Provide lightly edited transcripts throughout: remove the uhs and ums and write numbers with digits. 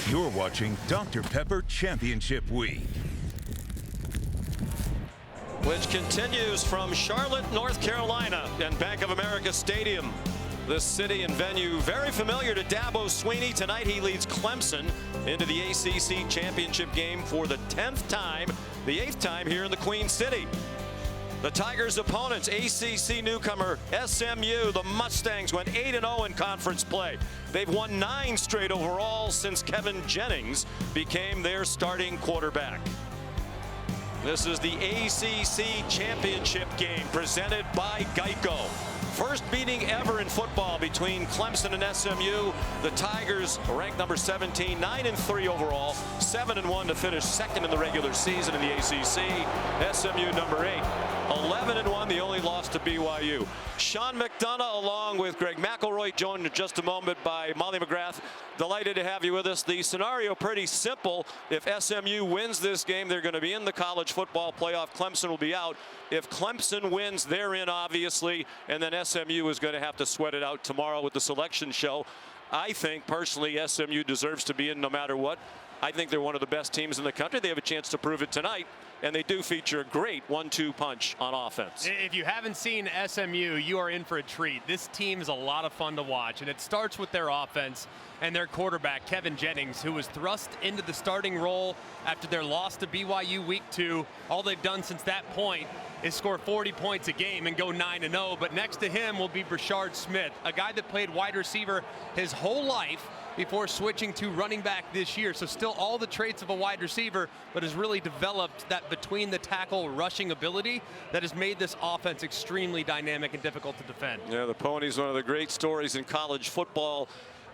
You're watching Dr. Pepper Championship Week, which continues from Charlotte, North Carolina, and Bank of America Stadium. This city and venue very familiar to Dabo Swinney. Tonight he leads Clemson into the ACC championship game for the 10th time, the 8th time here in the Queen City. The Tigers' opponents, ACC newcomer SMU. The Mustangs went 8-0 in conference play. They've won 9 straight overall since Kevin Jennings became their starting quarterback. This is the ACC championship game presented by Geico. First meeting ever in football between Clemson and SMU. The Tigers ranked number 17, 9-3 overall, 7-1 to finish second in the regular season in the ACC. SMU number 8, 11-1, the only loss to BYU. Sean McDonough along with Greg McElroy, joined in just a moment by Molly McGrath. Delighted to have you with us. The scenario pretty simple. If SMU wins this game, they're going to be in the college football playoff. Clemson will be out. If Clemson wins, they're in, obviously, and then SMU is going to have to sweat it out tomorrow with the selection show. I think, personally, SMU deserves to be in no matter what. I think they're one of the best teams in the country. They have a chance to prove it tonight, and they do feature a great 1-2 punch on offense. If you haven't seen SMU, you are in for a treat. This team is a lot of fun to watch, and it starts with their offense and their quarterback, Kevin Jennings, who was thrust into the starting role after their loss to BYU week 2. All they've done since that point is score 40 points a game and go 9-0. But next to him will be Brashard Smith, a guy that played wide receiver his whole life before switching to running back this year. So still all the traits of a wide receiver, but has really developed that between the tackle rushing ability that has made this offense extremely dynamic and difficult to defend. Yeah, the Ponies, one of the great stories in college football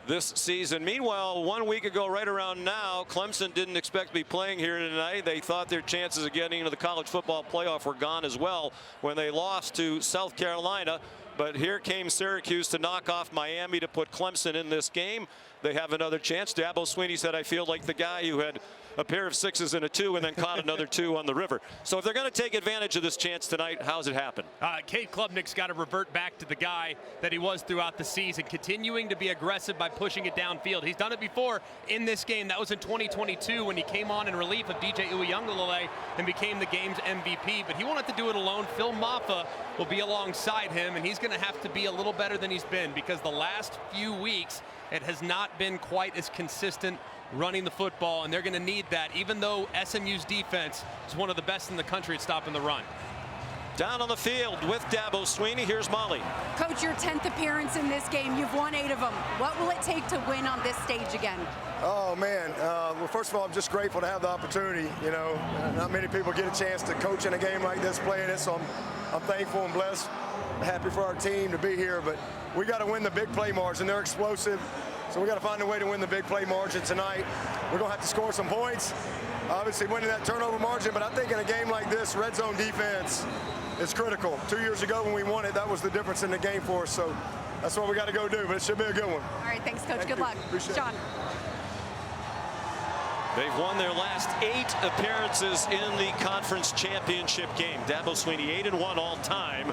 this season. Meanwhile, 1 week ago, right around now, Clemson didn't expect to be playing here tonight. They thought their chances of getting into the college football playoff were gone as well when they lost to South Carolina. But here came Syracuse to knock off Miami to put Clemson in this game. They have another chance. Dabo Swinney said, I feel like the guy who had a pair of 6s and a 2 and then caught another 2 on the river. So if they're going to take advantage of this chance tonight, how's it happen? Cade Klubnik's got to revert back to the guy that he was throughout the season, continuing to be aggressive by pushing it downfield. He's done it before in this game. That was in 2022 when he came on in relief of DJ Uiagalelei and became the game's MVP. But he won't have to do it alone. Phil Maffa will be alongside him, and he's going to have to be a little better than he's been because the last few weeks it has not been quite as consistent running the football, and they're going to need that, even though SMU's defense is one of the best in the country at stopping the run. Down on the field with Dabo Swinney, here's Molly. Coach, your 10th appearance in this game. You've won 8 of them. What will it take to win on this stage again? Oh, man. Well, first of all, I'm just grateful to have the opportunity. You know, not many people get a chance to coach in a game like this, playing it, so I'm thankful and blessed, happy for our team to be here. But we got to win the big play margin. They're explosive. So we got to find a way to win the big play margin tonight. We're going to have to score some points. Obviously winning that turnover margin, but I think in a game like this, red zone defense is critical. 2 years ago when we won it, that was the difference in the game for us. So that's what we got to go do, but it should be a good one. All right, thanks, Coach. Good luck. Appreciate Sean. They've won their last 8 appearances in the conference championship game. Dabo Swinney 8-1 all time.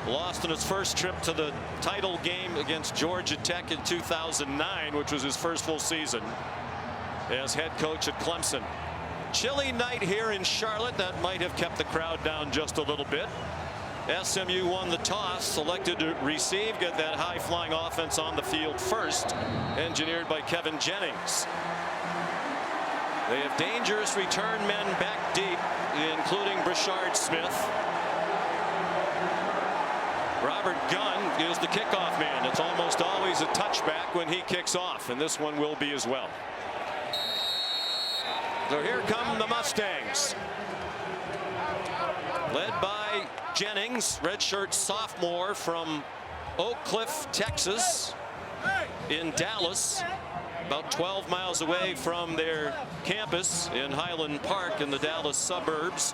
Lost in his first trip to the title game against Georgia Tech in 2009, which was his first full season as head coach at Clemson. Chilly night here in Charlotte. That might have kept the crowd down just a little bit. SMU won the toss, selected to receive, get that high-flying offense on the field first, engineered by Kevin Jennings. They have dangerous return men back deep, including Brashard Smith. Robert Gunn is the kickoff man. It's almost always a touchback when he kicks off, and this one will be as well. So here come the Mustangs, led by Jennings, redshirt sophomore from Oak Cliff, Texas, in Dallas, about 12 miles away from their campus in Highland Park in the Dallas suburbs.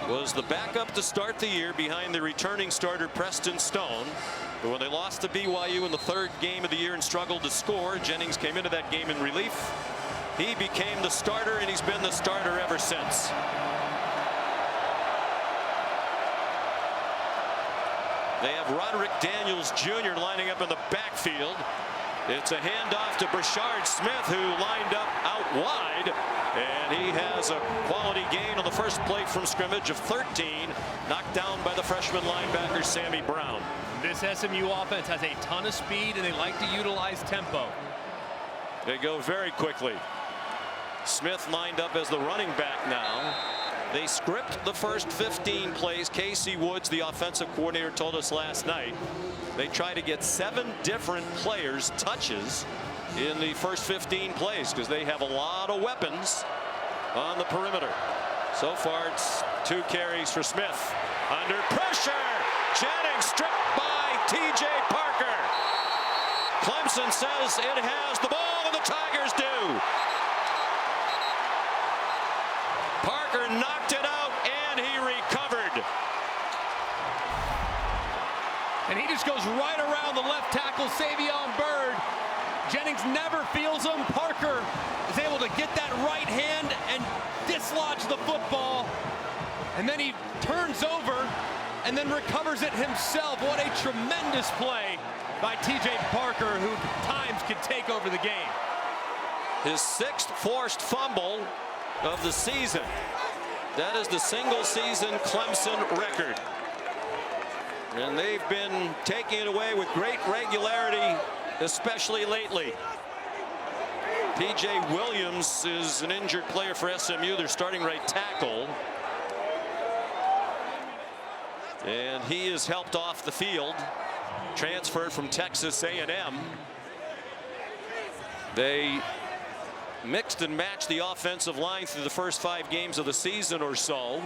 Was the backup to start the year behind the returning starter Preston Stone. But when they lost to BYU in the 3rd game of the year and struggled to score, Jennings came into that game in relief. He became the starter, and he's been the starter ever since. They have Roderick Daniels Jr. lining up in the backfield. It's a handoff to Brashard Smith, who lined up out wide, and he has a quality gain on the first play from scrimmage of 13, knocked down by the freshman linebacker Sammy Brown. This SMU offense has a ton of speed, and they like to utilize tempo. They go very quickly. Smith lined up as the running back now. They script the first 15 plays. Casey Woods, the offensive coordinator, told us last night they try to get 7 different players touches in the first 15 plays because they have a lot of weapons on the perimeter. So far, it's 2 carries for Smith. Under pressure, Jennings stripped by T.J. Parker. Clemson says it has the ball, and the Tigers do. Parker knocked it out, and he recovered. And he just goes right around the left tackle, Savion Byrd. Jennings never feels him. Parker is able to get that right hand and dislodge the football. And then he turns over and then recovers it himself. What a tremendous play by T.J. Parker, who at times could take over the game. His 6th forced fumble of the season. That is the single season Clemson record. And they've been taking it away with great regularity, especially lately. P.J. Williams is an injured player for SMU, their starting right tackle. And he is helped off the field, transferred from Texas A&M. They mixed and matched the offensive line through the first 5 games of the season or so.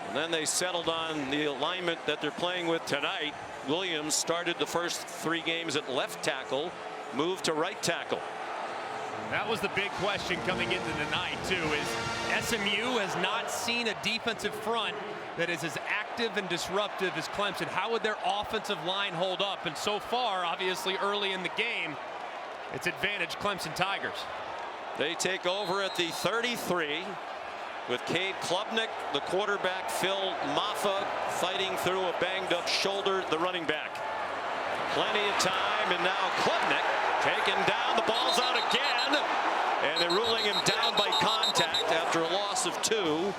And then they settled on the alignment that they're playing with tonight. Williams started the first 3 games at left tackle, moved to right tackle. That was the big question coming into tonight, too, is SMU has not seen a defensive front that is as active and disruptive as Clemson. How would their offensive line hold up? And so far, obviously early in the game, it's advantage Clemson Tigers. They take over at the 33 with Cade Klubnik, the quarterback, Phil Maffa fighting through a banged up shoulder, the running back. Plenty of time, and now Klubnik taken down. The ball's out again, and they're ruling him down by contact after a loss of 2.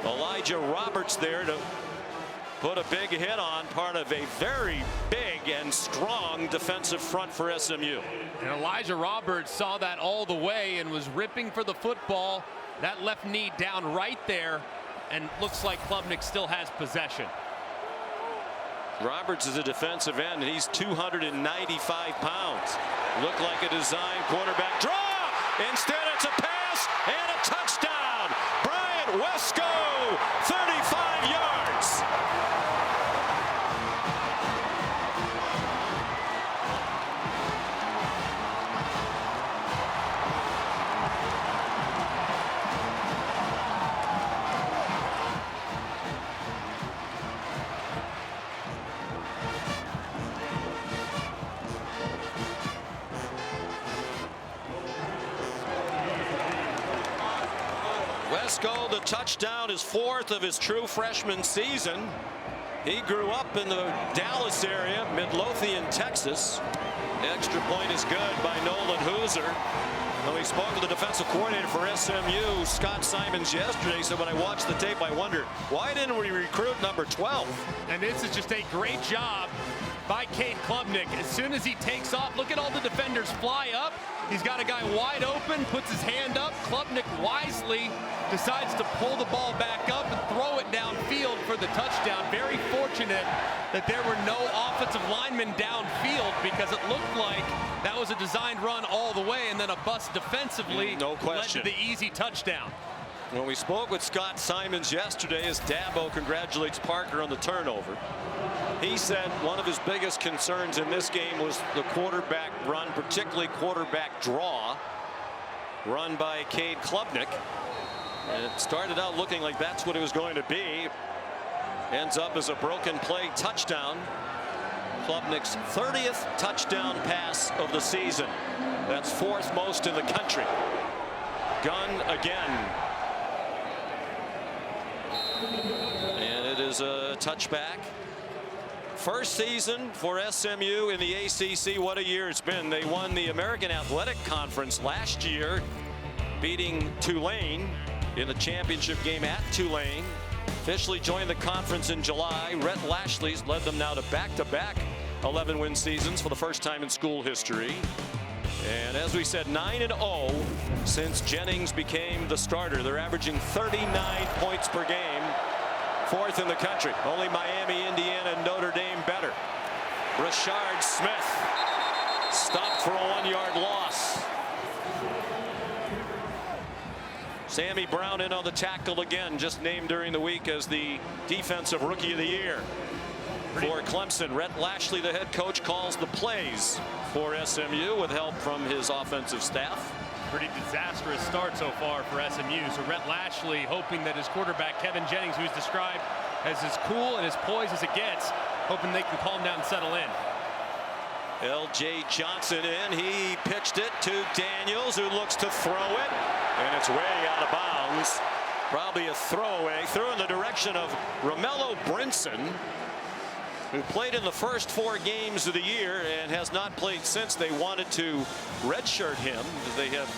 Elijah Roberts there to put a big hit on part of a very big and strong defensive front for SMU. And Elijah Roberts saw that all the way and was ripping for the football. That left knee down right there, and looks like Klubnik still has possession. Roberts is a defensive end, and he's 295 pounds. Looked like a design quarterback draw. Instead, it's a pass and a touchdown. Bryant Wesco, 35 yards. Wesco, the touchdown, is 4th of his true freshman season. He grew up in the Dallas area, Midlothian, Texas. The extra point is good by Nolan Hooser. When we spoke to the defensive coordinator for SMU, Scott Simons, yesterday, said when I watched the tape, I wonder, why didn't we recruit number 12? And this is just a great job by Cade Klubnik. As soon as he takes off, look at all the defenders fly up. He's got a guy wide open, puts his hand up. Klubnik wisely decides to pull the ball back up and throw it downfield for the touchdown. Very fortunate that there were no offensive linemen downfield, because it looked like that was a designed run all the way, and then a bust defensively no question led to the easy touchdown. When we spoke with Scott Simons yesterday, as Dabo congratulates Parker on the turnover, he said one of his biggest concerns in this game was the quarterback run, particularly quarterback draw, run by Cade Klubnik. And it started out looking like that's what it was going to be. Ends up as a broken play touchdown. Klubnik's 30th touchdown pass of the season. That's 4th most in the country. Gun again. And it is a touchback First season for SMU in the ACC. What a year it's been. They won the American Athletic Conference last year, beating Tulane in the championship game at Tulane. Officially joined the conference in July. Rhett Lashley's led them now to back-to-back 11-win seasons for the first time in school history. And as we said, 9-0 since Jennings became the starter. They're averaging 39 points per game, fourth in the country. Only Miami, Indiana, and Notre Dame better. Rashard Smith stopped for a 1-yard loss. Sammy Brown in on the tackle again, just named during the week as the Defensive Rookie of the Year for Clemson. Rhett Lashley, the head coach, calls the plays for SMU with help from his offensive staff. Pretty disastrous start so far for SMU. So Rhett Lashley hoping that his quarterback Kevin Jennings, who's described as cool and as poised as it gets, hoping they can calm down and settle in. L.J. Johnson in. He pitched it to Daniels, who looks to throw it, and it's way out of bounds. Probably a throwaway. Threw in the direction of Romello Brinson, who played in the first 4 games of the year and has not played since. They wanted to redshirt him because they have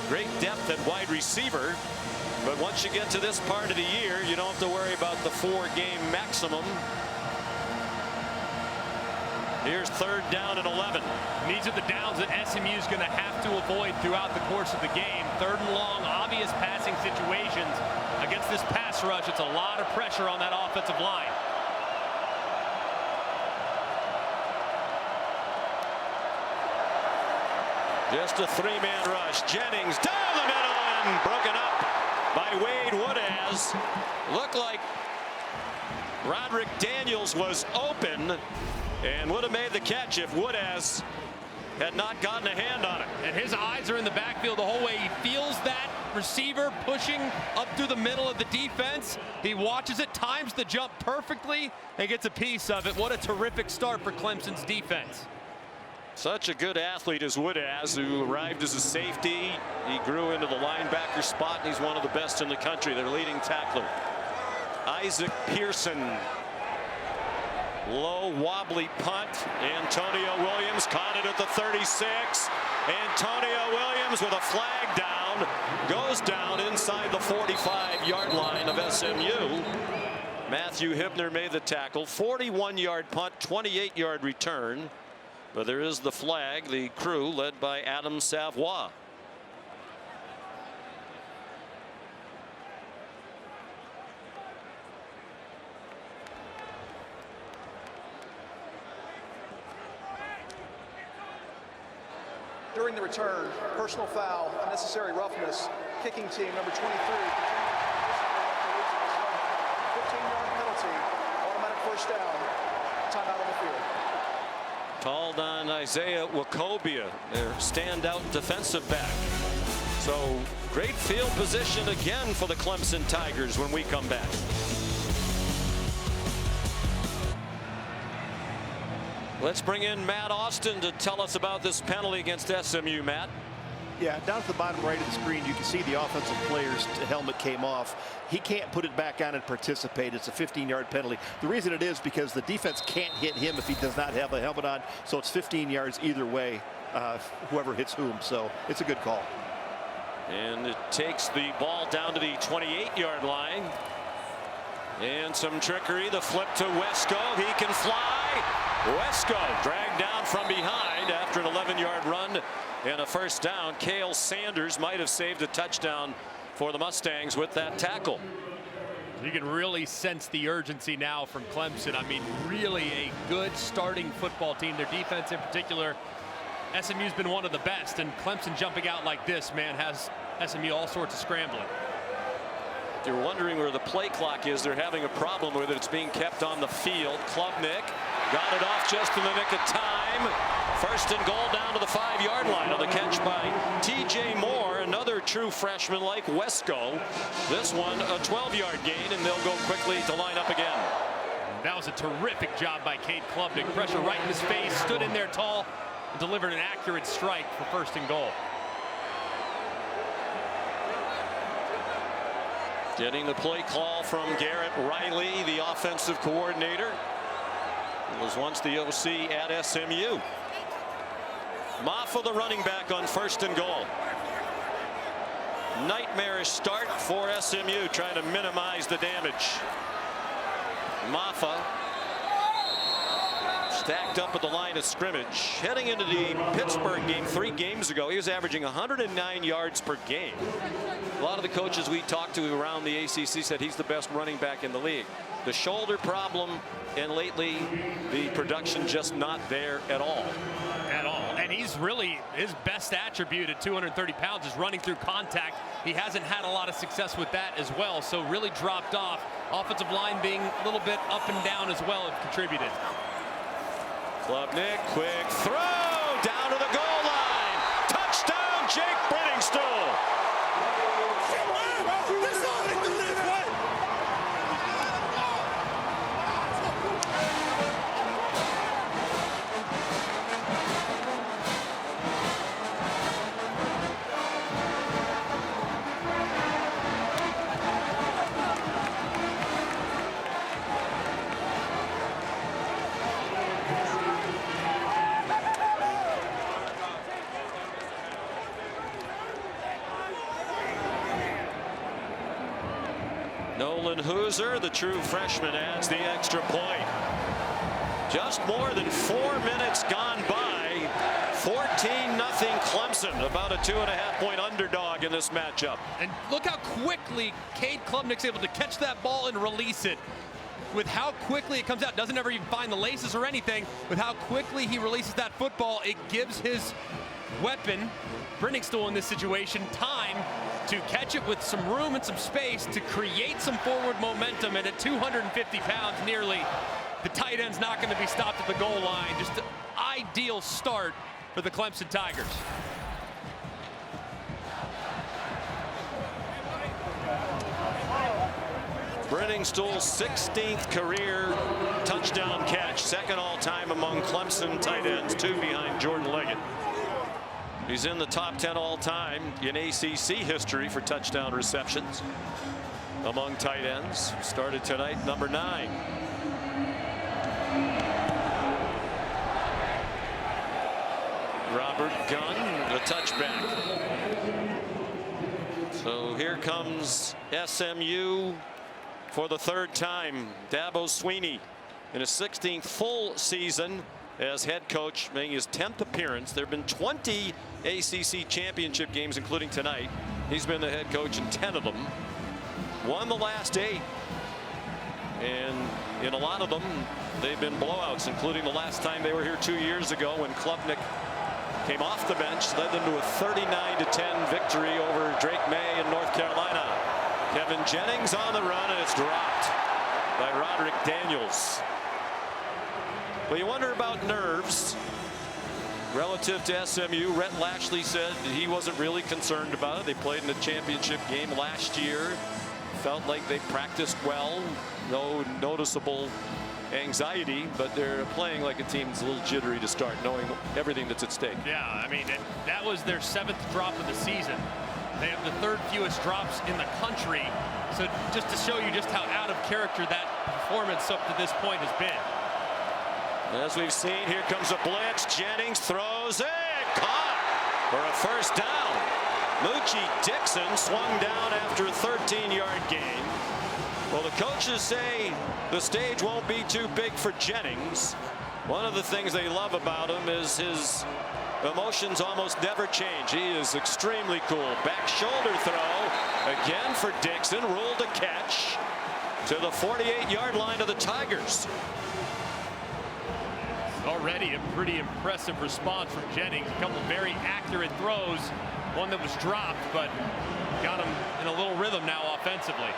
great depth at wide receiver. But once you get to this part of the year, you don't have to worry about the 4-game maximum. Here's 3rd down and 11. These are the downs that SMU is going to have to avoid throughout the course of the game. 3rd and long, obvious passing situations. Against this pass rush, it's a lot of pressure on that offensive line. Just a 3-man rush. Jennings down the middle and broken up by Wade Woodaz. Looked like Roderick Daniels was open and would have made the catch if Woodaz had not gotten a hand on it. And his eyes are in the backfield the whole way. He feels that receiver pushing up through the middle of the defense. He watches it, times the jump perfectly, and gets a piece of it. What a terrific start for Clemson's defense. Such a good athlete as Woodaz, who arrived as a safety. He grew into the linebacker spot, and he's one of the best in the country, their leading tackler. Isaac Pearson. Low wobbly punt. Antonio Williams caught it at the 36. Antonio Williams with a flag down goes down inside the 45-yard line of SMU. Matthew Hibner made the tackle. 41-yard punt, 28-yard return. But there is the flag. The crew led by Adam Savoie. During the return, personal foul, unnecessary roughness, kicking team number 23. 15-yard penalty, automatic first down, timeout on the field. Called on Isaiah Wacobia, their standout defensive back. So great field position again for the Clemson Tigers when we come back. Let's bring in Matt Austin to tell us about this penalty against SMU. Matt. Yeah, down at the bottom right of the screen, you can see the offensive player's helmet came off. He can't put it back on and participate. It's a 15-yard penalty. The reason it is because the defense can't hit him if he does not have a helmet on. So it's 15 yards either way, whoever hits whom. So it's a good call. And it takes the ball down to the 28-yard line. And some trickery. The flip to Wesco. He can fly. Wesco dragged down from behind after an 11-yard run and a first down. Cale Sanders might have saved a touchdown for the Mustangs with that tackle. You can really sense the urgency now from Clemson. I mean, really a good starting football team. Their defense in particular, SMU's been one of the best, and Clemson jumping out like this, man, has SMU all sorts of scrambling. If you're wondering where the play clock is, they're having a problem with it. It's being kept on the field. Klubnik got it off just in the nick of time. First and goal down to the 5-yard line on the catch by T.J. Moore, another true freshman like Wesco. This one a 12-yard gain, and they'll go quickly to line up again. That was a terrific job by Cade Klubnik. Pressure right in his face, stood in there tall, and delivered an accurate strike for first and goal. Getting the play call from Garrett Riley, the offensive coordinator. Was once the OC at SMU. Maffa, the running back, on 1st and goal. Nightmarish start for SMU, trying to minimize the damage. Maffa stacked up at the line of scrimmage. Heading into the Pittsburgh game 3 games ago, he was averaging 109 yards per game. A lot of the coaches we talked to around the ACC said he's the best running back in the league. The shoulder problem, and lately the production just not there at all. And he's really, his best attribute at 230 pounds is running through contact. He hasn't had a lot of success with that as well, so really dropped off. Offensive line being a little bit up and down as well have contributed. Klubnik, quick throw down to the goal line. Touchdown, Jake Brenningstool. Nolan Hooser, the true freshman, adds the extra point. Just more than 4 minutes gone by. 14-0 Clemson, about a 2.5-point underdog in this matchup. And look how quickly Cade Klubnik's able to catch that ball and release it. With how quickly it comes out, doesn't ever even find the laces or anything. With how quickly he releases that football, it gives his weapon, Brenningstool in this situation, time to catch it with some room and some space to create some forward momentum. And at 250 pounds nearly, the tight end's not going to be stopped at the goal line. Just an ideal start for the Clemson Tigers. Brenningstool's 16th career touchdown catch, second all-time among Clemson tight ends, 2 behind Jordan Leggett. He's in the top 10 all-time in ACC history for touchdown receptions among tight ends. Started tonight, number 9. Robert Gunn, the touchback. So here comes SMU for the 3rd time. Dabo Swinney in his 16th full season as head coach, making his 10th appearance. There have been 20 ACC championship games, including tonight. He's been the head coach in 10 of them. Won the last 8. And in a lot of them, they've been blowouts, including the last time they were here 2 years ago when Klubnik came off the bench, led them to a 39-10 victory over Drake May in North Carolina. Kevin Jennings on the run, and it's dropped by Roderick Daniels. Well, you wonder about nerves relative to SMU. Rhett Lashley said he wasn't really concerned about it. They played in the championship game last year. Felt like they practiced well. No noticeable anxiety, but they're playing like a team that's a little jittery to start, knowing everything that's at stake. Yeah, I mean, that was their 7th drop of the season. They have the 3rd fewest drops in the country. So just to show you just how out of character that performance up to this point has been. As we've seen, here comes a blitz. Jennings throws it, caught for a 1st down. Moochie Dixon swung down after a 13-yard gain. Well, the coaches say the stage won't be too big for Jennings. One of the things they love about him is his emotions almost never change. He is extremely cool. Back shoulder throw again for Dixon, ruled a catch to the 48-yard line of the Tigers. Already a pretty impressive response from Jennings. A couple of very accurate throws. One that was dropped, but got him in a little rhythm now offensively.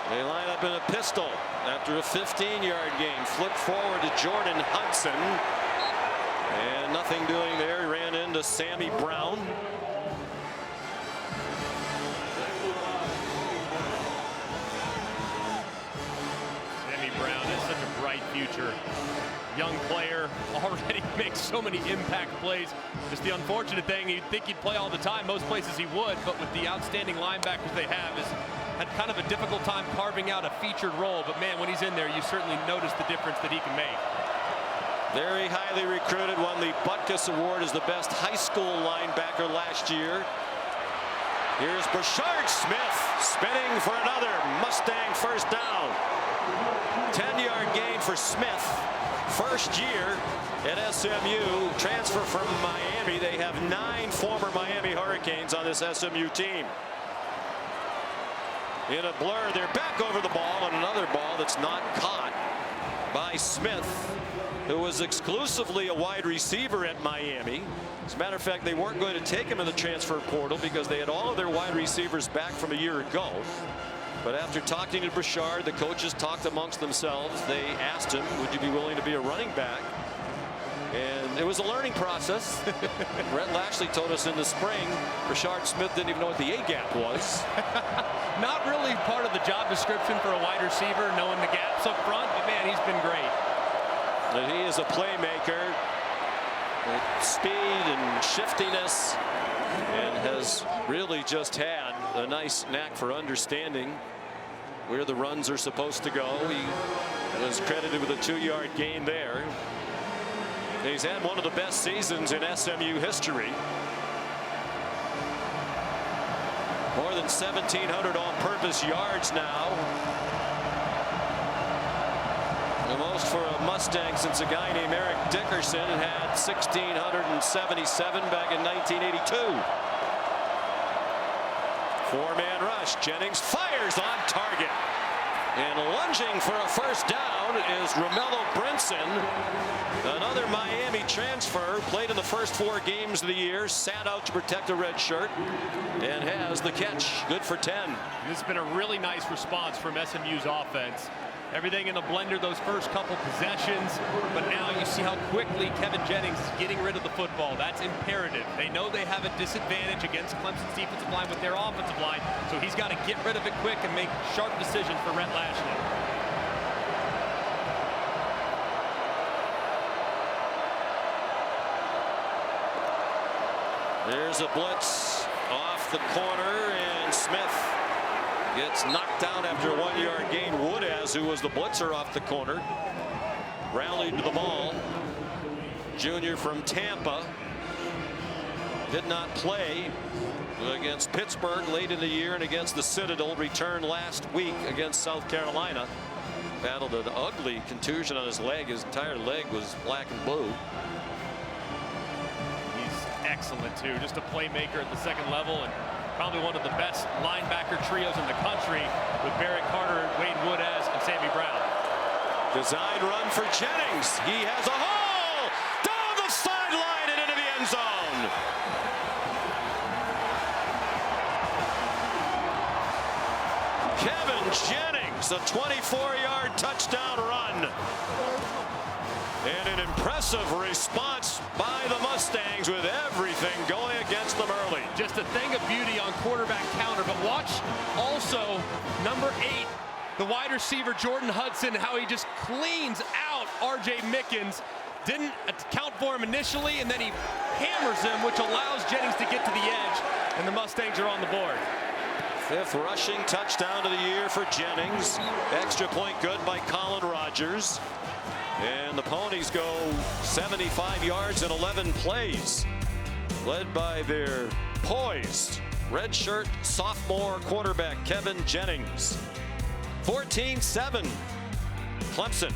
They line up in a pistol after a 15-yard gain. Flip forward to Jordan Hudson. And nothing doing there. He ran into Sammy Brown. Sammy Brown is such a bright future. Young player, already makes so many impact plays. Just the unfortunate thing, you'd think he'd play all the time. Most places he would, but with the outstanding linebackers they have, has had kind of a difficult time carving out a featured role. But man, when he's in there, you certainly notice the difference that he can make. Very highly recruited, won the Butkus Award as the best high school linebacker last year. Here's Brashard Smith spinning for another Mustang first down. 10-yard gain for Smith. First year at SMU, transfer from Miami. They have 9 former Miami Hurricanes on this SMU team. In a blur, they're back over the ball, and another ball that's not caught by Smith, who was exclusively a wide receiver at Miami. As a matter of fact, they weren't going to take him in the transfer portal because they had all of their wide receivers back from a year ago. But after talking to Brashard, the coaches talked amongst themselves. They asked him, would you be willing to be a running back? And it was a learning process. Brett Lashley told us in the spring, Brashard Smith didn't even know what the A-gap was. Not really part of the job description for a wide receiver, knowing the gaps up front, but man, he's been great. And he is a playmaker with speed and shiftiness, and has really just had a nice knack for understanding where the runs are supposed to go. He was credited with a 2-yard gain there. He's had one of the best seasons in SMU history. More than 1,700 all-purpose yards now. The most for a Mustang since a guy named Eric Dickerson had 1,677 back in 1982. 4-man rush. Jennings fires on target. And lunging for a first down is Romello Brinson, another Miami transfer, played in the first 4 games of the year, sat out to protect a red shirt, and has the catch. Good for 10. This has been a really nice response from SMU's offense. Everything in the blender those first couple possessions, but now you see how quickly Kevin Jennings is getting rid of the football. That's imperative. They know they have a disadvantage against Clemson's defensive line with their offensive line, so he's got to get rid of it quick and make sharp decisions for Rhett Lashley. There's a blitz off the corner, and Smith gets knocked down after a 1-yard gain. Woodaz, who was the blitzer off the corner, rallied to the ball. Junior from Tampa did not play against Pittsburgh late in the year and against the Citadel. Returned last week against South Carolina. Battled an ugly contusion on his leg. His entire leg was black and blue. He's excellent too, just a playmaker at the second level, and probably one of the best linebacker trios in the country with Barrett Carter, Wade Woodaz, and Sammy Brown. Design run for Jennings. He has a hole down the sideline and into the end zone. Kevin Jennings, a 24-yard touchdown run. And an impressive response by the Mustangs with everything going against them early. Just a thing of beauty on quarterback counter, but watch also number 8, the wide receiver Jordan Hudson, how he just cleans out R.J. Mickens. Didn't account for him initially, and then he hammers him, which allows Jennings to get to the edge, and the Mustangs are on the board. 5th rushing touchdown of the year for Jennings. Extra point good by Colin Rogers. And the Ponies go 75 yards in 11 plays, led by their poised redshirt sophomore quarterback Kevin Jennings. 14-7 Clemson.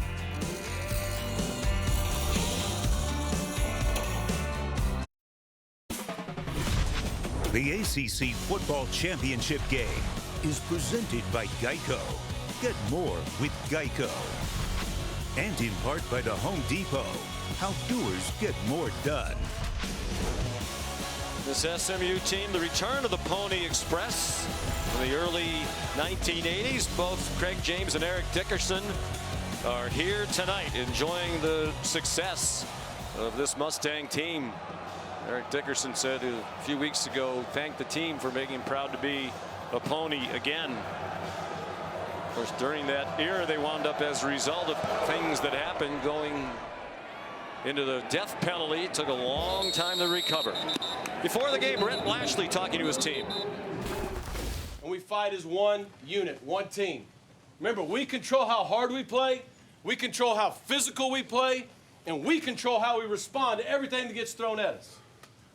The ACC Football Championship game is presented by Geico. Get more with Geico. And in part by the Home Depot. How doers get more done. This SMU team, the return of the Pony Express in the early 1980s. Both Craig James and Eric Dickerson are here tonight enjoying the success of this Mustang team. Eric Dickerson said a few weeks ago, thanked the team for making him proud to be a Pony again. Of course, during that era, they wound up as a result of things that happened going into the death penalty. It took a long time to recover. Before the game, Rhett Lashley talking to his team. And we fight as one unit, one team. Remember, we control how hard we play. We control how physical we play. and we control how we respond to everything that gets thrown at us.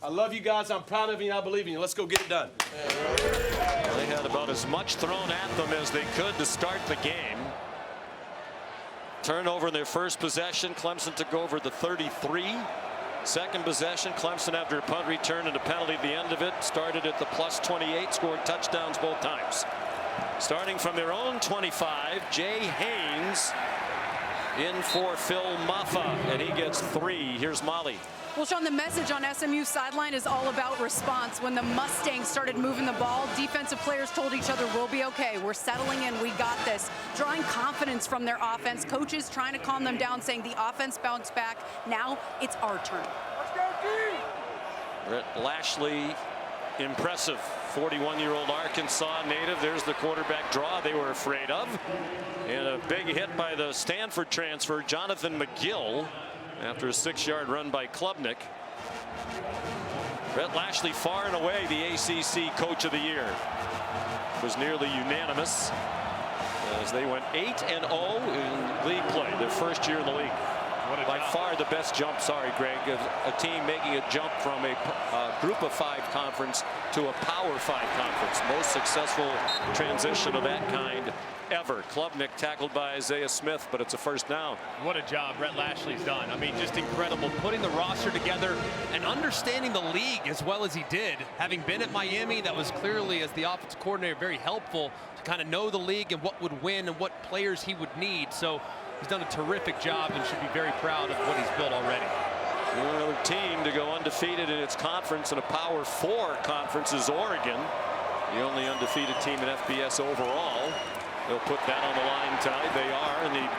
I love you guys. I'm proud of you, and I believe in you. Let's go get it done. They had about as much thrown at them as they could to start the game. Turnover in their first possession. Clemson took over the 33. Second possession, Clemson after a punt return and a penalty at the end of it. Started at the plus 28, scored touchdowns both times. Starting from their own 25, Jay Haynes in for Phil Maffa, and he gets 3. Here's Molly. Well, Sean, the message on SMU's sideline is all about response. When the Mustangs started moving the ball, defensive players told each other, we'll be okay. We're settling in. We got this. Drawing confidence from their offense. Coaches trying to calm them down, saying the offense bounced back. Now it's our turn. Let's go, team! Brett Lashley, impressive. 41-year-old Arkansas native. There's the quarterback draw they were afraid of. And a big hit by the Stanford transfer, Jonathan McGill, after a 6-yard run by Klubnik. Brett Lashley, far and away the ACC Coach of the Year. Was nearly unanimous as they went 8-0 in league play, their first year in the league. By far the best jump, sorry Greg, of a team making a jump from a group of 5 conference to a power 5 conference. Most successful transition of that kind ever. Klubnik tackled by Isaiah Smith, but it's a first down. What a job Brett Lashley's done. I mean, just incredible putting the roster together and understanding the league as well as he did. Having been at Miami, that was clearly, as the offensive coordinator, very helpful to kind of know the league and what would win and what players he would need. So he's done a terrific job and should be very proud of what he's built already. Another team to go undefeated in its conference in a Power 4 conference is Oregon, the only undefeated team in FBS overall. They'll put that on the line tonight. They are in the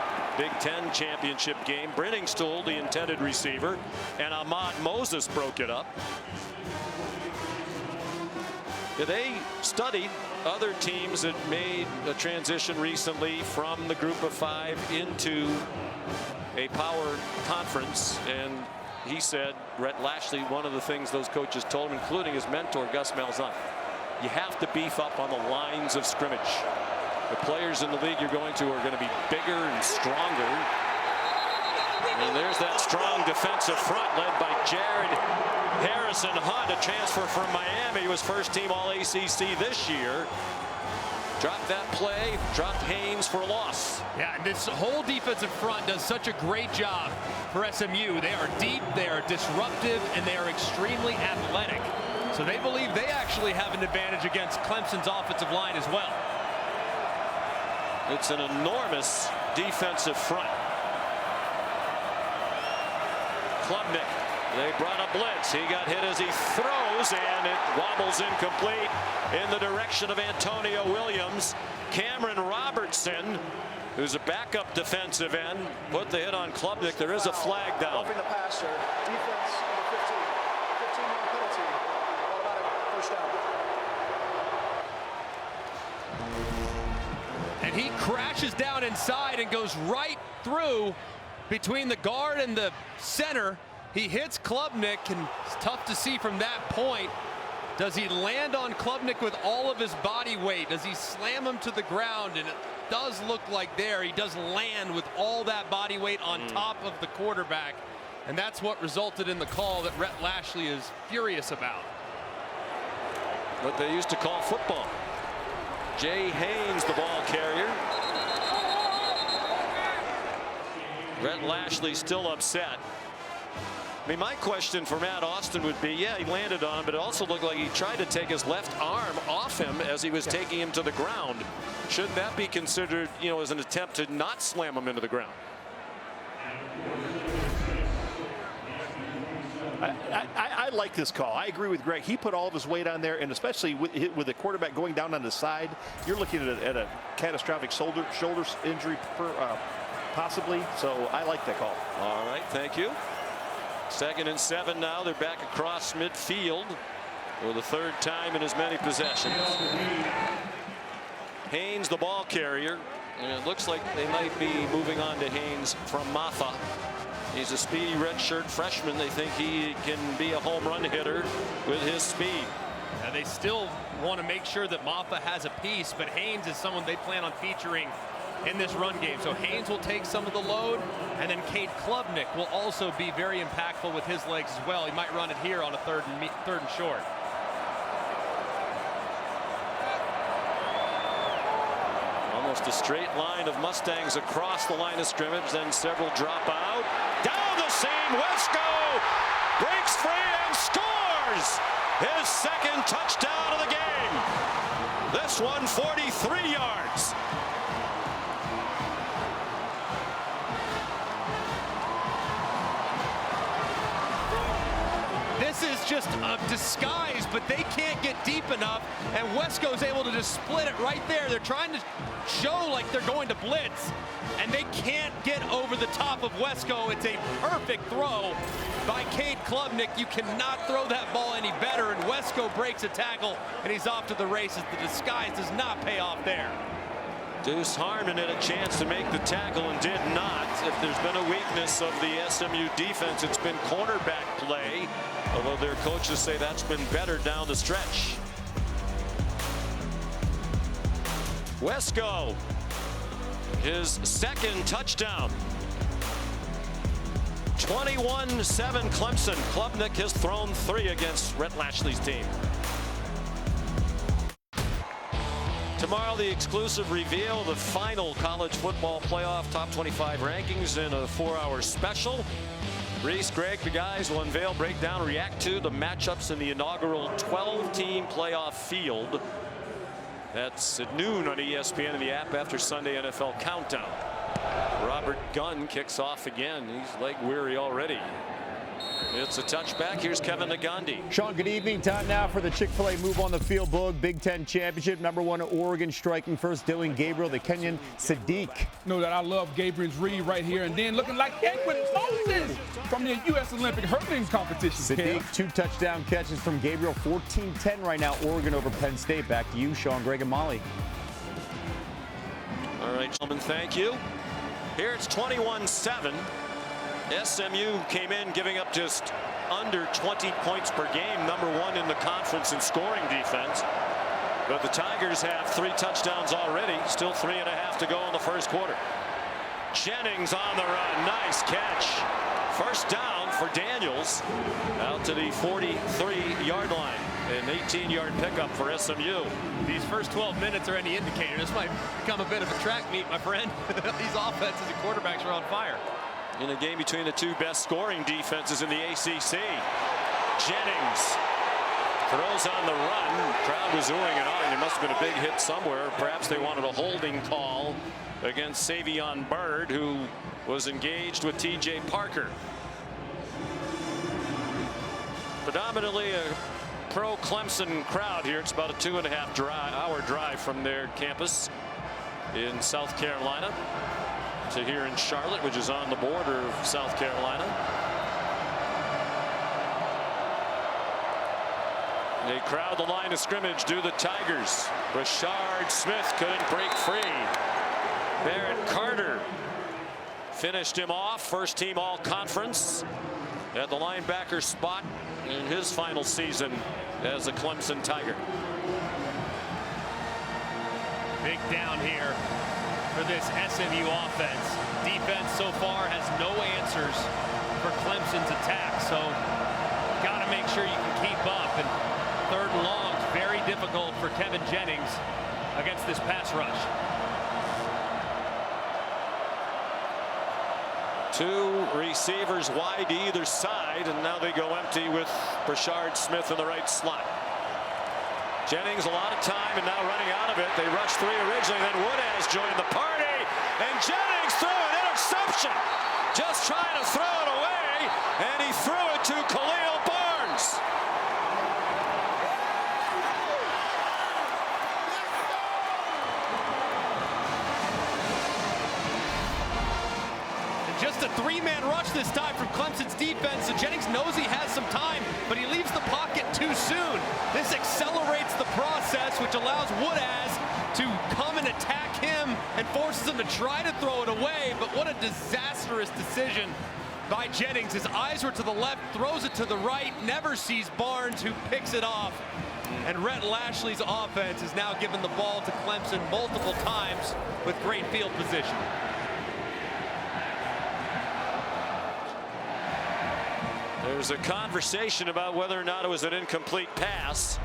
Big Ten championship game. Brenningstool, the intended receiver, and Ahmad Moses broke it up. They studied other teams that made a transition recently from the group of 5 into a power conference, and he said, Brett Lashley, one of the things those coaches told him, including his mentor Gus Malzahn, you have to beef up on the lines of scrimmage. The players in the league you're going to are going to be bigger and stronger. And there's that strong defensive front led by Jared Harrison Hunt, a transfer from Miami. He was first team All-ACC this year. Dropped that play, dropped Haynes for a loss. Yeah, and this whole defensive front does such a great job for SMU. They are deep, they are disruptive, and they are extremely athletic. So they believe they actually have an advantage against Clemson's offensive line as well. It's an enormous defensive front. Klubnik, they brought a blitz. He got hit as he throws, and it wobbles incomplete in the direction of Antonio Williams. Cameron Robertson, who's a backup defensive end, put the hit on Klubnik. There is a flag down. Roughing the passer. Defense number 15. 15-yard penalty. Automatic first down. And he crashes down inside and goes right through between the guard and the center. He hits Klubnik, and it's tough to see from that point. Does he land on Klubnik with all of his body weight? Does he slam him to the ground? And it does look like there he does land with all that body weight on top of the quarterback. And that's what resulted in the call that Brett Lashley is furious about. What they used to call football. Jay Haynes, the ball carrier. Brett Lashley still upset. I mean, my question for Matt Austin would be, yeah, he landed on him, but it also looked like he tried to take his left arm off him as he was taking him to the ground. Shouldn't that be considered, you know, as an attempt to not slam him into the ground? I like this call. I agree with Greg. He put all of his weight on there, and especially with the quarterback going down on the side, you're looking at a catastrophic shoulder injury possibly. So I like that call. All right, thank you. 2nd and 7 now. They're back across midfield for the 3rd time in as many possessions. Haynes, the ball carrier. And it looks like they might be moving on to Haynes from Maffa. He's a speedy redshirt freshman. They think he can be a home run hitter with his speed. Now they still want to make sure that Maffa has a piece, but Haynes is someone they plan on featuring in this run game. So Haynes will take some of the load, and then Cade Klubnik will also be very impactful with his legs as well. He might run it here on a third and short. Almost a straight line of Mustangs across the line of scrimmage, then several drop out. Down the seam, Wesco breaks free and scores his second touchdown of the game. This one 43 yards. This is just a disguise, but they can't get deep enough, and Wesco's able to just split it right there. They're trying to show like they're going to blitz, and they can't get over the top of Wesco. It's a perfect throw by Cade Klubnik. You cannot throw that ball any better, and Wesco breaks a tackle, and he's off to the races. The disguise does not pay off there. Deuce Harmon had a chance to make the tackle and did not. If there's been a weakness of the SMU defense, it's been cornerback play, although their coaches say that's been better down the stretch. Wesco, his second touchdown. 21-7 Clemson. Klubnik has thrown 3 against Rhett Lashley's team. Tomorrow, the exclusive reveal, the final college football playoff top 25 rankings in a 4-hour special. Reese, Greg, the guys will unveil, break down, react to the matchups in the inaugural 12-team playoff field. That's at noon on ESPN and the app after Sunday NFL Countdown. Robert Gunn kicks off again. He's leg weary already. It's a touchback. Here's Kevin Nagandi. Sean, good evening. Time now for the Chick-fil-A Move on the Field Book Big Ten Championship. #1 Oregon striking first. Dylan Gabriel, the Kenyan Sadiq. Know that I love Gabriel's read right here, and then looking like Edwin Moses from the U.S. Olympic hurling competition. Sadiq, 2 touchdown catches from Gabriel. 14-10 right now. Oregon over Penn State. Back to you, Sean, Greg, and Molly. All right, gentlemen, thank you. Here it's 21-7. SMU came in giving up just under 20 points per game, #1 in the conference in scoring defense. But the Tigers have 3 touchdowns already, still 3.5 to go in the first quarter. Jennings on the run, nice catch. First down for Daniels out to the 43-yard line. An 18-yard pickup for SMU. These first 12 minutes are any indicator. This might become a bit of a track meet, my friend. These offenses and quarterbacks are on fire. In a game between the 2 best scoring defenses in the ACC. Jennings throws on the run. Crowd was oohing and ahhing. There must have been a big hit somewhere. Perhaps they wanted a holding call against Savion Byrd, who was engaged with TJ Parker. Predominantly a pro-Clemson crowd here. It's about a 2.5-hour drive from their campus in South Carolina to here in Charlotte, which is on the border of South Carolina. They crowd the line of scrimmage, do the Tigers. Rashard Smith couldn't break free. Barrett Carter finished him off. First team all-conference at the linebacker spot in his final season as a Clemson Tiger. Big down here for this SMU offense. Defense so far has no answers for Clemson's attack, so got to make sure you can keep up. And 3rd and long, very difficult for Kevin Jennings against this pass rush. 2 receivers wide either side, and now they go empty with Rashard Smith in the right slot. Jennings a lot of time and now running out of it. They rushed 3 originally, then Wood has joined the party, and Jennings threw an interception. Just trying to throw it away, and he threw it to Khalil Barnes. Just a 3-man rush this time from Clemson's defense. So Jennings knows he has some time, but he leaves the pocket too soon. This accelerates the process, which allows Woodaz to come and attack him and forces him to try to throw it away. But what a disastrous decision by Jennings. His eyes were to the left, throws it to the right, never sees Barnes, who picks it off And Rhett Lashley's offense has now given the ball to Clemson multiple times with great field position. There's a conversation about whether or not it was an incomplete pass.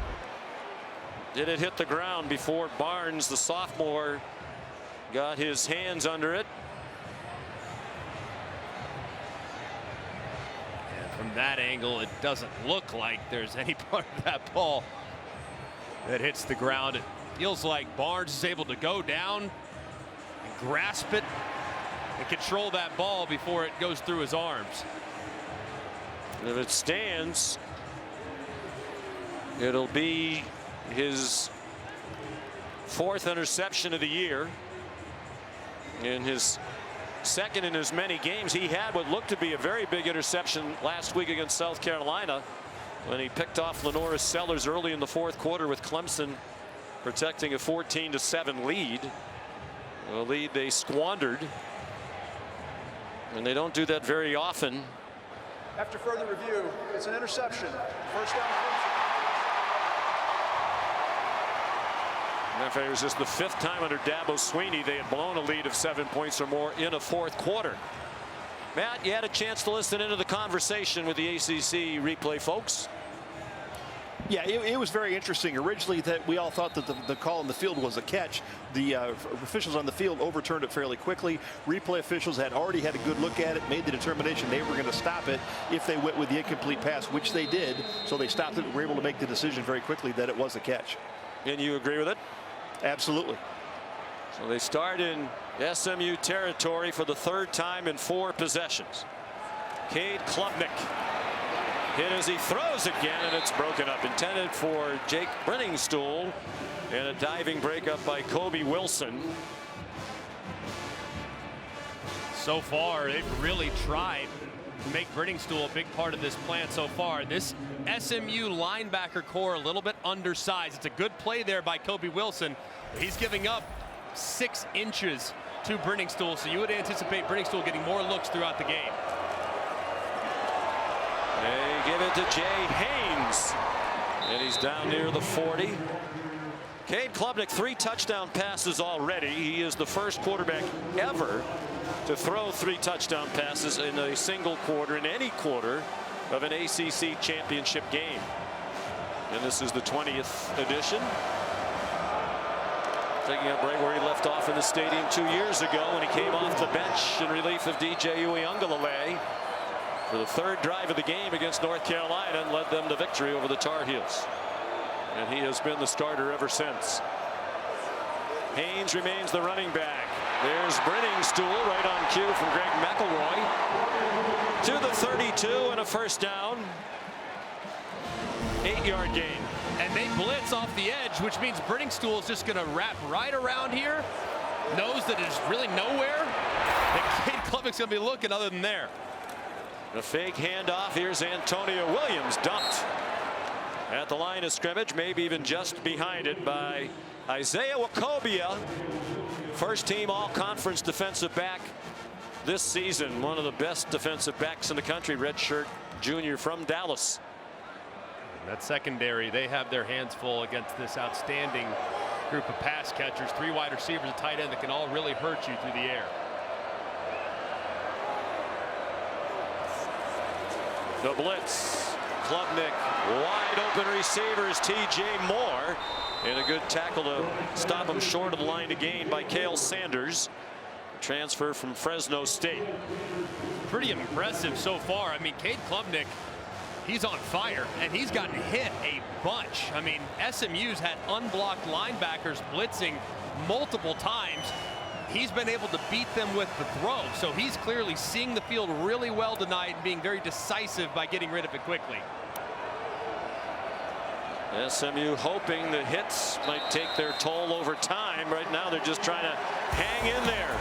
Did it hit the ground before Barnes, the sophomore, got his hands under it? And from that angle, it doesn't look like there's any part of that ball that hits the ground. It feels like Barnes is able to go down and grasp it and control that ball before it goes through his arms. If it stands, it'll be his 4th interception of the year. In his 2nd in as many games. He had what looked to be a very big interception last week against South Carolina when he picked off Lenoris Sellers early in the 4th quarter with Clemson protecting a 14-7 lead. A lead they squandered. And they don't do that very often. After further review, it's an interception. First down, Clemson. It was just the 5th time under Dabo Swinney they had blown a lead of 7 points or more in a 4th quarter. Matt, you had a chance to listen into the conversation with the ACC replay folks. Yeah, it was very interesting. Originally, that we all thought that the call in the field was a catch. The officials on the field overturned it fairly quickly. Replay officials had already had a good look at it, made the determination they were going to stop it if they went with the incomplete pass, which they did. So they stopped it and were able to make the decision very quickly that it was a catch. And you agree with it? Absolutely. So they start in SMU territory for the 3rd time in 4 possessions. Cade Klubnik hit as he throws again, and it's broken up. Intended for Jake Brenningstool, and a diving breakup by Kobe Wilson. So far, they've really tried to make Brenningstool a big part of this plan so far. This SMU linebacker core a little bit undersized. It's a good play there by Kobe Wilson. He's giving up 6 inches to Brenningstool, so you would anticipate Brenningstool getting more looks throughout the game. They give it to Jay Haynes, and he's down near the 40. Cade Klubnik, 3 touchdown passes already. He is the first quarterback ever to throw 3 touchdown passes in a single quarter, in any quarter of an ACC championship game. And this is the 20th edition. Picking up right where he left off in the stadium 2 years ago when he came off the bench in relief of DJ Uiagalelei for the 3rd drive of the game against North Carolina and led them to victory over the Tar Heels. And he has been the starter ever since. Haynes remains the running back. There's Brenningstool right on cue from Greg McElroy to the 32 and a first down. 8-yard gain. And they blitz off the edge, which means Brenningstool is just going to wrap right around here. Knows that it's really nowhere. And Cade Klubnik's going to be looking other than there. A fake handoff. Here's Antonio Williams, dumped at the line of scrimmage, maybe even just behind it by Isaiah Wacobia. First team all-conference defensive back this season. One of the best defensive backs in the country, redshirt junior from Dallas. That secondary, they have their hands full against this outstanding group of pass catchers. 3 wide receivers, a tight end that can all really hurt you through the air. The blitz. Klubnik, wide open receivers. T.J. Moore, and a good tackle to stop him short of the line to gain by Cale Sanders. Transfer from Fresno State. Pretty impressive so far. I mean, Cade Klubnik, he's on fire, and he's gotten hit a bunch. I mean, SMU's had unblocked linebackers blitzing multiple times. He's been able to beat them with the throw, so he's clearly seeing the field really well tonight and being very decisive by getting rid of it quickly. SMU hoping the hits might take their toll over time. Right now they're just trying to hang in there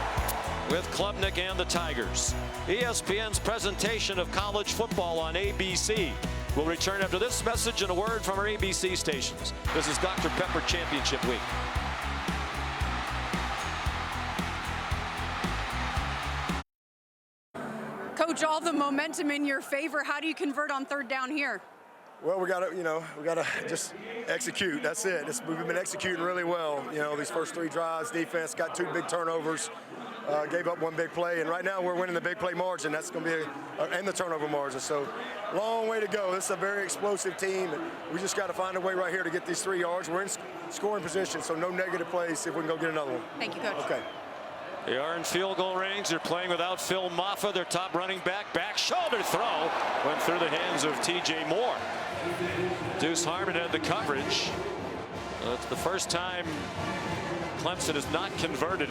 with Klubnik and the Tigers. ESPN's presentation of college football on ABC will return after this message and a word from our ABC stations. This is Dr. Pepper Championship Week. Coach, all the momentum in your favor. How do you convert on 3rd down here? Well, we gotta just execute. That's it. We've been executing really well. These first 3 drives, defense got 2 big turnovers, gave up 1 big play, and right now we're winning the big play margin. That's going to be and the turnover margin. So, long way to go. This is a very explosive team. And we just got to find a way right here to get these 3 yards. We're in scoring position, so no negative plays. See if we can go get another one. Thank you, Coach. Okay. They are in field goal range. They're playing without Phil Maffa, their top running back. Back shoulder throw went through the hands of T.J. Moore. Deuce Harmon had the coverage. It's the first time Clemson has not converted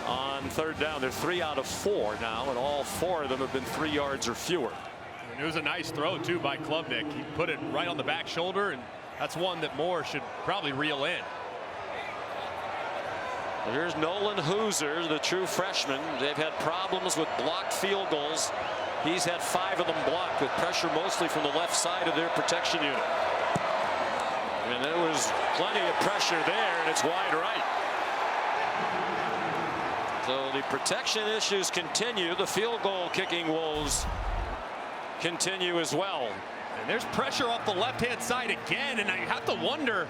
on 3rd down. They're 3 out of 4 now, and all 4 of them have been 3 yards or fewer. And it was a nice throw, too, by Klubnik. He put it right on the back shoulder, and that's one that Moore should probably reel in. Here's Nolan Hooser, the true freshman. They've had problems with blocked field goals. He's had 5 of them blocked, with pressure mostly from the left side of their protection unit. And there was plenty of pressure there, and it's wide right. So the protection issues continue. The field goal kicking woes continue as well. And there's pressure off the left-hand side again, and I have to wonder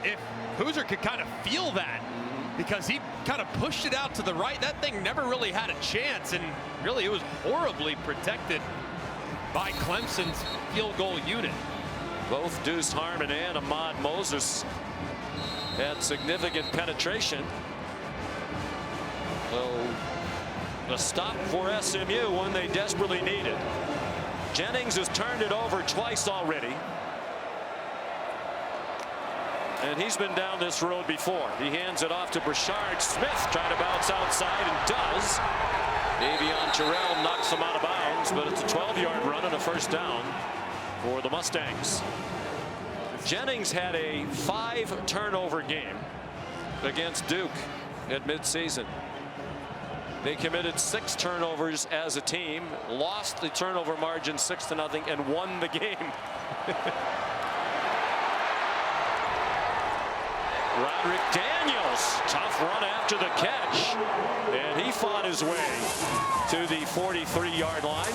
if Hooser could kind of feel that, because he kind of pushed it out to the right. That thing never really had a chance, and really it was horribly protected by Clemson's field goal unit. Both Deuce Harmon and Ahmad Moses had significant penetration. So a stop for SMU when they desperately need it. Jennings has turned it over twice already. And he's been down this road before. He hands it off to Brashard Smith, trying to bounce outside, and does. Davion Terrell knocks him out of bounds, but it's a 12-yard run and a first down for the Mustangs. Jennings had a 5-turnover game against Duke at midseason. They committed 6 turnovers as a team, lost the turnover margin 6-0, and won the game. Roderick Daniels, tough run after the catch, and he fought his way to the 43-yard line.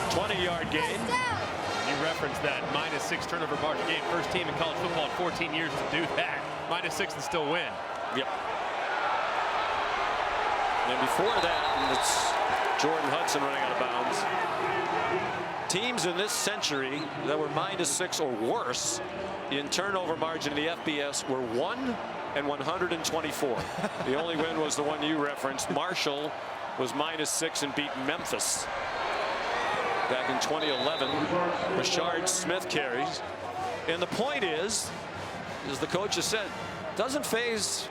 20-yard gain. You referenced that -6 turnover margin game. First team in college football in 14 years to do that. -6 and still win. Yep. And before that, it's Jordan Hudson running out of bounds. Teams in this century that were -6 or worse in turnover margin in the FBS were 1 and 124. The only win was the one you referenced. Marshall was -6 and beat Memphis back in 2011. Brashard Smith carries. And the point is, as the coach has said, doesn't faze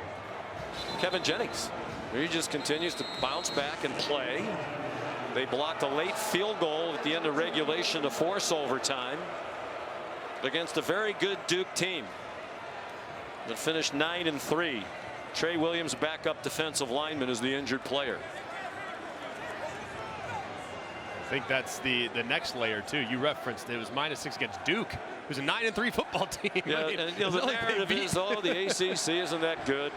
Kevin Jennings. He just continues to bounce back and play. They blocked a late field goal at the end of regulation to force overtime against a very good Duke team that finished 9-3. Trey Williams, backup defensive lineman, is the injured player. I think that's the next layer too. You referenced it was -6 against Duke, who's a 9-3 football team. Yeah, I mean, and the narrative is, oh, the ACC isn't that good.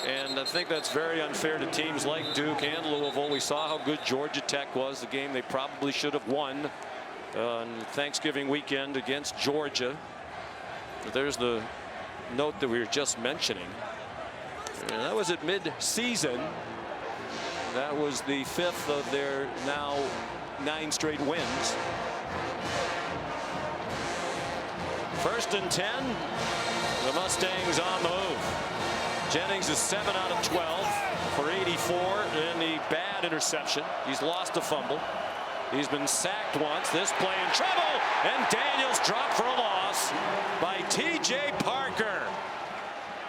And I think that's very unfair to teams like Duke and Louisville. We saw how good Georgia Tech was, the game they probably should have won on Thanksgiving weekend against Georgia. But there's the note that we were just mentioning. And that was at mid-season. That was the 5th of their now 9 straight wins. 1st and 10. The Mustangs on the move. Jennings is 7 out of 12 for 84 and the bad interception. He's lost a fumble. He's been sacked once. This play in trouble, and Daniels dropped for a loss by T.J. Parker.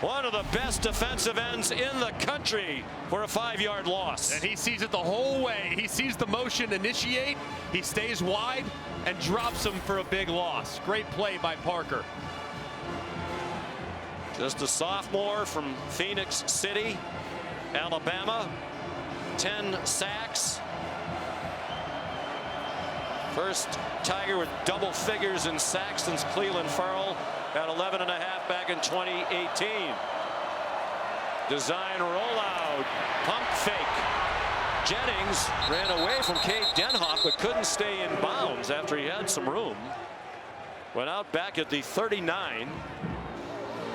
One of the best defensive ends in the country for a 5-yard loss. And he sees it the whole way. He sees the motion initiate. He stays wide and drops him for a big loss. Great play by Parker. Just a sophomore from Phoenix City, Alabama. 10 sacks. First Tiger with double figures in sacks since Cleveland Farrell at 11.5 back in 2018. Design rollout, pump fake. Jennings ran away from Cade Denhoff but couldn't stay in bounds after he had some room. went out back at the 39.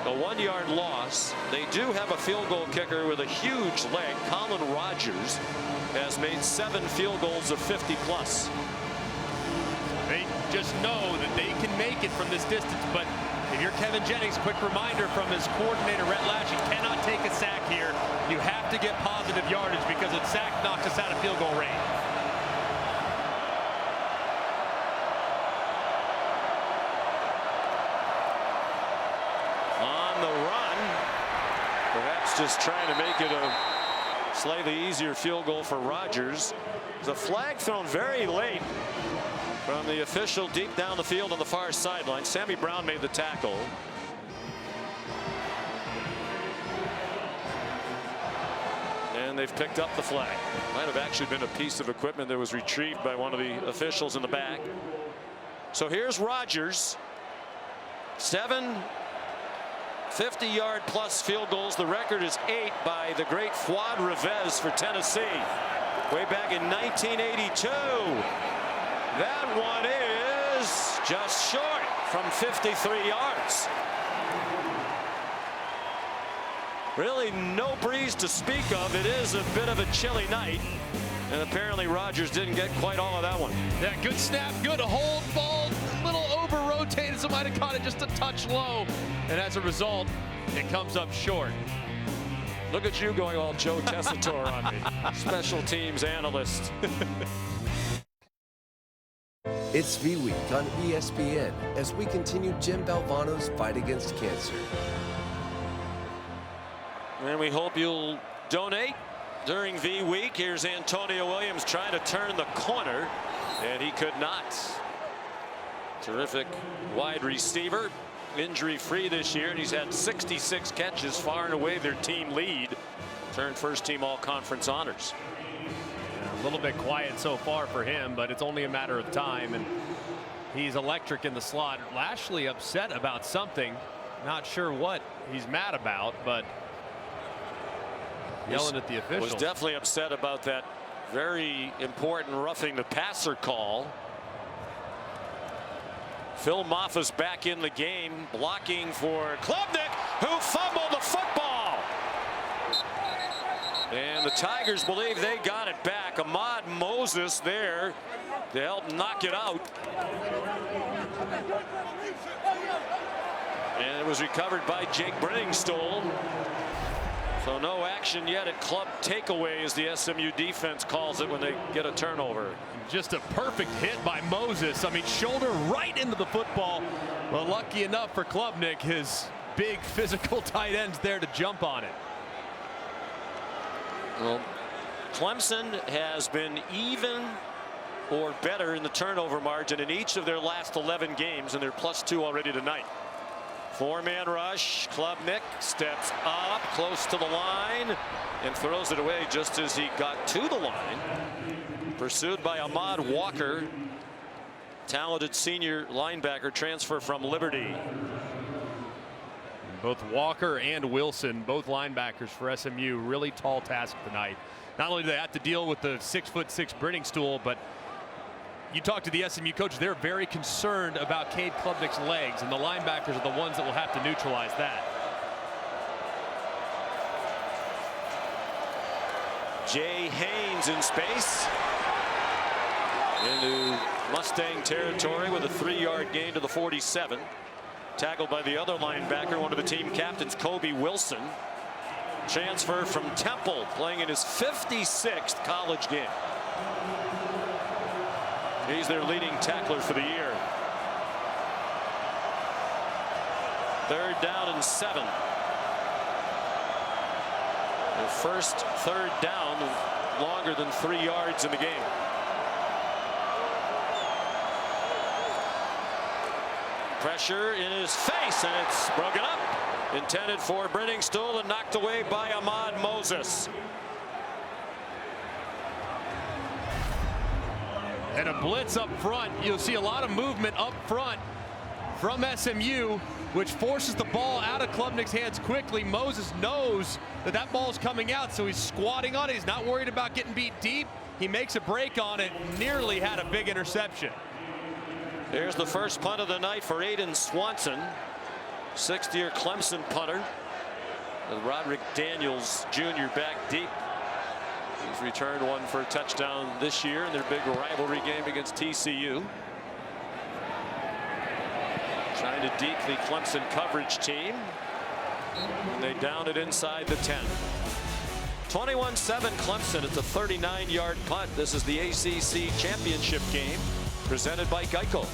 A 1-yard loss. They do have a field goal kicker with a huge leg. Colin Rogers has made 7 field goals of 50+. They just know that they can make it from this distance, but if you're Kevin Jennings, quick reminder from his coordinator, Rhett Lash, you cannot take a sack here. You have to get positive yardage because a sack knocks us out of field goal range. Just trying to make it a slightly easier field goal for Rogers. There's a flag thrown very late from the official deep down the field on the far sideline. Sammy Brown made the tackle. And they've picked up the flag. Might have actually been a piece of equipment that was retrieved by one of the officials in the back. So here's Rogers. 7 50-yard plus field goals. The record is 8 by the great Fuad Revez for Tennessee way back in 1982. That one is just short from 53 yards. Really no breeze to speak of. It is a bit of a chilly night, and apparently Rogers didn't get quite all of that one. Yeah, good snap, good hold, ball a little over rotated, so might have caught it just a touch low, and as a result it comes up short. Look at you going all Joe Tessitore on me. Special teams analyst. It's V Week on ESPN as we continue Jim Balvano's fight against cancer. And we hope you'll donate during V Week. Here's Antonio Williams trying to turn the corner, and he could not. Terrific wide receiver, injury-free this year, and he's had 66 catches, far and away their team lead. Turned first-team all-conference honors. Yeah, a little bit quiet so far for him, but it's only a matter of time, and he's electric in the slot. Lashley upset about something, not sure what he's mad about, but yelling at the official. Was definitely upset about that very important roughing the passer call. Phil Moffa's back in the game, blocking for Klubnik, who fumbled the football. And the Tigers believe they got it back. Ahmad Moses there to help knock it out. And it was recovered by Jake Brenningstool. So no action yet at club takeaway, as the SMU defense calls it when they get a turnover. Just a perfect hit by Moses. I mean, shoulder right into the football. Well, lucky enough for Klubnik, his big physical tight end's there to jump on it. Well, Clemson has been even or better in the turnover margin in each of their last 11 games, and they're +2 already tonight. 4-man rush. Klubnik steps up close to the line and throws it away just as he got to the line. Pursued by Ahmad Walker, talented senior linebacker, transfer from Liberty. Both Walker and Wilson, both linebackers for SMU, really tall task tonight. Not only do they have to deal with the 6'6" Brenningstool, but you talk to the SMU coach, they're very concerned about Cade Klubnik's legs, and the linebackers are the ones that will have to neutralize that. Jay Haynes in space. Into Mustang territory with a 3-yard gain to the 47. Tackled by the other linebacker, one of the team captains, Kobe Wilson. Transfer from Temple, playing in his 56th college game. He's their leading tackler for the year. 3rd down and 7. Their first 3rd down longer than 3 yards in the game. Pressure in his face, and it's broken up. Intended for Brenningstool and knocked away by Ahmad Moses. And a blitz up front. You'll see a lot of movement up front from SMU, which forces the ball out of Klubnik's hands quickly. Moses knows that that ball's coming out, so he's squatting on it. He's not worried about getting beat deep. He makes a break on it, nearly had a big interception. Here's the first punt of the night for Aiden Swanson, 6th-year Clemson punter. With Roderick Daniels Jr. back deep. He's returned one for a touchdown this year in their big rivalry game against TCU. Trying to deke the Clemson coverage team. And they down it inside the 10. 21-7 Clemson. It's a 39-yard punt. This is the ACC championship game presented by Geico.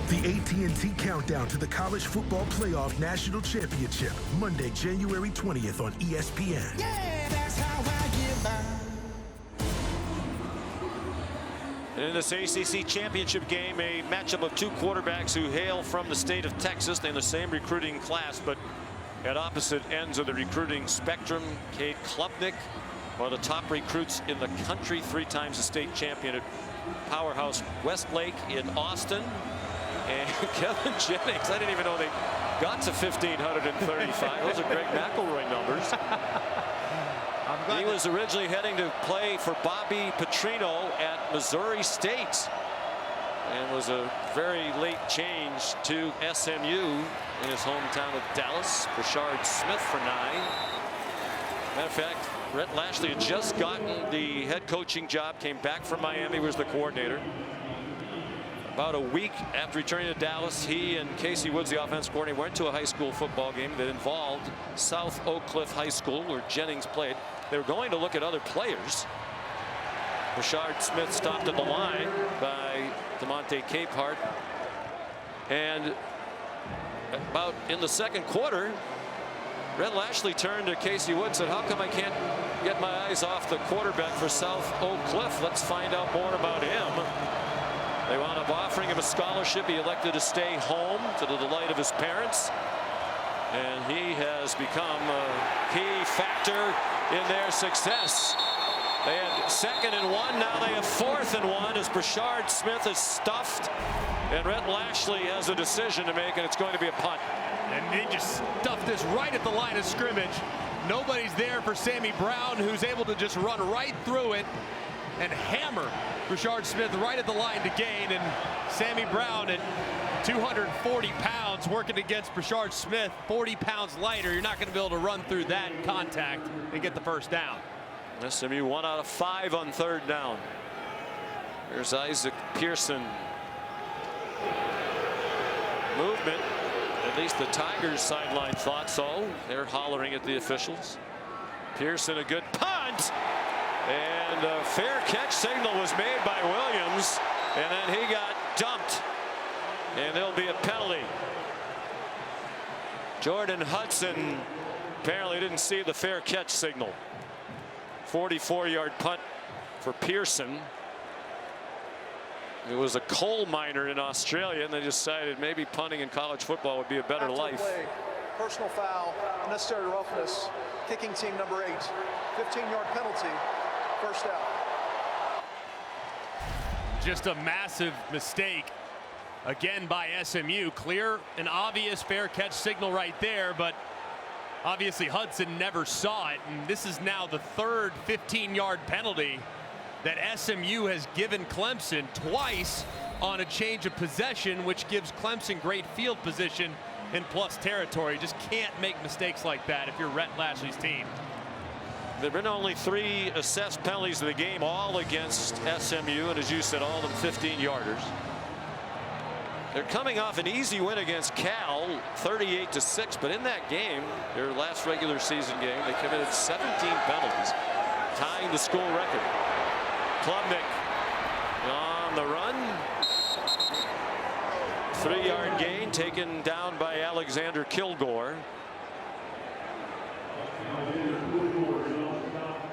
The AT&T Countdown to the College Football Playoff National Championship, Monday, January 20th on ESPN. Yeah, that's how I get by. In this ACC championship game, a matchup of two quarterbacks who hail from the state of Texas. They're in the same recruiting class, but at opposite ends of the recruiting spectrum. Cade Klubnik, one of the top recruits in the country, 3 times a state champion at Powerhouse Westlake in Austin. And Kevin Jennings, I didn't even know they got to 1,535. Those are Greg McElroy numbers. He was originally heading to play for Bobby Petrino at Missouri State and was a very late change to SMU in his hometown of Dallas. Brashard Smith for 9. Matter of fact, Rhett Lashley had just gotten the head coaching job, came back from Miami, was the coordinator. About a week after returning to Dallas, he and Casey Woods, the offense coordinator, went to a high school football game that involved South Oak Cliff High School, where Jennings played. They were going to look at other players. Brashard Smith stopped at the line by DeMonte Capehart. And about in the second quarter, Red Lashley turned to Casey Woods and said, how come I can't get my eyes off the quarterback for South Oak Cliff? Let's find out more about him. They wound up offering him a scholarship. He elected to stay home to the delight of his parents. And he has become a key factor in their success. They had 2nd and 1. Now they have 4th and 1 as Brashard Smith is stuffed. And Rhett Lashley has a decision to make, and it's going to be a punt. And they just stuffed this right at the line of scrimmage. Nobody's there for Sammy Brown, who's able to just run right through it and hammer Brashard Smith right at the line to gain. And Sammy Brown at 240 pounds working against Brashard Smith, 40 pounds lighter. You're not going to be able to run through that in contact and get the first down. SMU 1 out of 5 on 3rd down. There's Isaac Pearson. Movement. At least the Tigers sideline thought so. They're hollering at the officials. Pearson, a good punt. And a fair catch signal was made by Williams. And then he got dumped. And there'll be a penalty. Jordan Hudson apparently didn't see the fair catch signal. 44-yard punt for Pearson. It was a coal miner in Australia, and they decided maybe punting in college football would be a better life. Play, personal foul, unnecessary roughness, kicking team number 8, 15-yard penalty, first down. Just a massive mistake again by SMU. Clear and obvious fair catch signal right there, but obviously Hudson never saw it, and this is now the 3rd 15-yard penalty that SMU has given Clemson twice on a change of possession, which gives Clemson great field position in plus territory. Just can't make mistakes like that if you're Rhett Lashley's team. There have been only 3 assessed penalties in the game, all against SMU, and as you said, all of them 15-yarders. They're coming off an easy win against Cal, 38-6, but in that game, their last regular season game, they committed 17 penalties, tying the school record. Klubnik on the run. 3-yard gain taken down by Alexander Kilgore.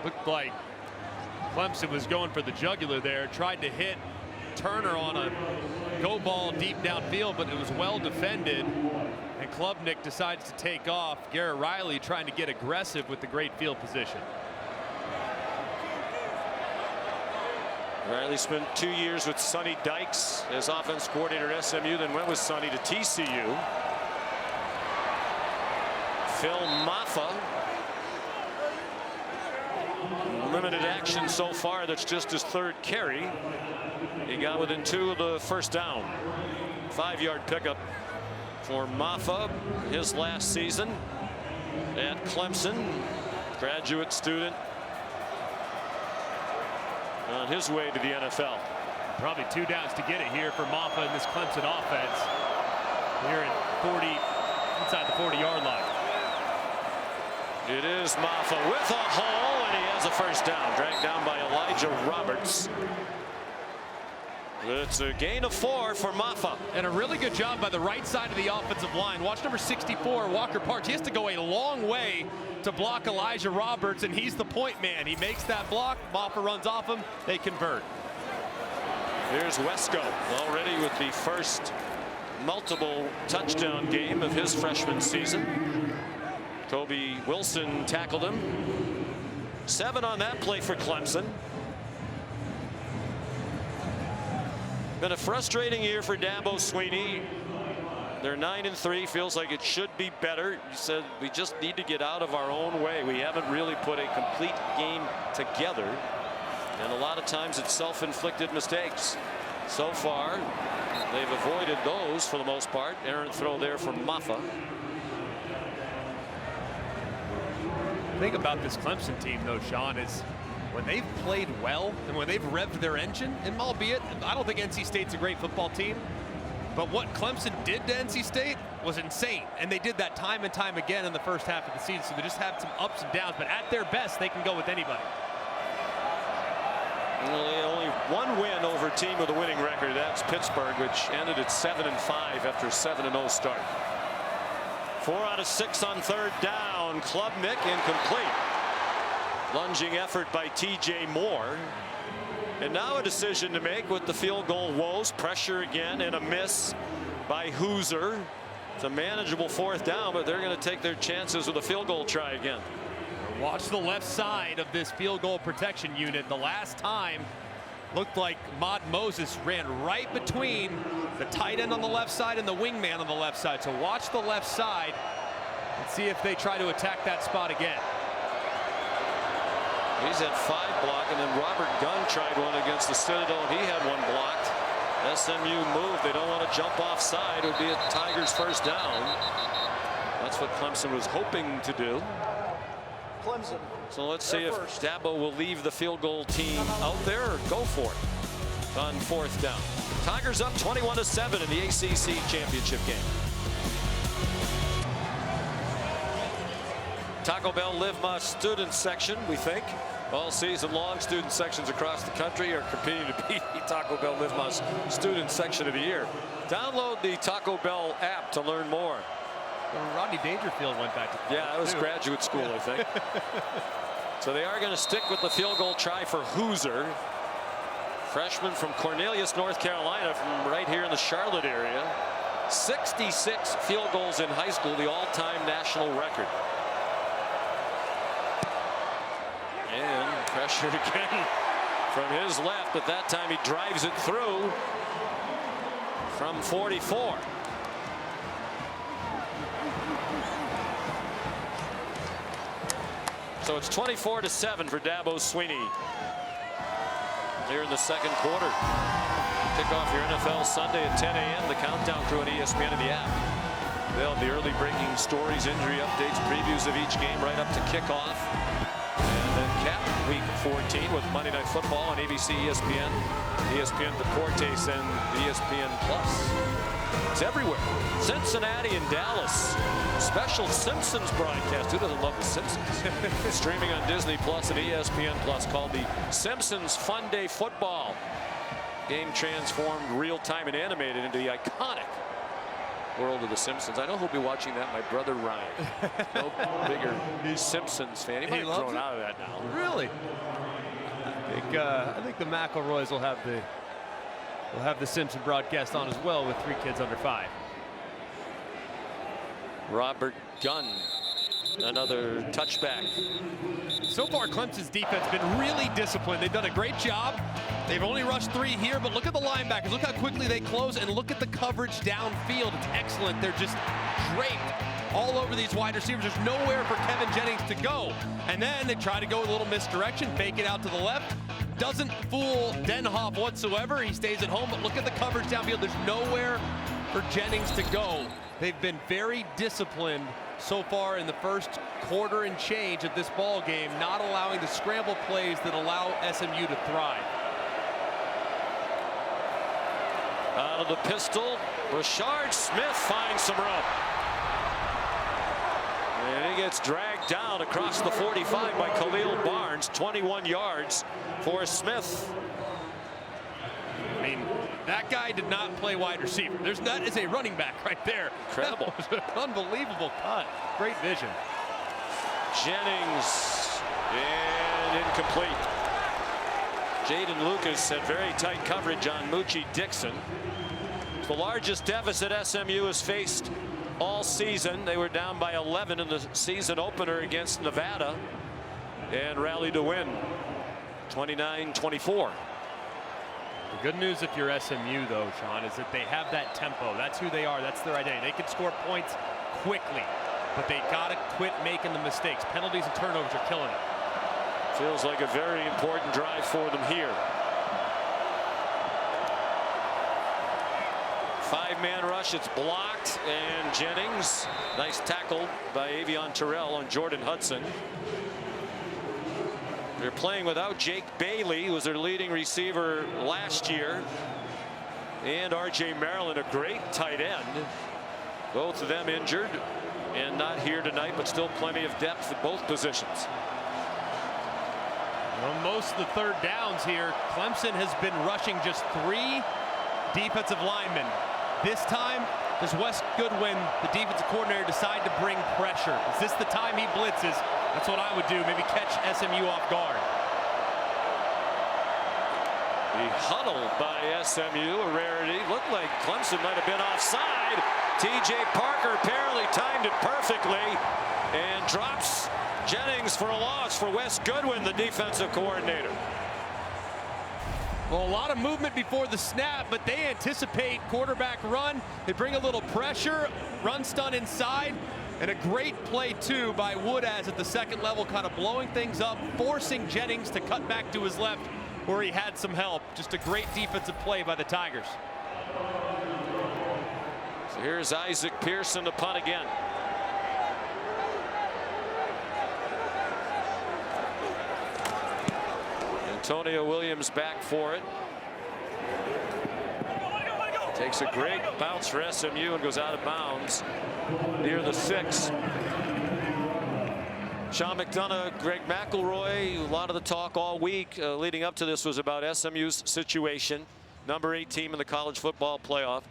Looked like Clemson was going for the jugular there, tried to hit Turner on a go ball deep downfield, but it was well defended, and Klubnik decides to take off. Garrett Riley trying to get aggressive with the great field position. Riley spent 2 years with Sonny Dykes as offense coordinator at SMU, then went with Sonny to TCU. Phil Maffa Limited action so far. That's just his third carry. He got within 2 of the first down. 5-yard pickup for Maffa, his last season at Clemson. Graduate student on his way to the NFL. Probably 2 downs to get it here for Maffa in this Clemson offense. Here at inside the 40-yard line. It is Maffa with a hole, and he has a first down, dragged down by Elijah Roberts. It's a gain of 4 for Maffa. And a really good job by the right side of the offensive line. Watch number 64, Walker Parks. He has to go a long way to block Elijah Roberts, and he's the point man. He makes that block. Maffa runs off him. They convert. Here's Wesco already with the first multiple touchdown game of his freshman season. Kobe Wilson tackled him. 7 on that play for Clemson. Been a frustrating year for Dabo Swinney. They're 9-3. Feels like it should be better. He said we just need to get out of our own way. We haven't really put a complete game together. And a lot of times it's self-inflicted mistakes. So far, they've avoided those for the most part. Errant throw there for Maffa. The thing about this Clemson team, though, Sean, is when they've played well and when they've revved their engine, and albeit I don't think NC State's a great football team, but what Clemson did to NC State was insane, and they did that time and time again in the first half of the season. So they just had some ups and downs, but at their best, they can go with anybody. Well, only one win over a team with a winning record. That's Pittsburgh, which ended at 7-5 after a 7-0 start. 4 out of 6 on third down. Klubnik incomplete. Lunging effort by TJ Moore. And now a decision to make with the field goal woes. Pressure again and a miss by Hooser. It's a manageable 4th down, but they're going to take their chances with a field goal try again. Watch the left side of this field goal protection unit. The last time looked like Mod Moses ran right between the tight end on the left side and the wingman on the left side. So watch the left side and see if they try to attack that spot again. He's had 5 blocked, and then Robert Gunn tried one against the Citadel, and he had 1 blocked. SMU moved. They don't want to jump offside. It would be a Tigers first down. That's what Clemson was hoping to do. Clemson. So let's see if Dabo will leave the field goal team out there or go for it on 4th down. Tigers up 21-7 in the ACC championship game. Taco Bell Live Más student section, we think. All season long, student sections across the country are competing to be the Taco Bell Live Más student section of the year. Download the Taco Bell app to learn more. Well, Rodney Dangerfield went back to college. Yeah, that was graduate school, I think. So they are going to stick with the field goal try for Hooser. Freshman from Cornelius, North Carolina, from right here in the Charlotte area. 66 field goals in high school, the all-time national record. And pressure again from his left, but that time he drives it through from 44. So it's 24-7 for Dabo Swinney here in the 2nd quarter. Kick off your NFL Sunday at 10 a.m. The Countdown crew on ESPN and the app. They'll have the early breaking stories, injury updates, previews of each game right up to kickoff. And then cap week 14 with Monday Night Football on ABC, ESPN, ESPN Deportes, and ESPN Plus. It's everywhere. Cincinnati and Dallas. Special Simpsons broadcast. Who doesn't love the Simpsons? Streaming on Disney Plus and ESPN Plus, called the Simpsons Fun Day Football. Game transformed real-time and animated into the iconic world of the Simpsons. I know who'll be watching that. My brother Ryan. No bigger Simpsons fan. He might have grown out of that now. Really? I think the McElroys will have the Simpson broadcast on as well with 3 kids under 5. Robert Gunn, another touchback. So far, Clemson's defense has been really disciplined. They've done a great job. They've only rushed 3 here, but look at the linebackers. Look how quickly they close, and look at the coverage downfield. It's excellent. They're just draped all over these wide receivers. There's nowhere for Kevin Jennings to go. And then they try to go a little misdirection, fake it out to the left. Doesn't fool Denhoff whatsoever. He stays at home, but look at the coverage downfield. There's nowhere for Jennings to go. They've been very disciplined so far in the first quarter and change of this ball game, not allowing the scramble plays that allow SMU to thrive. Out of the pistol, Rashard Smith finds some room. And he gets dragged down across the 45 by Khalil Barnes. 21 yards for Smith. I mean, that guy did not play wide receiver. That is a running back right there. Incredible. That was an unbelievable cut. Great vision. Jennings and incomplete. Jaden Lucas had very tight coverage on Moochie Dixon. It's the largest deficit SMU has faced all season. They were down by 11 in the season opener against Nevada and rallied to win 29-24. The good news if you're SMU, though, Sean, is that they have that tempo. That's who they are. That's their identity. They can score points quickly, but they got to quit making the mistakes. Penalties and turnovers are killing it. Feels like a very important drive for them here. 5-man rush. It's blocked, and Jennings, nice tackle by Avion Terrell on Jordan Hudson. They're playing without Jake Bailey, who was their leading receiver last year, and R.J. Maryland, a great tight end. Both of them injured and not here tonight, but still plenty of depth at both positions. Well, most of the third downs here, Clemson has been rushing just 3 defensive linemen. This time, does Wes Goodwin, the defensive coordinator, decide to bring pressure? Is this the time he blitzes? That's what I would do, maybe catch SMU off guard. The huddle by SMU, a rarity. Looked like Clemson might have been offside. T.J. Parker apparently timed it perfectly and drops Jennings for a loss for Wes Goodwin, the defensive coordinator. Well, a lot of movement before the snap, but they anticipate quarterback run. They bring a little pressure, run stun inside, and a great play, too, by Woodaz at the second level, kind of blowing things up, forcing Jennings to cut back to his left where he had some help. Just a great defensive play by the Tigers. So here's Isaac Pearson to punt again. Antonio Williams back for it. Takes a great bounce for SMU and goes out of bounds near the 6. Sean McDonough, Greg McElroy, a lot of the talk all week leading up to this was about SMU's situation, number 8 team in the college football playoff,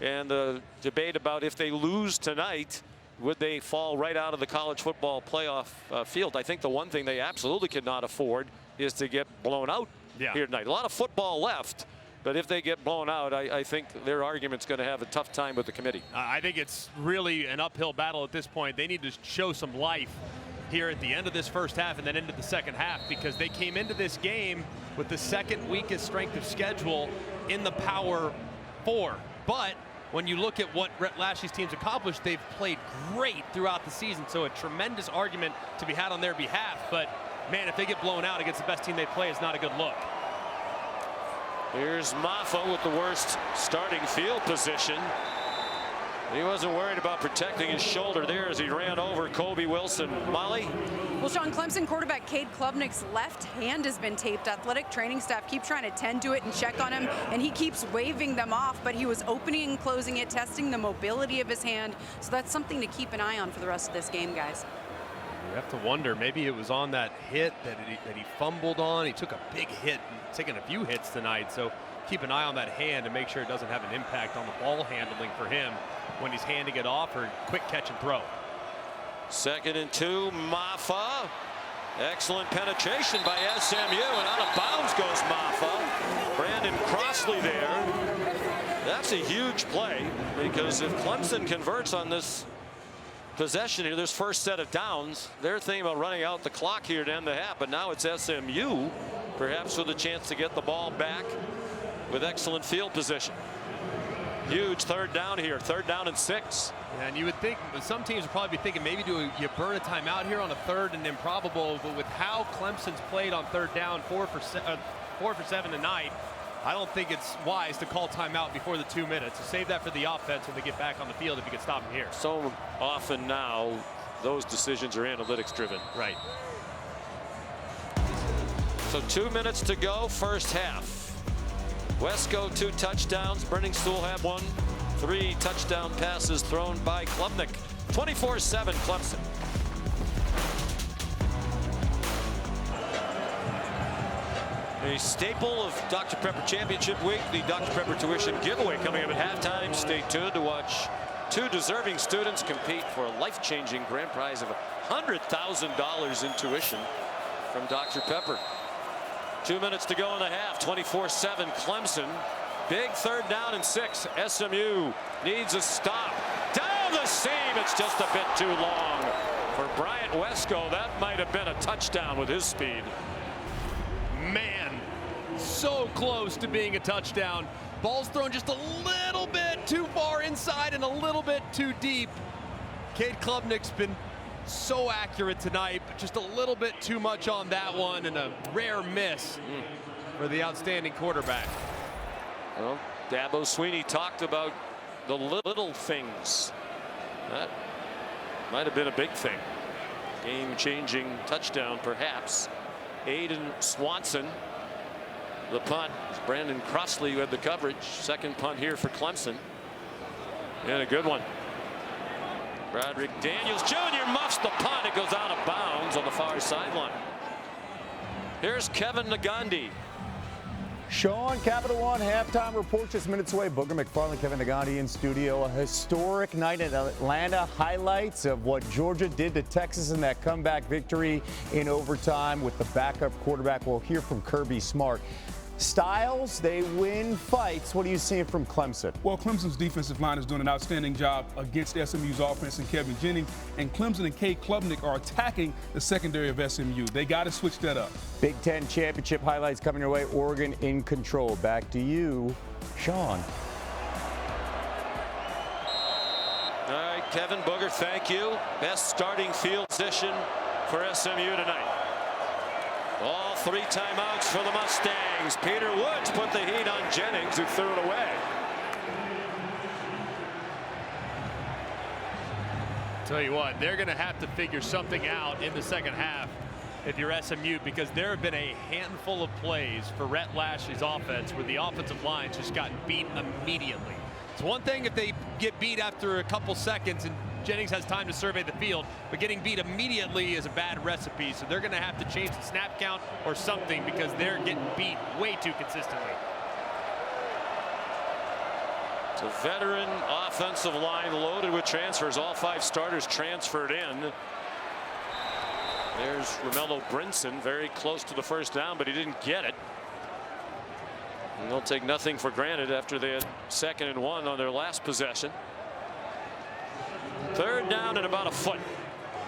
and the debate about if they lose tonight, would they fall right out of the college football playoff field. I think the one thing they absolutely cannot afford is to get blown out here tonight. A lot of football left, but if they get blown out, I think their argument's going to have a tough time with the committee. I think it's really an uphill battle at this point. They need to show some life here at the end of this first half and then into the second half, because they came into this game with the second weakest strength of schedule in the Power 4. But when you look at what Rhett Lashlee's team's accomplished, they've played great throughout the season. So a tremendous argument to be had on their behalf. But man, if they get blown out against the best team they play, it's not a good look. Here's Maffa with the worst starting field position. He wasn't worried about protecting his shoulder there as he ran over Kobe Wilson. Molly? Well, Sean, Clemson quarterback Cade Klubnik's left hand has been taped. Athletic training staff keep trying to tend to it and check on him, and he keeps waving them off, but he was opening and closing it, testing the mobility of his hand. So that's something to keep an eye on for the rest of this game, guys. You have to wonder, maybe it was on that hit that he fumbled on. He took a big hit, taken a few hits tonight, so keep an eye on that hand and make sure it doesn't have an impact on the ball handling for him when he's handing it off, or quick catch and throw. 2nd and 2, Maffa. Excellent penetration by SMU, and out of bounds goes Maffa. Brandon Crossley there. That's a huge play, because if Clemson converts on this possession here, this first set of downs, they're thinking about running out the clock here to end the half, but now it's SMU perhaps with a chance to get the ball back with excellent field position. Huge third down here. 3rd down and 6. Yeah, and you would think some teams would probably be thinking maybe you burn a timeout here on a 3rd and improbable, but with how Clemson's played on 3rd down, 4 for 7 tonight, I don't think it's wise to call timeout before the 2 minutes. So save that for the offense when they get back on the field if you can stop them here. So often now those decisions are analytics driven. Right. So 2 minutes to go, first half. Wesco 2 touchdowns. Brenningstool had 1. 3 touchdown passes thrown by Klubnik. 24-7 Clemson. A staple of Dr. Pepper Championship Week, the Dr. Pepper tuition giveaway coming up at halftime. Stay tuned to watch 2 deserving students compete for a life-changing grand prize of $100,000 in tuition from Dr. Pepper. 2 minutes to go in the half. 24-7 Clemson. Big 3rd down and 6. SMU needs a stop. Down the seam. It's just a bit too long for Bryant Wesco. That might have been a touchdown with his speed. Man, so close to being a touchdown. Ball's thrown just a little bit too far inside and a little bit too deep. Cade Klubnik's been so accurate tonight, but just a little bit too much on that one, and a rare miss for the outstanding quarterback. Well, Dabo Swinney talked about the little things. That might have been a big thing. Game-changing touchdown, perhaps. Aiden Swanson, the punt. Brandon Crossley who had the coverage. Second punt here for Clemson. And a good one. Broderick Daniels Jr. muffs the punt. It goes out of bounds on the far sideline. Here's Kevin Nagandi. Sean, Capital One halftime report just minutes away. Booger McFarland, Kevin Nagandi in studio. A historic night in Atlanta. Highlights of what Georgia did to Texas in that comeback victory in overtime with the backup quarterback. We'll hear from Kirby Smart. Styles, they win fights. What are you seeing from Clemson? Well, Clemson's defensive line is doing an outstanding job against SMU's offense and Kevin Jennings. And Clemson and Cade Klubnik are attacking the secondary of SMU. They got to switch that up. Big Ten championship highlights coming your way. Oregon in control. Back to you, Sean. All right, Kevin Booger, thank you. Best starting field position for SMU tonight. All 3 timeouts for the Mustangs. Peter Woods put the heat on Jennings, who threw it away. Tell you what, they're going to have to figure something out in the second half if you're SMU, because there have been a handful of plays for Rhett Lashley's offense where the offensive line's just gotten beat immediately. It's one thing if they get beat after a couple seconds and Jennings has time to survey the field, but getting beat immediately is a bad recipe. So they're going to have to change the snap count or something, because they're getting beat way too consistently. It's a veteran offensive line loaded with transfers. All 5 starters transferred in. There's Romello Brinson, very close to the first down, but he didn't get it. And they'll take nothing for granted after they had 2nd and 1 on their last possession. 3rd down and about a foot.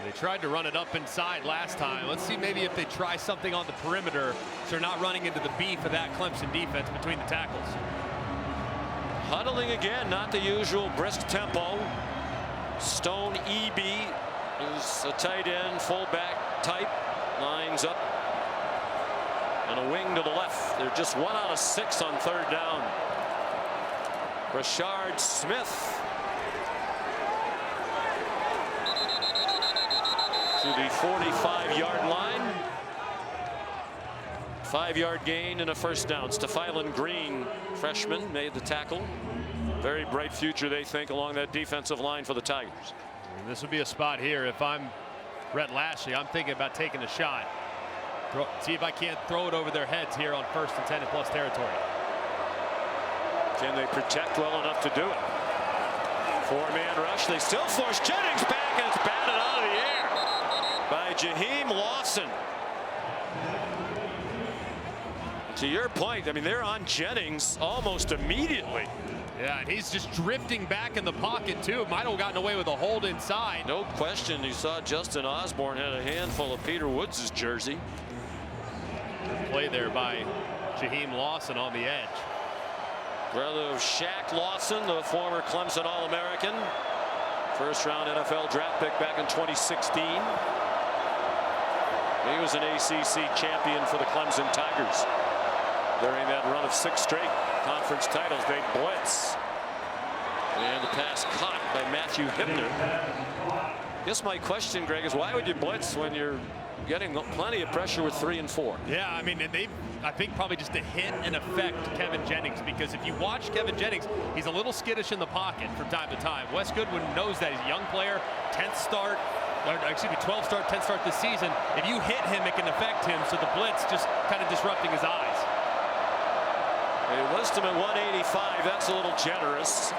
They tried to run it up inside last time. Let's see maybe if they try something on the perimeter so they're not running into the beef of that Clemson defense between the tackles. Huddling again, not the usual brisk tempo. Stone Eby is a tight end, fullback type. Lines up on a wing to the left. They're just 1 out of 6 on 3rd down. Rashard Smith to the 45-yard line. 5-yard gain and a first down. Stephylan Green, freshman, made the tackle. Very bright future, they think, along that defensive line for the Tigers. And this would be a spot here. If I'm Rhett Lashley, I'm thinking about taking a shot. See if I can't throw it over their heads here on 1st and 10 in plus territory. Can they protect well enough to do it? 4-man rush. They still force Jennings back, and it's batted out of the air by Jaheim Lawson. To your point, I mean, they're on Jennings almost immediately. Yeah, and he's just drifting back in the pocket, too. Might have gotten away with a hold inside. No question. You saw Justin Osborne had a handful of Peter Woods' jersey. Good play there by Jaheim Lawson on the edge. Brother of Shaq Lawson, the former Clemson All-American. First-round NFL draft pick back in 2016. He was an ACC champion for the Clemson Tigers during that run of 6 straight conference titles. They blitz. And the pass caught by Matthew Hibner. I guess my question, Greg, is why would you blitz when you're getting plenty of pressure with 3 and 4? Yeah, I mean, I think probably just to hit and affect Kevin Jennings, because if you watch Kevin Jennings, he's a little skittish in the pocket from time to time. Wes Goodwin knows that. He's a young player, 10th start, or excuse me, 12th start, 10th start this season. If you hit him, it can affect him. So the blitz just kind of disrupting his eyes. They list him at 185. That's a little generous.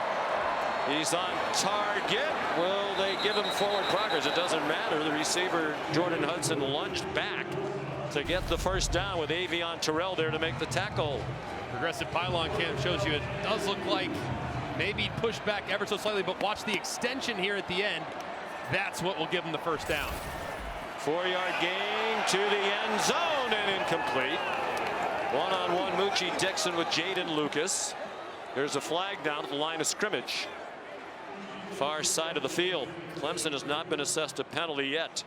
He's on target. Will they give him forward progress? It doesn't matter. The receiver, Jordan Hudson, lunged back to get the first down with Avion Terrell there to make the tackle. Progressive pylon cam shows you it does look like maybe pushed back ever so slightly, but watch the extension here at the end. That's what will give him the first down. 4-yard gain to the end zone and incomplete. One-on-one Moochie Dixon with Jaden Lucas. There's a flag down at the line of scrimmage. Far side of the field. Clemson has not been assessed a penalty yet.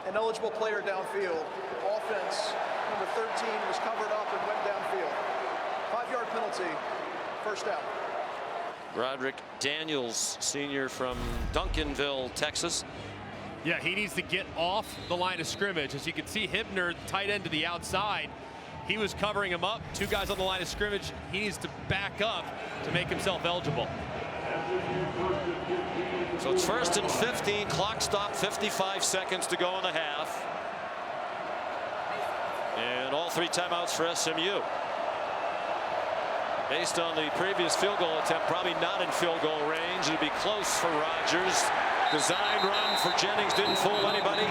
An eligible player downfield. Offense, number 13, was covered up and went downfield. 5-yard penalty, first down. Roderick Daniels, senior from Duncanville, Texas. Yeah, he needs to get off the line of scrimmage. As you can see, Hibner, tight end to the outside. He was covering him up. 2 guys on the line of scrimmage. He needs to back up to make himself eligible. So it's 1st and 15. Clock stop, 55 seconds to go in the half. And all 3 timeouts for SMU. Based on the previous field goal attempt, probably not in field goal range. It'd be close for Rogers. Design run for Jennings didn't fool anybody.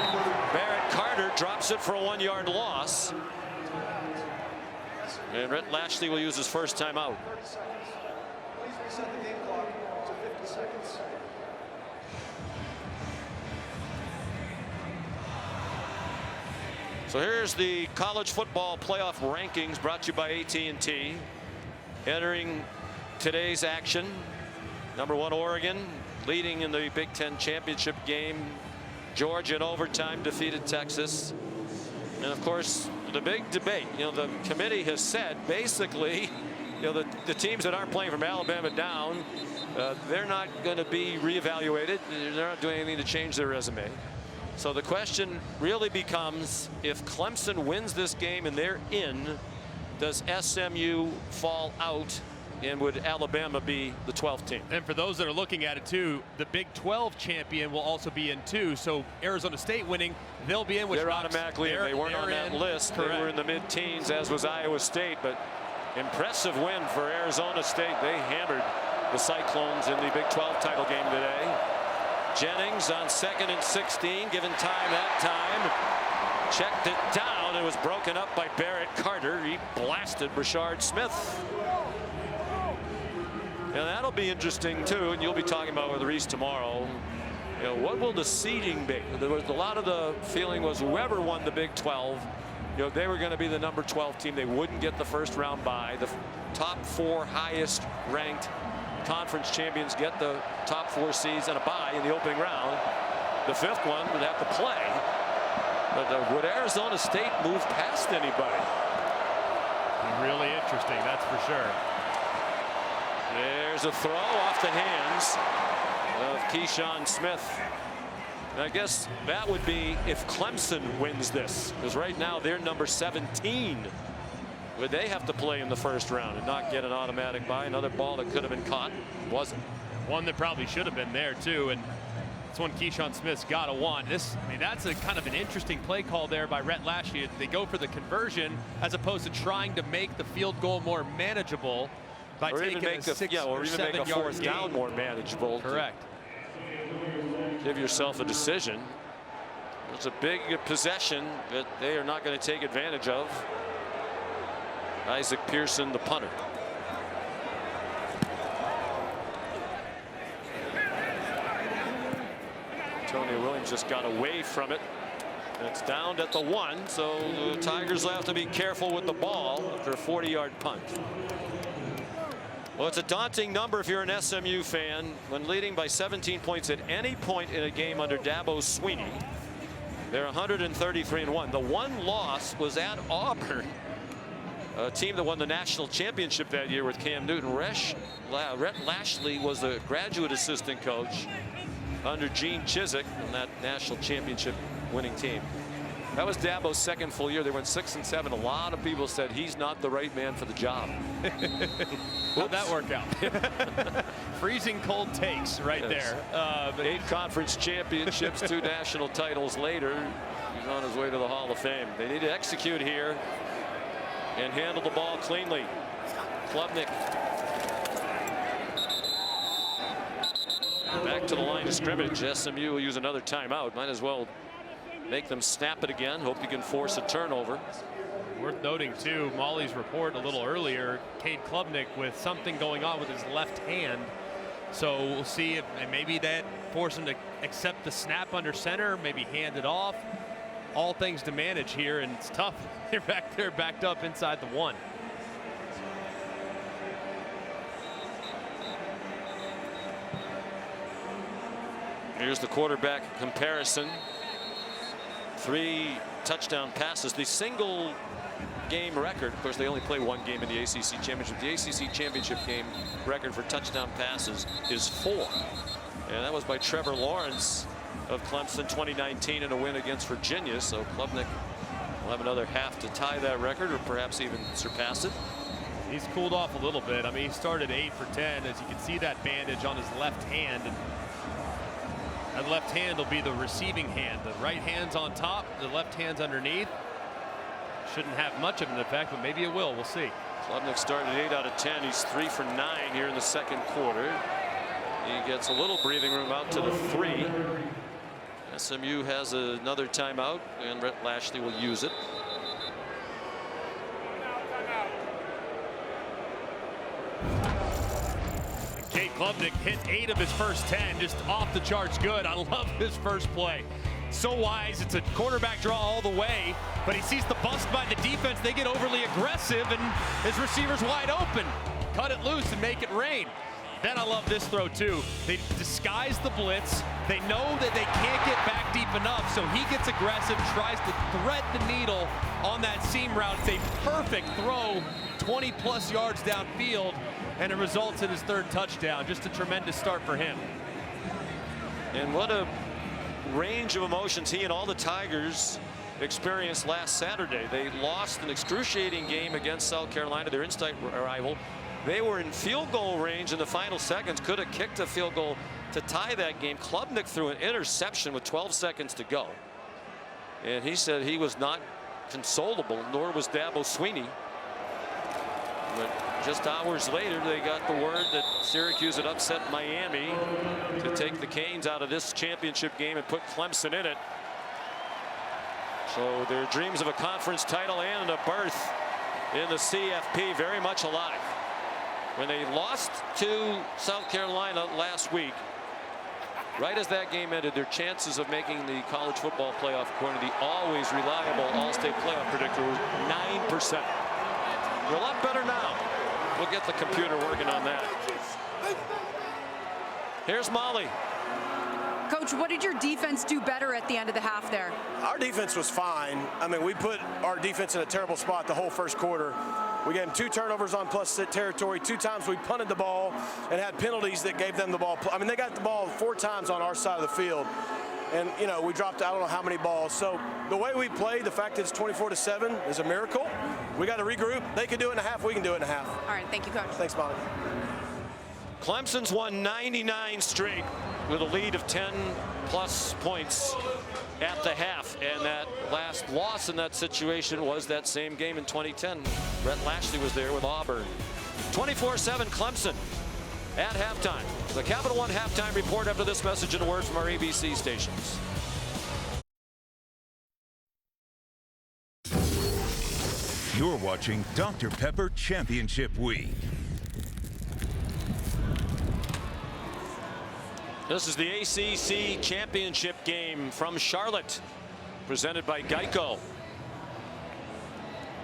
Barrett Carter drops it for a 1-yard loss. And Rhett Lashley will use his first timeout. 30 seconds. Please reset the game clock to 50 seconds. So here's the college football playoff rankings brought to you by AT&T. Entering today's action, number 1 Oregon, leading in the Big Ten championship game. Georgia in overtime defeated Texas. And of course, the big debate, the committee has said basically, the teams that aren't playing from Alabama down, they're not going to be reevaluated. They're not doing anything to change their resume. So the question really becomes, if Clemson wins this game and they're in, does SMU fall out, and would Alabama be the 12th team? And for those that are looking at it too, the Big 12 champion will also be in too. So Arizona State winning, they'll be in. Which they're automatically in. They weren't on that list. Correct. They were in the mid-teens, as was Iowa State. But impressive win for Arizona State. They hammered the Cyclones in the Big 12 title game today. Jennings on 2nd and 16, given time that time. Checked it down. It was broken up by Barrett Carter. He blasted Brashard Smith. And that'll be interesting too, and you'll be talking about with Reese tomorrow. What will the seeding be? There was a lot of the feeling was whoever won the Big 12, they were going to be the number 12 team. They wouldn't get the first round bye. The top 4 highest ranked conference champions get the top 4 seeds and a bye in the opening round. The 5th one would have to play. But would Arizona State move past anybody? Really interesting, that's for sure. There's a throw off the hands of Keyshawn Smith. And I guess that would be if Clemson wins this, because right now they're number 17. Would they have to play in the first round and not get an automatic bye? Another ball that could have been caught, wasn't. One that probably should have been there too, and it's one Keyshawn Smith's got to want. That's a kind of an interesting play call there by Rhett Lashley. They go for the conversion as opposed to trying to make the field goal more manageable by taking a 6 or 7 yard fourth down more manageable. Correct. Give yourself a decision. It's a big possession that they are not going to take advantage of. Isaac Pearson, the punter. Tony Williams just got away from it. And it's down at the 1, so the Tigers will have to be careful with the ball after a 40-yard punt. Well, it's a daunting number if you're an SMU fan when leading by 17 points at any point in a game under Dabo Swinney. They're 133-1. The one loss was at Auburn, a team that won the national championship that year with Cam Newton. Rhett Lashley was the graduate assistant coach under Gene Chizik in that national championship winning team. That was Dabo's second full year. They went 6-7. A lot of people said he's not the right man for the job. How'd that work out? Freezing cold takes right there. 8 conference championships, 2 national titles later. He's on his way to the Hall of Fame. They need to execute here and handle the ball cleanly. Klubnik back to the line of scrimmage. SMU will use another timeout. Might as well make them snap it again. Hope you can force a turnover. Worth noting too, Molly's report a little earlier, Cade Klubnik with something going on with his left hand. So we'll see if maybe that forced him to accept the snap under center, maybe hand it off. All things to manage here, and it's tough. They're back there backed up inside the 1. Here's the quarterback comparison. 3 touchdown passes. The single game record, of course they only play 1 game in the ACC championship. The ACC championship game record for touchdown passes is 4. And that was by Trevor Lawrence of Clemson 2019 in a win against Virginia. So Klubnik will have another half to tie that record or perhaps even surpass it. He's cooled off a little bit. I mean, he started 8 for 10. As you can see that bandage on his left hand. And that left hand will be the receiving hand. The right hand's on top, the left hand's underneath. Shouldn't have much of an effect, but maybe it will. We'll see. Klubnik started 8 out of 10. He's 3 for 9 here in the second quarter. He gets a little breathing room out to the 3. SMU has another timeout, and Rhett Lashley will use it. Cade Klubnik hit 8 of his first 10, just off the charts good. I love his first play. So wise, it's a quarterback draw all the way, but he sees the bust by the defense. They get overly aggressive, and his receiver's wide open. Cut it loose and make it rain. Then I love this throw too. They disguise the blitz. They know that they can't get back deep enough, so he gets aggressive, tries to thread the needle on that seam route. It's a perfect throw, 20+ yards downfield, and it results in his 3rd touchdown. Just a tremendous start for him. And what a range of emotions he and all the Tigers experienced last Saturday. They lost an excruciating game against South Carolina, their in-state rival. They were in field goal range in the final seconds, could have kicked a field goal to tie that game. Klubnik threw an interception with 12 seconds to go. And he said he was not consolable, nor was Dabo Swinney. But just hours later, they got the word that Syracuse had upset Miami to take the Canes out of this championship game and put Clemson in it. So their dreams of a conference title and a berth in the CFP very much alive. When they lost to South Carolina last week, right as that game ended, their chances of making the college football playoff, according to the always reliable All-State playoff predictor, was 9%. They're a lot better now. We'll get the computer working on that. Here's Molly. Coach, what did your defense do better at the end of the half there? Our defense was fine. I mean, we put our defense in a terrible spot the whole first quarter. We gave them 2 turnovers on plus territory. 2 times we punted the ball and had penalties that gave them the ball. I mean, they got the ball 4 times on our side of the field. And, you know, we dropped, I don't know how many balls. So the way we played, the fact that it's 24-7 is a miracle. We got to regroup. They can do it in a half. We can do it in a half. All right. Thank you, Coach. Thanks, Molly. Clemson's won 99 straight with a lead of 10+ points at the half. And that last loss in that situation was that same game in 2010. Rhett Lashley was there with Auburn. 24-7 Clemson at halftime. The Capital One halftime report after this message and a word from our ABC stations. You're watching Dr. Pepper Championship Week. This is the ACC championship game from Charlotte, presented by Geico.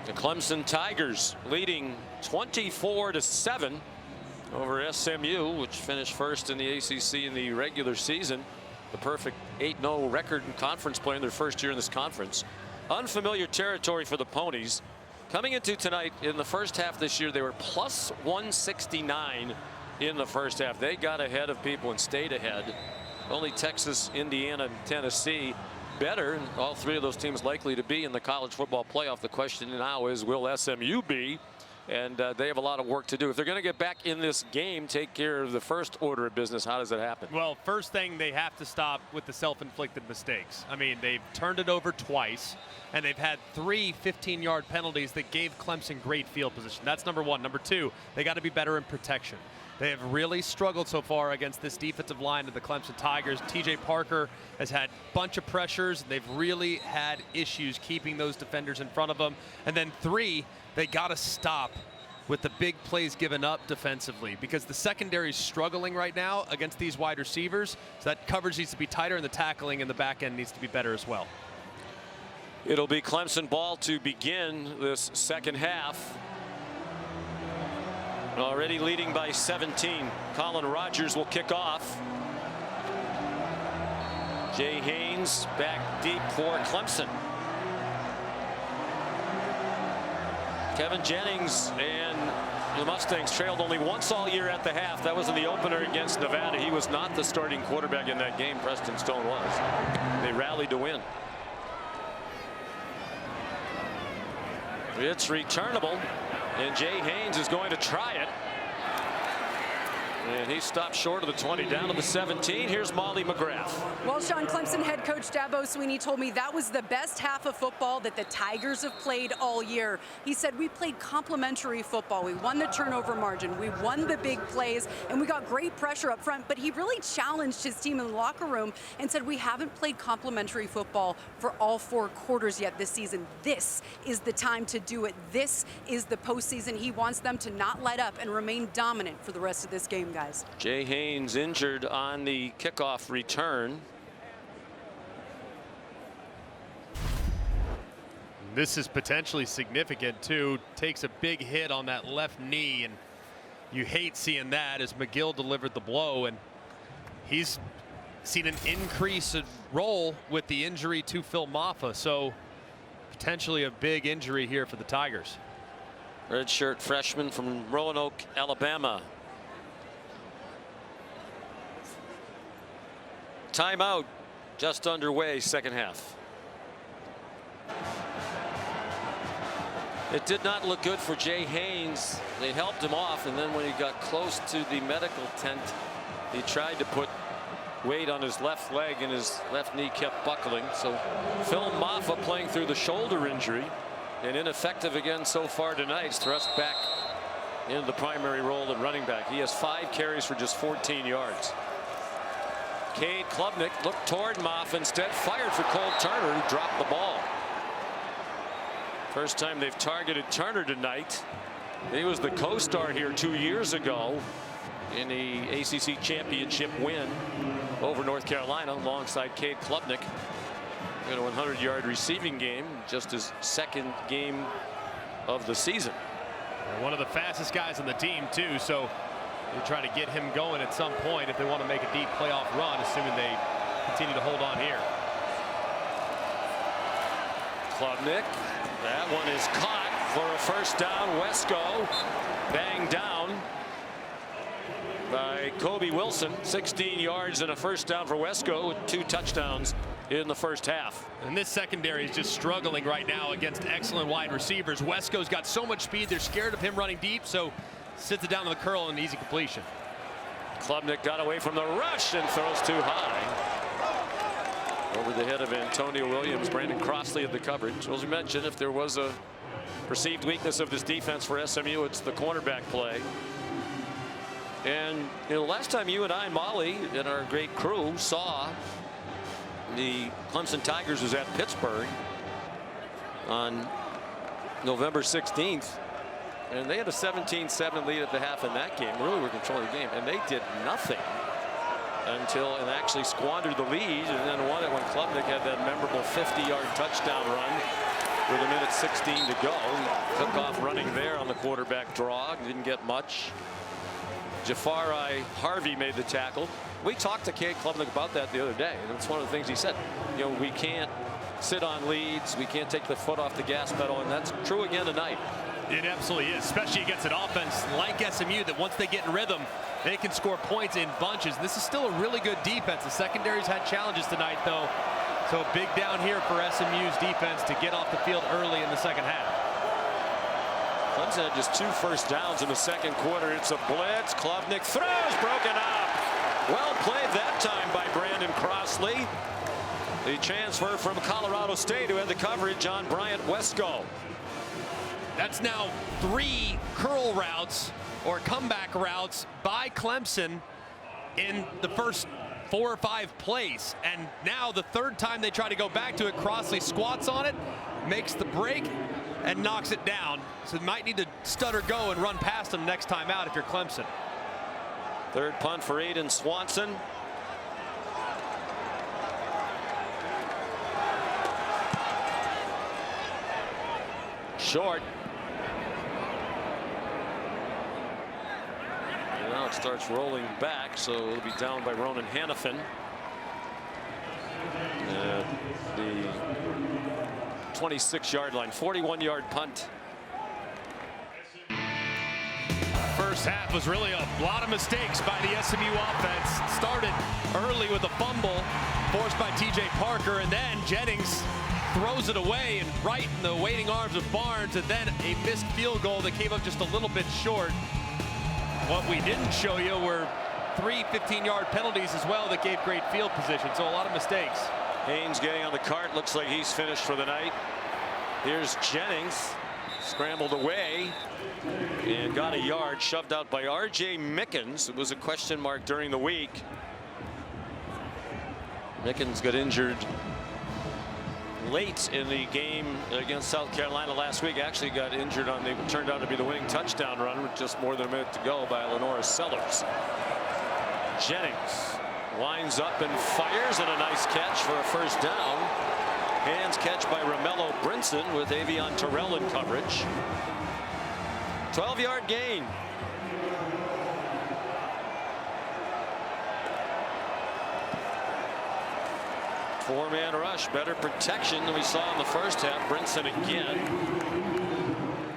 The Clemson Tigers leading 24-7 over SMU, which finished first in the ACC in the regular season. The perfect 8-0 record in conference play in their first year in this conference. Unfamiliar territory for the Ponies. Coming into tonight, in the first half this year, they were plus 169 in the first half. They got ahead of people and stayed ahead. Only Texas, Indiana, and Tennessee better, and all three of those teams likely to be in the college football playoff. The question now is, will SMU be? And they have a lot of work to do. If they're going to get back in this game, take care of the first order of business, how does it happen? Well, first thing, they have to stop with the self-inflicted mistakes. I mean, they've turned it over twice, and they've had 3 15-yard penalties that gave Clemson great field position. That's number one. Number two, they got to be better in protection. They have really struggled so far against this defensive line of the Clemson Tigers. TJ Parker has had a bunch of pressures. They've really had issues keeping those defenders in front of them. And then 3, they got to stop with the big plays given up defensively, because the secondary is struggling right now against these wide receivers. So that coverage needs to be tighter, and the tackling in the back end needs to be better as well. It'll be Clemson ball to begin this second half. Already leading by 17. Colin Rogers will kick off. Jay Haynes back deep for Clemson. Kevin Jennings and the Mustangs trailed only once all year at the half. That was in the opener against Nevada. He was not the starting quarterback in that game. Preston Stone was. They rallied to win. It's returnable, and Jay Haynes is going to try it. And he stopped short of the 20, down to the 17. Here's Molly McGrath. Well, Sean, Clemson head coach Dabo Swinney told me that was the best half of football that the Tigers have played all year. He said, we played complementary football. We won the turnover margin. We won the big plays, and we got great pressure up front. But he really challenged his team in the locker room and said, we haven't played complementary football for all 4 quarters yet this season. This is the time to do it. This is the postseason. He wants them to not let up and remain dominant for the rest of this game, guys. Jay Haynes injured on the kickoff return. This is potentially significant too. Takes a big hit on that left knee, and you hate seeing that, as McGill delivered the blow, and he's seen an increase in role with the injury to Phil Maffa, so potentially a big injury here for the Tigers. Redshirt freshman from Roanoke, Alabama. Timeout just underway, second half. It did not look good for Jay Haynes. They helped him off, and then when he got close to the medical tent, he tried to put weight on his left leg, and his left knee kept buckling. So Phil Maffa, playing through the shoulder injury and ineffective again so far tonight, is thrust back into the primary role at running back. He has 5 carries for just 14 yards. Cade Klubnik looked toward Maffa, instead fired for Cole Turner, who dropped the ball. First time they've targeted Turner tonight. He was the co-star here 2 years ago in the ACC championship win over North Carolina alongside Cade Klubnik in a 100-yard receiving game, just his second game of the season. One of the fastest guys on the team too, so they try to get him going at some point if they want to make a deep playoff run, assuming they continue to hold on here. Klubnik, that one is caught for a first down. Wesco banged down by Kobe Wilson. 16 yards and a first down for Wesco, with 2 touchdowns in the first half. And this secondary is just struggling right now against excellent wide receivers. Wesco's got so much speed, they're scared of him running deep, so sits it down to the curl and easy completion. Klubnik got away from the rush and throws too high. Over the head of Antonio Williams. Brandon Crossley at the coverage. As we mentioned, if there was a perceived weakness of this defense for SMU, it's the cornerback play. And you know, last time you and I, Molly, and our great crew saw the Clemson Tigers was at Pittsburgh on November 16th. And they had a 17-7 lead at the half in that game. Really were controlling the game, and they did nothing and actually squandered the lead, and then won it when Klubnik had that memorable 50-yard touchdown run with 1:16 to go. Took off running there on the quarterback draw. Didn't get much. Jafari Harvey made the tackle. We talked to Cade Klubnik about that the other day, and it's one of the things he said. You know, we can't sit on leads. We can't take the foot off the gas pedal, and that's true again tonight. It absolutely is, especially against an offense like SMU that once they get in rhythm, they can score points in bunches. This is still a really good defense. The secondary's had challenges tonight, though. So a big down here for SMU's defense to get off the field early in the second half. Clemson had just 2 first downs in the second quarter. It's a blitz. Klubnik throws, broken up. Well played that time by Brandon Crossley. The transfer from Colorado State, who had the coverage on Bryant Wesco. That's now 3 curl routes or comeback routes by Clemson in the first 4 or 5 plays. And now the third time they try to go back to it, Crossley squats on it, makes the break, and knocks it down. So you might need to stutter go and run past them next time out if you're Clemson. Third punt for Aiden Swanson. Short. And now it starts rolling back, so it'll be down by Ronan Hannafin. The 26-yard line, 41-yard punt. First half was really a lot of mistakes by the SMU offense. Started early with a fumble forced by TJ Parker, and then Jennings throws it away and right in the waiting arms of Barnes, and then a missed field goal that came up just a little bit short. What we didn't show you were 3 15-yard penalties as well that gave great field position, so a lot of mistakes. Haynes getting on the cart. Looks like he's finished for the night. Here's Jennings. Scrambled away and got a yard, shoved out by R.J. Mickens. It was a question mark during the week. Mickens got injured late in the game against South Carolina last week. Actually got injured on turned out to be the winning touchdown run with just more than a minute to go by Lenora Sellers. Jennings winds up and fires, and a nice catch for a first down. Hands catch by Romello Brinson with Avion Terrell in coverage. 12-yard gain. Four-man rush, better protection than we saw in the first half. Brinson again.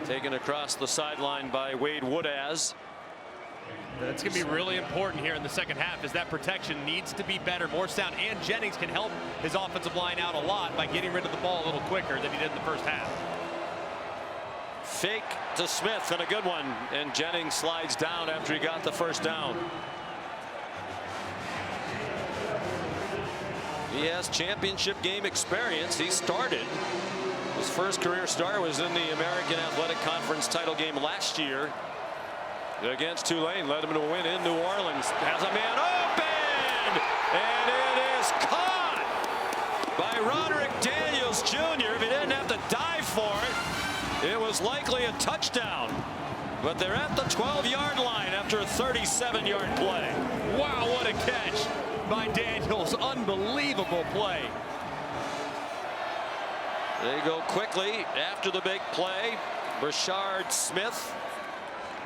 Taken across the sideline by Wade Woodaz. That's going to be really important here in the second half, as that protection needs to be better, more sound, and Jennings can help his offensive line out a lot by getting rid of the ball a little quicker than he did in the first half. Fake to Smith, and a good one, and Jennings slides down after he got the first down. He has championship game experience. He started. His first career start was in the American Athletic Conference title game last year against Tulane. Led him to a win in New Orleans. Has a man open, and it is caught by Roderick Daniels Jr. If he didn't have to dive for it, it was likely a touchdown. But they're at the 12-yard line after a 37-yard play. Wow, what a catch by Daniels. Unbelievable play. They go quickly after the big play. Brashard Smith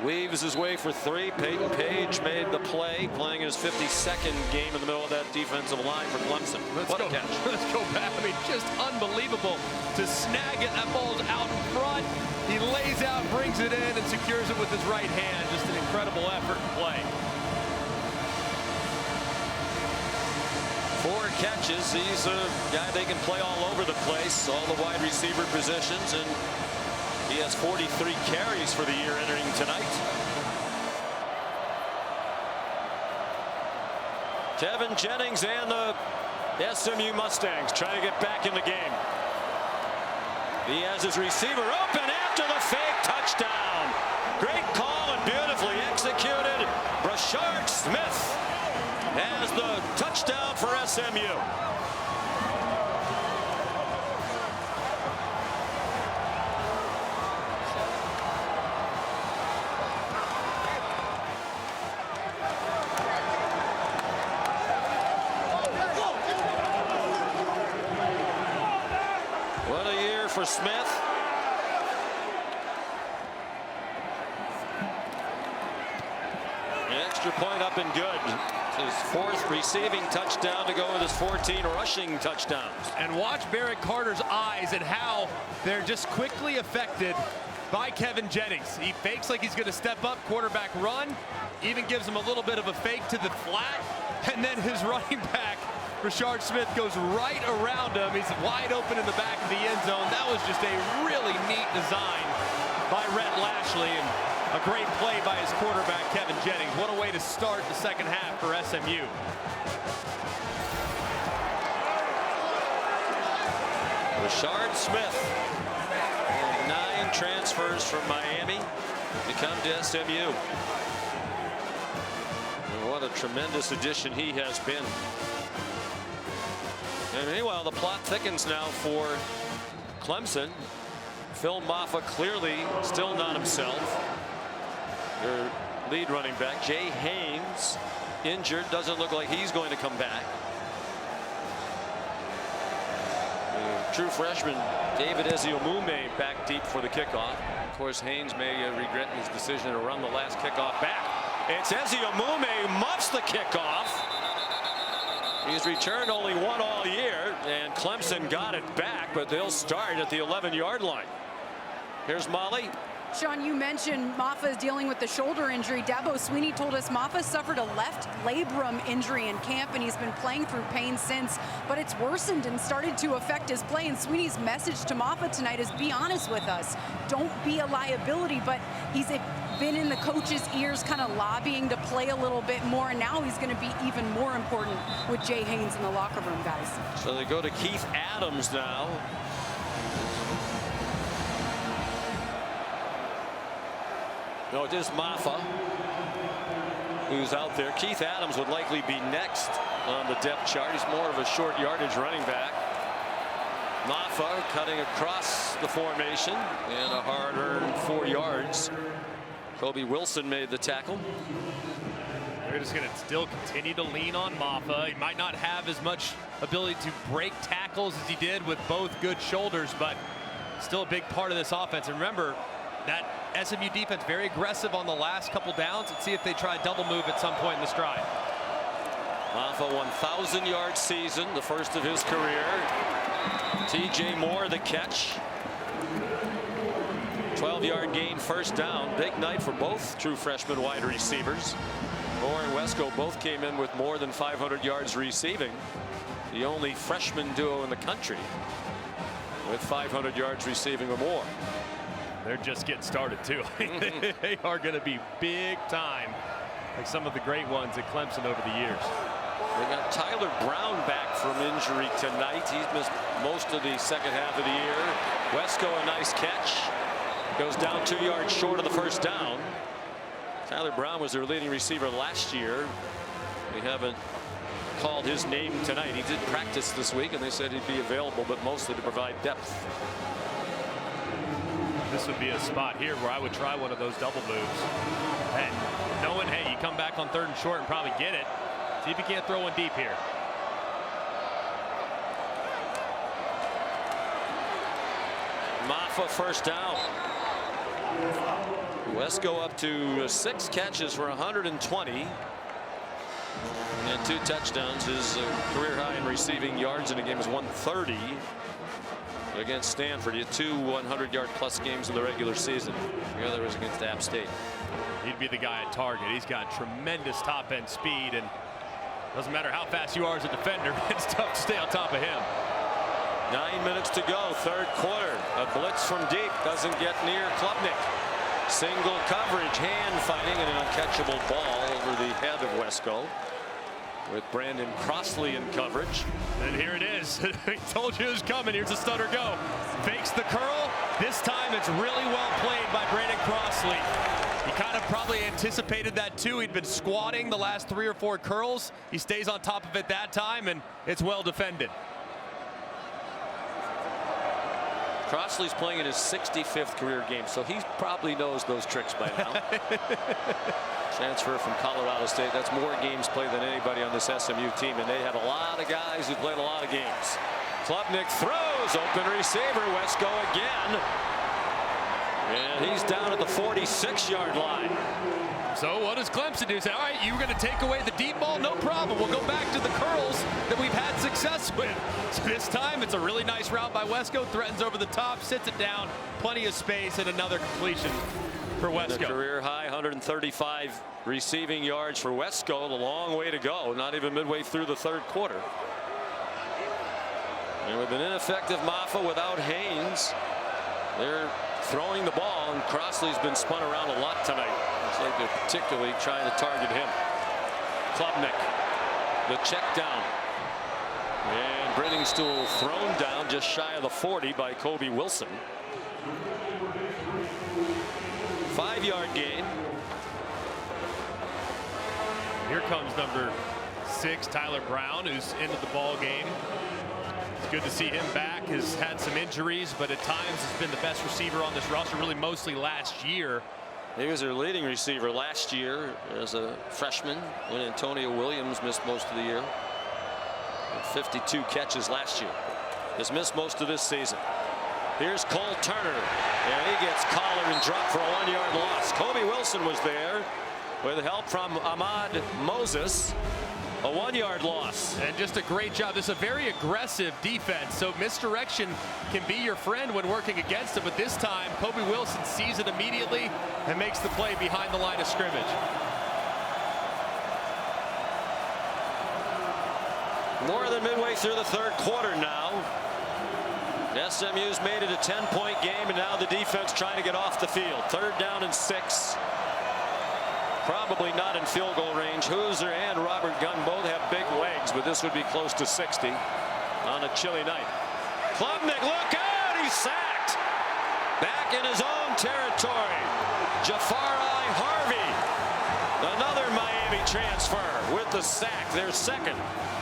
weaves his way for 3. Peyton Page made the play, playing his 52nd game in the middle of that defensive line for Clemson. Let's what a catch. Let's go back. I mean, just unbelievable to snag it. That ball's out in front. He lays out, brings it in, and secures it with his right hand. Just an incredible effort and play. 4 catches. He's a guy they can play all over the place, all the wide receiver positions, and he has 43 carries for the year entering tonight. Kevin Jennings and the SMU Mustangs trying to get back in the game. He has his receiver open after the fake touchdown. Great call and beautifully executed. Brashard Smith has the touchdown for SMU. for Smith. The extra point up and good. His 4th receiving touchdown to go with his 14 rushing touchdowns. And watch Barrett Carter's eyes and how they're just quickly affected by Kevin Jennings. He fakes like he's going to step up, quarterback run, even gives him a little bit of a fake to the flat, and then his running back, Rashard Smith, goes right around him. He's wide open in the back of the end zone. That was just a really neat design by Rhett Lashley, and a great play by his quarterback, Kevin Jennings. What a way to start the second half for SMU. Rashard Smith, 9 transfers from Miami to come to SMU. And what a tremendous addition he has been. And meanwhile, the plot thickens now for Clemson. Phil Maffa clearly still not himself. Their lead running back, Jay Haynes, injured. Doesn't look like he's going to come back. The true freshman, David Eziomume, back deep for the kickoff. Of course, Haynes may regret his decision to run the last kickoff back. It's Eziomume muffs the kickoff. He's returned only 1 all year, and Clemson got it back, but they'll start at the 11-yard line. Here's Molly. Sean, you mentioned Maffa is dealing with the shoulder injury. Dabo Sweeney told us Maffa suffered a left labrum injury in camp, and he's been playing through pain since, but it's worsened and started to affect his play. And Sweeney's message to Maffa tonight is, be honest with us. Don't be a liability, but he's been in the coach's ears kind of lobbying to play a little bit more, and now he's going to be even more important with Jay Haynes in the locker room, guys. So they go to Keith Adams now. No, it is Maffa who's out there. Keith Adams would likely be next on the depth chart. He's more of a short yardage running back. Maffa cutting across the formation and a hard-earned 4 yards. Kobe Wilson made the tackle. They're just going to still continue to lean on Maffa. He might not have as much ability to break tackles as he did with both good shoulders, but still a big part of this offense. And remember, that SMU defense very aggressive on the last couple downs. Let's see if they try a double move at some point in the stride. Maffa 1,000-yard season, the first of his career. TJ Moore the catch. 12-yard gain, first down. Big night for both true freshman wide receivers. Moore and Wesco both came in with more than 500 yards receiving. The only freshman duo in the country with 500 yards receiving or more. They're just getting started, too. They are going to be big time, like some of the great ones at Clemson over the years. They got Tyler Brown back from injury tonight. He's missed most of the second half of the year. Wesco, a nice catch. Goes down 2 yards short of the first down. Tyler Brown was their leading receiver last year. They haven't called his name tonight. He did practice this week, and they said he'd be available, but mostly to provide depth. This would be a spot here where I would try one of those double moves. And knowing, hey, you come back on 3rd and short and probably get it. See if you can't throw one deep here. Maffa first down. Wesco up to 6 catches for 120. And 2 touchdowns. His career high in receiving yards in a game is 130 against Stanford. He had 2 100-yard-plus games in the regular season. The other was against App State. He'd be the guy at target. He's got tremendous top-end speed, and doesn't matter how fast you are as a defender, it's tough to stay on top of him. 9 minutes to go, 3rd quarter. A blitz from deep doesn't get near Klubnik. Single coverage, hand fighting, and an uncatchable ball over the head of Wesco, with Brandon Crossley in coverage. And here it is. He told you it was coming. Here's a stutter go. Fakes the curl. This time it's really well played by Brandon Crossley. He kind of probably anticipated that too. He'd been squatting the last 3 or 4 curls. He stays on top of it that time, and it's well defended. Crossley's playing in his 65th career game, so he probably knows those tricks by now. Transfer from Colorado State. That's more games played than anybody on this SMU team, and they have a lot of guys who played a lot of games. Klubnik throws. throws. Open receiver. Wesco again. And he's down at the 46-yard line. So what does Clemson do? Say, all right, you're going to take away the deep ball? No problem. We'll go back to the curls that we've had success with. So this time, it's a really nice route by Wesco. Threatens over the top, sits it down. Plenty of space and another completion for Wesco. And a career high 135 receiving yards for Wesco. A long way to go. Not even midway through the third quarter. And with an ineffective Maffa without Haynes, they're throwing the ball, and Crossley's been spun around a lot tonight. Looks like they're particularly trying to target him. Klubnik, the check down. And Brittingstool thrown down just shy of the 40 by Kobe Wilson. 5-yard gain. Here comes number 6, Tyler Brown, who's into the ball game. It's good to see him back. Has had some injuries, but at times has been the best receiver on this roster, really mostly last year. He was their leading receiver last year as a freshman when Antonio Williams missed most of the year. 52 catches last year. Has missed most of this season. Here's Cole Turner, and he gets collared and dropped for a 1-yard loss. Kobe Wilson was there with help from Ahmad Moses. A 1-yard loss. And just a great job. This is a very aggressive defense, so misdirection can be your friend when working against it. But this time, Kobe Wilson sees it immediately and makes the play behind the line of scrimmage. More than midway through the third quarter now. SMU's made it a 10-point game, and now the defense trying to get off the field. 3rd down and 6. Probably not in field goal range. Hooser and Robert Gunn both have big legs, but this would be close to 60 on a chilly night. Klubnik, look out! He's sacked. Back in his own territory. Jafari Harvey, another Miami transfer with the sack. Their second.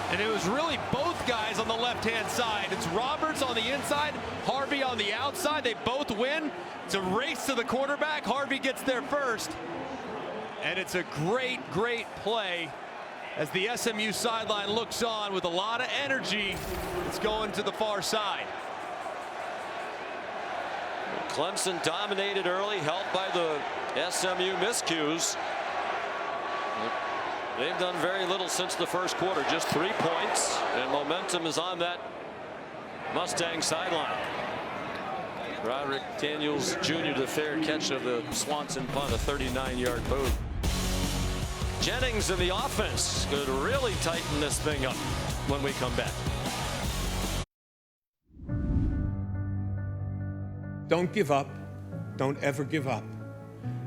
And it was really both guys on the left-hand side. It's Roberts on the inside, Harvey on the outside. They both win. It's a race to the quarterback. Harvey gets there first. And it's a great, great play as the SMU sideline looks on with a lot of energy. It's going to the far side. Clemson dominated early, helped by the SMU miscues. They've done very little since the first quarter, just 3 points, and momentum is on that Mustang sideline. Roderick Daniels Jr., the fair catch of the Swanson punt, a 39-yard move. Jennings in the offense could really tighten this thing up when we come back. Don't give up. Don't ever give up.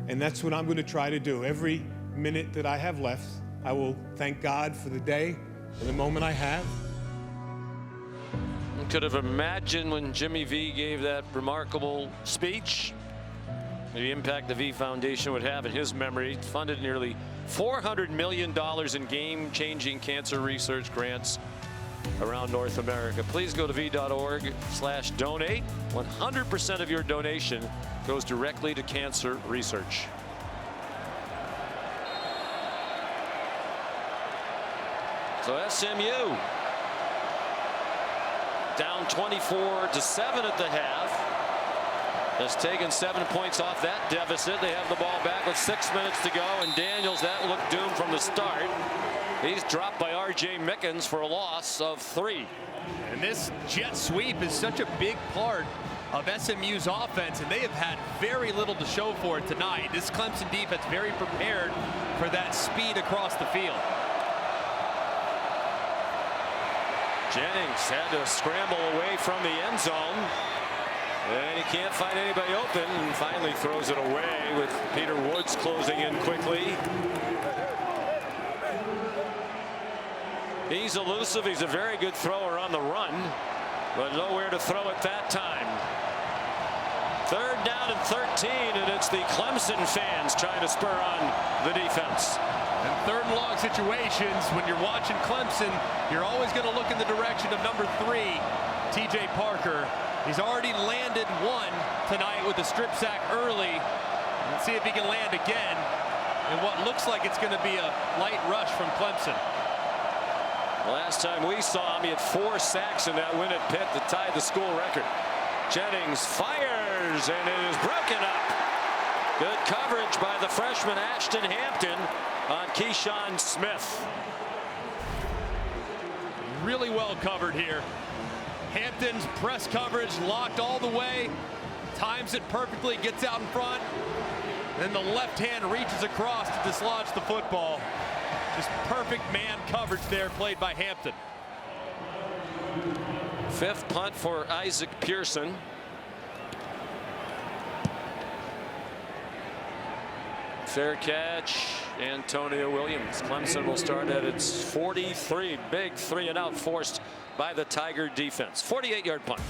And that's what I'm going to try to do. Every minute that I have left, I will thank God for the day and the moment I have. You could have imagined when Jimmy V gave that remarkable speech the impact the V Foundation would have in his memory. It funded nearly $400 million in game-changing cancer research grants around North America. Please go to v.org/donate. 100% of your donation goes directly to cancer research. So SMU down 24-7 at the half. Has taken 7 points off that deficit. They have the ball back with 6 minutes to go, and Daniels, that looked doomed from the start. He's dropped by R.J. Mickens for a loss of 3. And this jet sweep is such a big part of SMU's offense, and they have had very little to show for it tonight. This Clemson defense very prepared for that speed across the field. Jennings had to scramble away from the end zone. And he can't find anybody open, and finally throws it away with Peter Woods closing in quickly. He's elusive. He's a very good thrower on the run, but nowhere to throw it that time. 3rd down and 13, and it's the Clemson fans trying to spur on the defense. In 3rd and long situations, when you're watching Clemson, you're always going to look in the direction of number 3, T.J. Parker. He's already landed 1 tonight with a strip sack early. Let's see if he can land again in what looks like it's going to be a light rush from Clemson. Last time we saw him, he had 4 sacks in that win at Pitt that tied the school record. Jennings fires, and it is broken up. Good coverage by the freshman Ashton Hampton on Keyshawn Smith. Really well covered here. Hampton's press coverage locked all the way. Times it perfectly, gets out in front. Then the left hand reaches across to dislodge the football. Just perfect man coverage there played by Hampton. 5th punt for Isaac Pearson. Fair catch, Antonio Williams. Clemson will start at its 43. Big 3-and-out forced by the Tiger defense. 48-yard punt.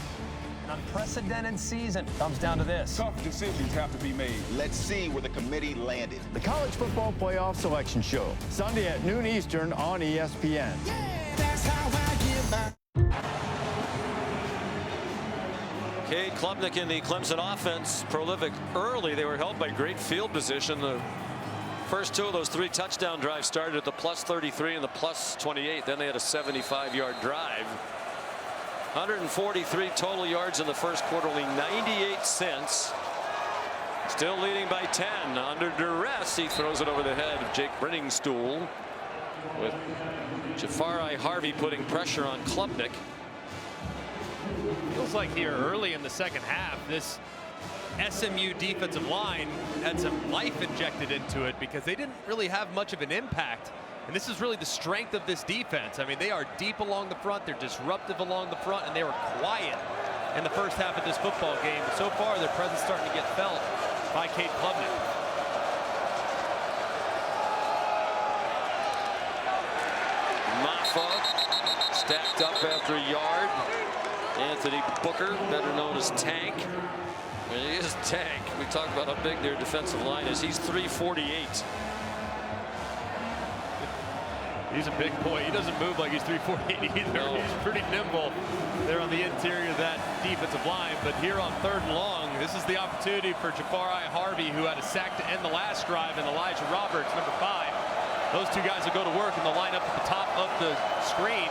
An unprecedented season comes down to this. Tough decisions have to be made. Let's see where the committee landed. The College Football Playoff Selection Show, Sunday at noon Eastern on ESPN. Yeah, that's how I give back. Cade Klubnik in the Clemson offense, prolific early. They were held by great field position. The first 2 of those 3 touchdown drives started at the +33 and the +28. Then they had a 75-yard drive. 143 total yards in the first quarter, only 98 cents. Still leading by 10. Under duress, he throws it over the head of Jake Brenningstool, with Jafari Harvey putting pressure on Klubnik. Feels like here early in the second half, this SMU defensive line had some life injected into it because they didn't really have much of an impact. And this is really the strength of this defense. I mean, they are deep along the front, they're disruptive along the front, and they were quiet in the first half of this football game. But so far, their presence starting to get felt by Cade Klubnik. Maffa stacked up after a yard. Anthony Booker, better known as Tank. I mean, he is Tank. We talk about how big their defensive line is. He's 348. He's a big boy. He doesn't move like he's 348 either. No. He's pretty nimble there on the interior of that defensive line. But here on 3rd and long, this is the opportunity for Jafari Harvey, who had a sack to end the last drive, and Elijah Roberts, number 5. Those 2 guys will go to work in the lineup at the top of the screen.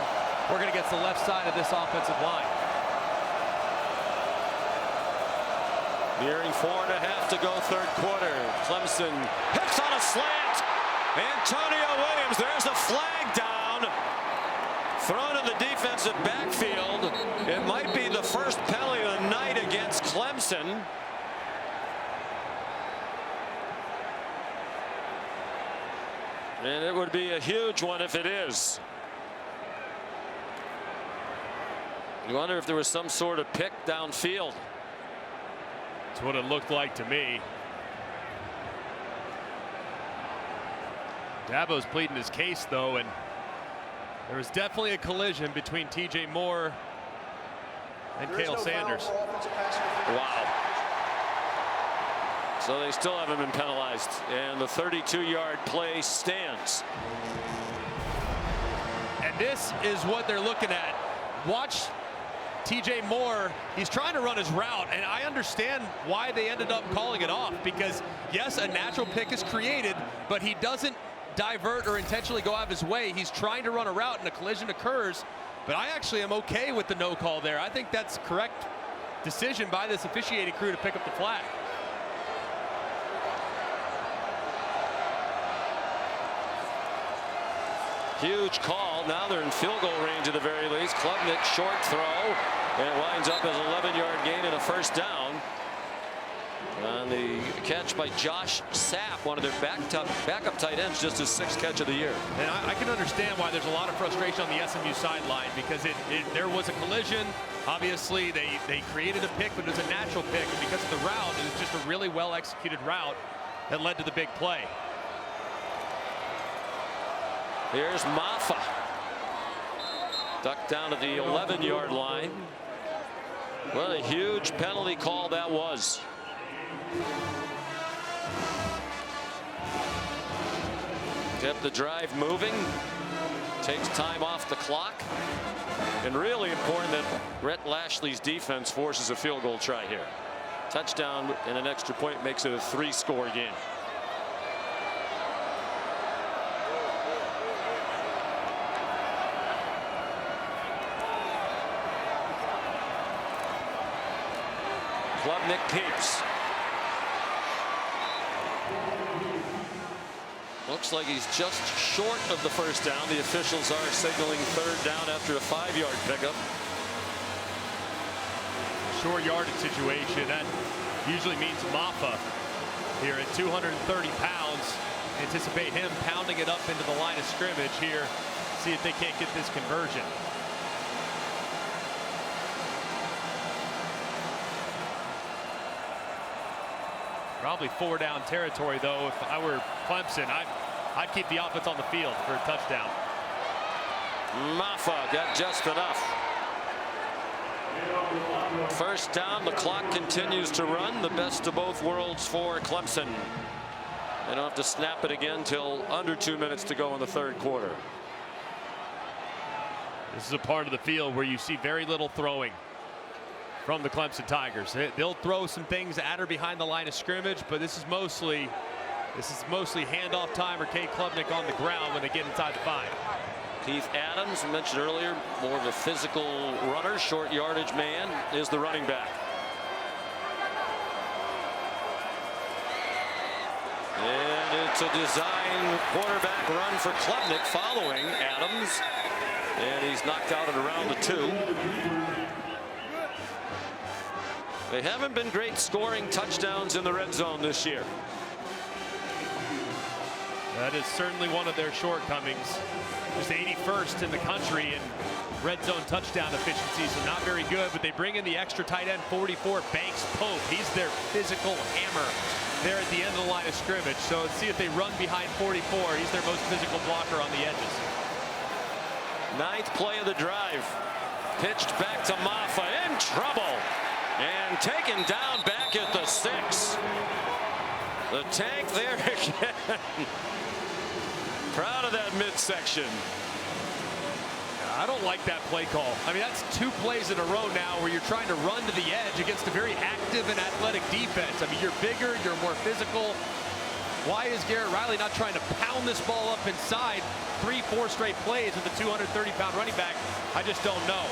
Working against the left side of this offensive line. Nearing 4.5 to go, 3rd quarter. Clemson hits on a slant. Antonio Williams, there's a flag down. Thrown in the defensive backfield. It might be the first penalty of the night against Clemson. And it would be a huge one if it is. You wonder if there was some sort of pick downfield. That's what it looked like to me. Dabo's pleading his case, though, and there was definitely a collision between TJ Moore and Cale Sanders. Wow. So they still haven't been penalized, and the 32-yard play stands. And this is what they're looking at. Watch TJ Moore. He's trying to run his route, and I understand why they ended up calling it off, because yes, a natural pick is created, but he doesn't divert or intentionally go out of his way. He's trying to run a route and a collision occurs, but I actually am okay with the no call there. I think that's correct decision by this officiating crew to pick up the flag. Huge call. Now they're in field goal range at the very least. Klubnik, short throw, and it winds up as an 11-yard gain and a first down. On the catch by Josh Sapp, one of their backup tight ends, just his 6th catch of the year. And I can understand why there's a lot of frustration on the SMU sideline, because there was a collision. Obviously, they created a pick, but it was a natural pick, and because of the route, it was just a really well-executed route that led to the big play. Here's Maffa. Ducked down to the 11-yard line. What a huge penalty call that was. Kept the drive moving. Takes time off the clock. And really important that Rhett Lashley's defense forces a field goal try here. Touchdown and an extra point makes it a 3-score game. Klubnik keeps. Looks like he's just short of the first down. The officials are signaling third down after a 5-yard pickup. Short yardage situation. That usually means Maffa here at 230 pounds. Anticipate him pounding it up into the line of scrimmage here. See if they can't get this conversion. Probably 4-down territory, though. If I were Clemson, I'd keep the offense on the field for a touchdown. Maffa got just enough. First down, the clock continues to run. The best of both worlds for Clemson. They don't have to snap it again till under 2 minutes to go in the third quarter. This is a part of the field where you see very little throwing from the Clemson Tigers. They'll throw some things at or behind the line of scrimmage, but this is mostly handoff time or Cade Klubnik on the ground when they get inside the 5. Keith Adams, we mentioned earlier, more of a physical runner, short yardage man, is the running back. And it's a design quarterback run for Klubnik following Adams. And he's knocked out at around the 2. They haven't been great scoring touchdowns in the red zone this year. That is certainly one of their shortcomings. Just 81st in the country in red zone touchdown efficiency, so not very good, but they bring in the extra tight end 44, Banks Pope. He's their physical hammer there at the end of the line of scrimmage. So let's see if they run behind 44. He's their most physical blocker on the edges. 9th play of the drive. Pitched back to Maffa, in trouble. And taken down back at the 6. The tank there again. Proud of that midsection. I don't like that play call. I mean, that's 2 plays in a row now where you're trying to run to the edge against a very active and athletic defense. I mean, you're bigger, you're more physical. Why is Garrett Riley not trying to pound this ball up inside 3-4 straight plays with a 230-pound running back? I just don't know.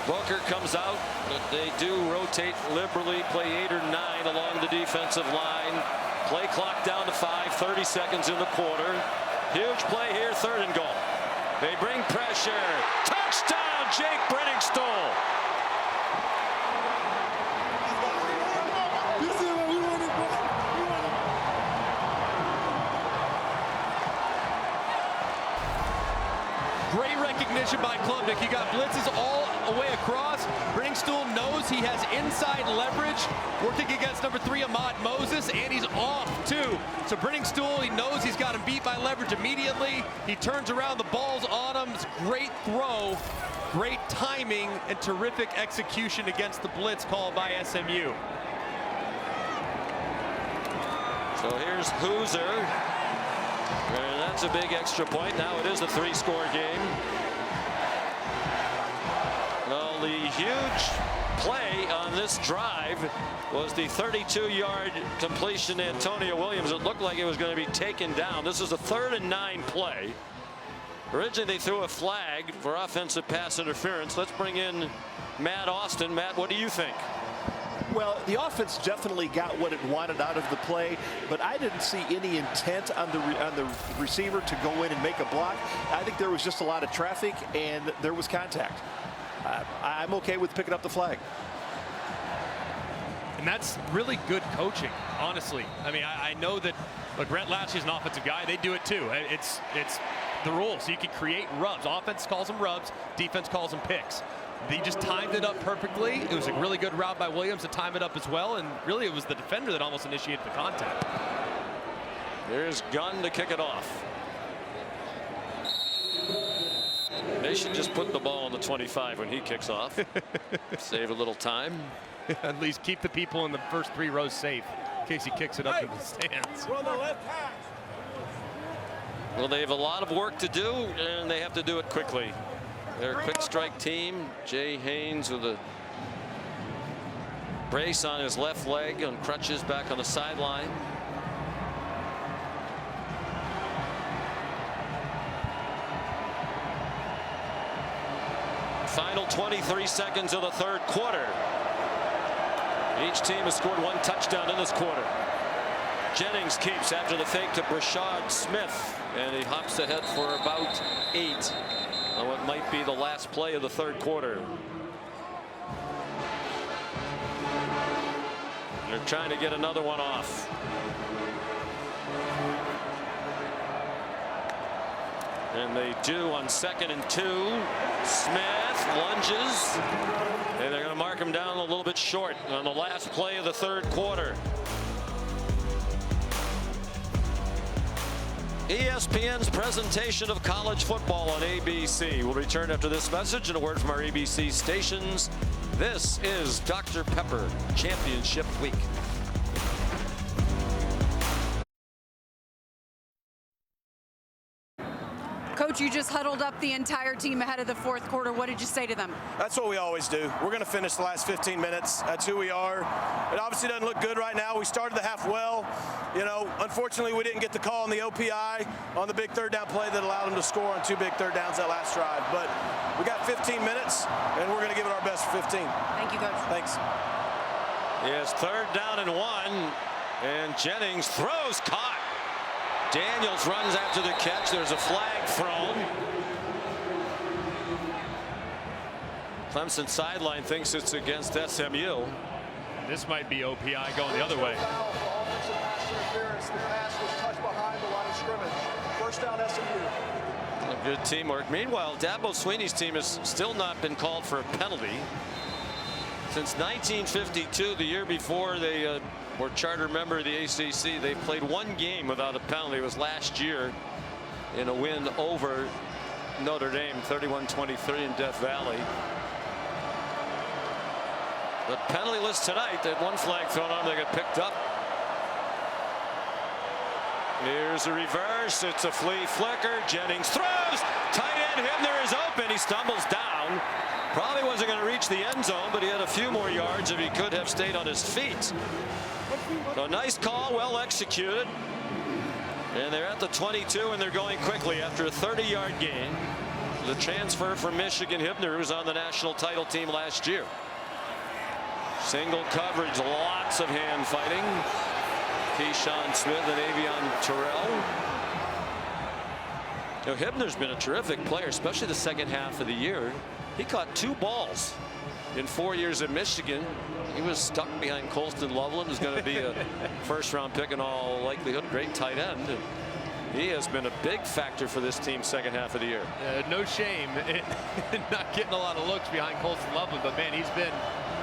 Booker comes out, but they do rotate liberally, play 8 or 9 along the defensive line. Play clock down to 5, 30 seconds in the quarter. Huge play here, 3rd and goal. They bring pressure. Touchdown, Jake Brenningstool. Great recognition by Klubnik. He got blitzes all the way across. Brenningstool knows he has inside leverage, working against number 3 Ahmad Moses, and he's off too. So Brenningstool, he knows he's got him beat by leverage immediately. He turns around, the ball's on him. It's great throw, great timing, and terrific execution against the blitz called by SMU. So here's Hooser. And that's a big extra point. Now it is a 3-score game. Well, the huge play on this drive was the 32-yard completion to Antonio Williams. It looked like it was going to be taken down. This is a 3rd and 9 play. Originally, they threw a flag for offensive pass interference. Let's bring in Matt Austin. Matt, what do you think? Well, the offense definitely got what it wanted out of the play, but I didn't see any intent on the receiver to go in and make a block. I think there was just a lot of traffic and there was contact. I'm okay with picking up the flag. And that's really good coaching, honestly. I mean, I know that, look, Brent Lashley's an offensive guy. They do it too. It's the rules. So you can create rubs. Offense calls them rubs. Defense calls them picks. They just timed it up perfectly. It was a really good route by Williams to time it up as well. And really, it was the defender that almost initiated the contact. There's Gunn to kick it off. They should just put the ball on the 25 when he kicks off. Save a little time. At least keep the people in the first 3 rows safe in case he kicks it up in the stands. Well, they have a lot of work to do, and they have to do it quickly. They're a quick strike team. Jay Haynes with a brace on his left leg, on crutches back on the sideline. Final 23 seconds of the third quarter. Each team has scored one touchdown in this quarter. Jennings keeps after the fake to Brashad Smith, and he hops ahead for about 8 on what might be the last play of the third quarter. They're trying to get another one off. And they do on 2nd and 2. Smith lunges, and they're going to mark him down a little bit short on the last play of the third quarter. ESPN's presentation of college football on ABC will return after this message and a word from our ABC stations. This is Dr. Pepper Championship Week. Coach, you just huddled up the entire team ahead of the fourth quarter. What did you say to them? That's what we always do. We're going to finish the last 15 minutes. That's who we are. It obviously doesn't look good right now. We started the half well. You know, unfortunately, we didn't get the call on the OPI on the big third down play that allowed them to score on 2 big third downs that last drive. But we got 15 minutes, and we're going to give it our best for 15. Thank you, Coach. Thanks. Yes, 3rd down and 1, and Jennings throws, caught. Daniels runs after the catch. There's a flag thrown. Clemson sideline thinks it's against SMU. This might be OPI going the other way. Offensive pass interference. The pass was touched behind the line of scrimmage. First down, SMU. Good teamwork. Meanwhile, Dabo Swinney's team has still not been called for a penalty. Since 1952, the year before they were charter member of the ACC, they've played 1 game without a penalty. It was last year in a win over Notre Dame, 31-23 in Death Valley. The penalty list tonight, they had 1 flag thrown on, they got picked up. Here's a reverse. It's a flea flicker. Jennings throws. Tight end Hibner is open. He stumbles down. Probably wasn't going to reach the end zone, but he had a few more yards if he could have stayed on his feet. So nice call, well executed. And they're at the 22, and they're going quickly after a 30-yard gain. The transfer from Michigan, Hibner, who was on the national title team last year. Single coverage, lots of hand fighting. Keyshawn Smith and Avion Terrell. You know, Hibner's been a terrific player, especially the second half of the year. He caught 2 balls in 4 years at Michigan. He was stuck behind Colston Loveland, who's going to be a first-round pick in all likelihood. Great tight end. He has been a big factor for this team second half of the year. No shame in not getting a lot of looks behind Colston Loveland, but man, he's been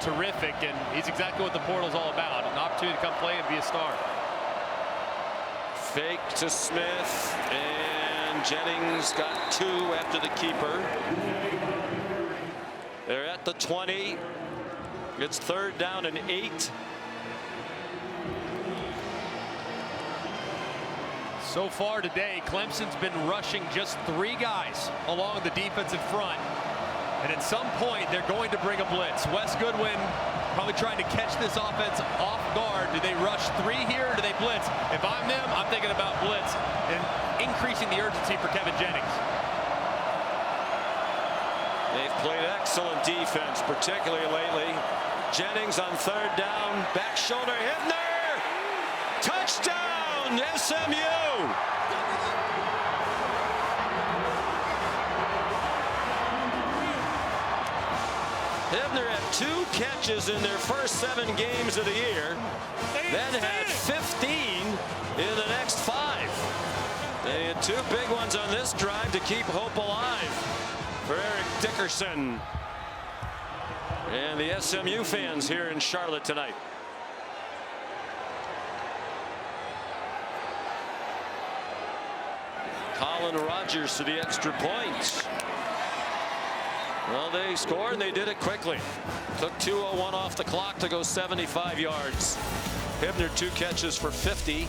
terrific, and he's exactly what the portal's all about. An opportunity to come play and be a star. Fake to Smith, and Jennings got 2 after the keeper. They're at the 20. It's 3rd down and 8. So far today, Clemson's been rushing just 3 guys along the defensive front. And at some point, they're going to bring a blitz. Wes Goodwin probably trying to catch this offense off guard. Do they rush 3 here, or do they blitz? If I'm them, I'm thinking about blitz and increasing the urgency for Kevin Jennings. They've played excellent defense, particularly lately. Jennings on 3rd down, back shoulder, Hibner! Touchdown, SMU! Hibner had 2 catches in their first 7 games of the year, then had 15 in the next 5. They had 2 big ones on this drive to keep hope alive for Eric Dickerson and the SMU fans here in Charlotte tonight. Colin Rogers to the extra point. Well, they scored, and they did it quickly. Took 2:01 off the clock to go 75 yards. Hibner 2 catches for 50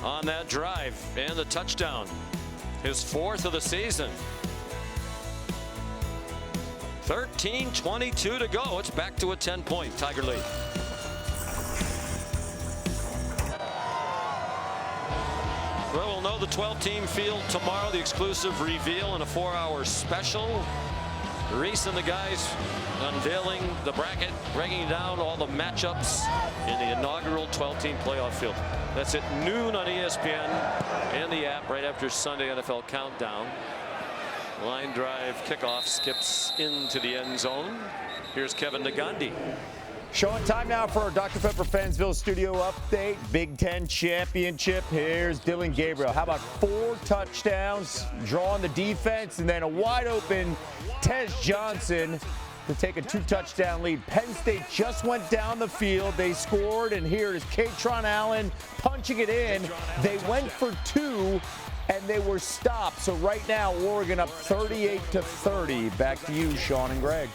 on that drive, and the touchdown. His 4th of the season. 13:22 to go. It's back to a 10-point Tiger lead. Well, we'll know the 12-team field tomorrow. The exclusive reveal in a 4-hour special. Reese and the guys unveiling the bracket, breaking down all the matchups in the inaugural 12-team playoff field. That's at noon on ESPN and the app right after Sunday NFL Countdown. Line drive kickoff skips into the end zone. Here's Kevin Nagandi. Sean, time now for our Dr. Pepper Fansville studio update. Big Ten championship. Here's Dylan Gabriel. How about 4 touchdowns, drawing the defense, and then a wide open Tez Johnson to take a 2-touchdown lead. Penn State just went down the field. They scored, and here is Katron Allen punching it in. They went for 2, and they were stopped. So right now, Oregon up 38-30. Back to you, Sean and Greg.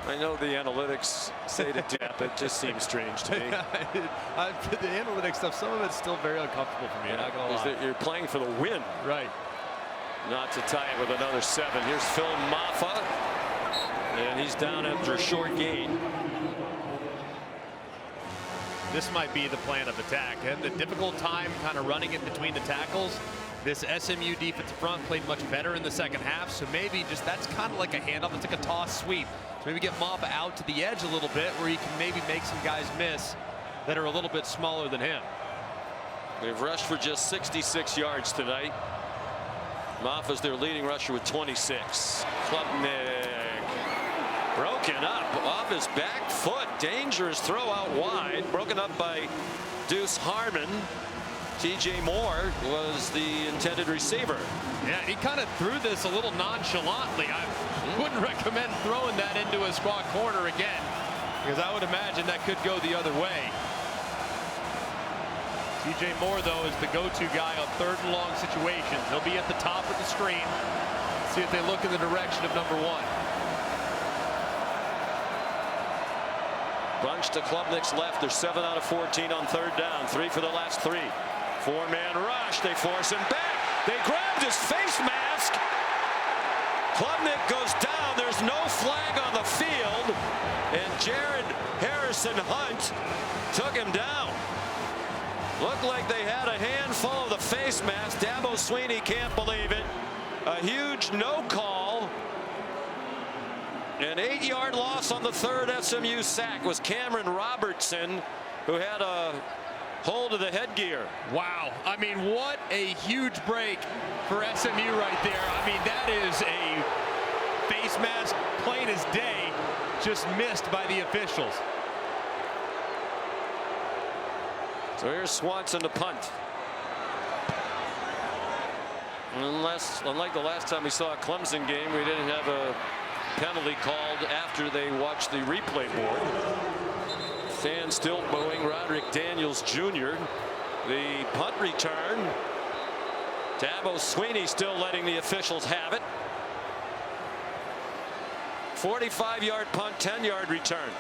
I know the analytics say to tap. It just seems strange to me. The analytics stuff, some of it's still very uncomfortable for me. Yeah, Not gonna lie. you're playing for the win. Right. Not to tie it with another 7. Here's Phil Maffa, and he's down after a short gain. This might be the plan of attack, and the difficult time kind of running it between the tackles. This SMU defensive front played much better in the second half, so maybe just that's kind of like a handoff. It's like a toss sweep. So maybe get Maffa out to the edge a little bit where he can maybe make some guys miss that are a little bit smaller than him. They've rushed for just 66 yards tonight. Maffa's their leading rusher with 26. Klubnik broken up off his back foot. Dangerous throw out wide. Broken up by Deuce Harmon. TJ Moore was the intended receiver. Yeah, he kind of threw this a little nonchalantly. I wouldn't recommend throwing that into a squat corner again, because I would imagine that could go the other way. TJ Moore, though, is the go-to guy on 3rd and long situations. He'll be at the top of the screen. See if they look in the direction of number 1. Bunch to Klubnik's left. They're 7 out of 14 on 3rd down. 3 for the last 3. 4-man rush. They force him back. They grabbed his face mask. Klubnik goes down. There's no flag on the field. And Jared Harrison Hunt took him down. Looked like they had a handful of the face mask. Dabo Swinney can't believe it. A huge no call. An 8-yard loss on the 3rd SMU sack was Cameron Robertson, who had a hold of the headgear. Wow. I mean, what a huge break for SMU right there. I mean, that is a face mask plain as day, just missed by the officials. So here's Swanson to punt. Unlike the last time we saw a Clemson game, we didn't have a penalty called after they watched the replay board. Fans still booing Roderick Daniels Jr. The punt return. Dabo Swinney still letting the officials have it. 45-yard punt, 10-yard return.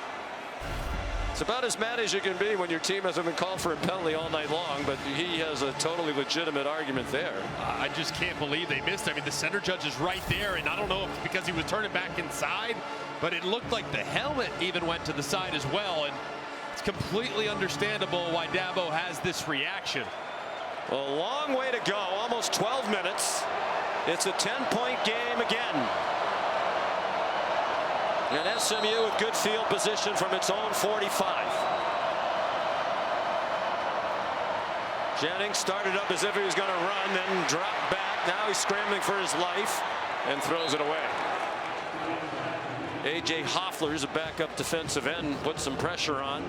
It's about as mad as you can be when your team hasn't been called for a penalty all night long, but he has a totally legitimate argument there. I just can't believe they missed. I mean, the center judge is right there, and I don't know if it's because he was turning back inside, but it looked like the helmet even went to the side as well, and it's completely understandable why Dabo has this reaction. A long way to go, almost 12 minutes. It's a 10-point game again. And SMU with good field position from its own 45. Jennings started up as if he was going to run, then dropped back. Now he's scrambling for his life and throws it away. A.J. Hoffler's a backup defensive end, put some pressure on.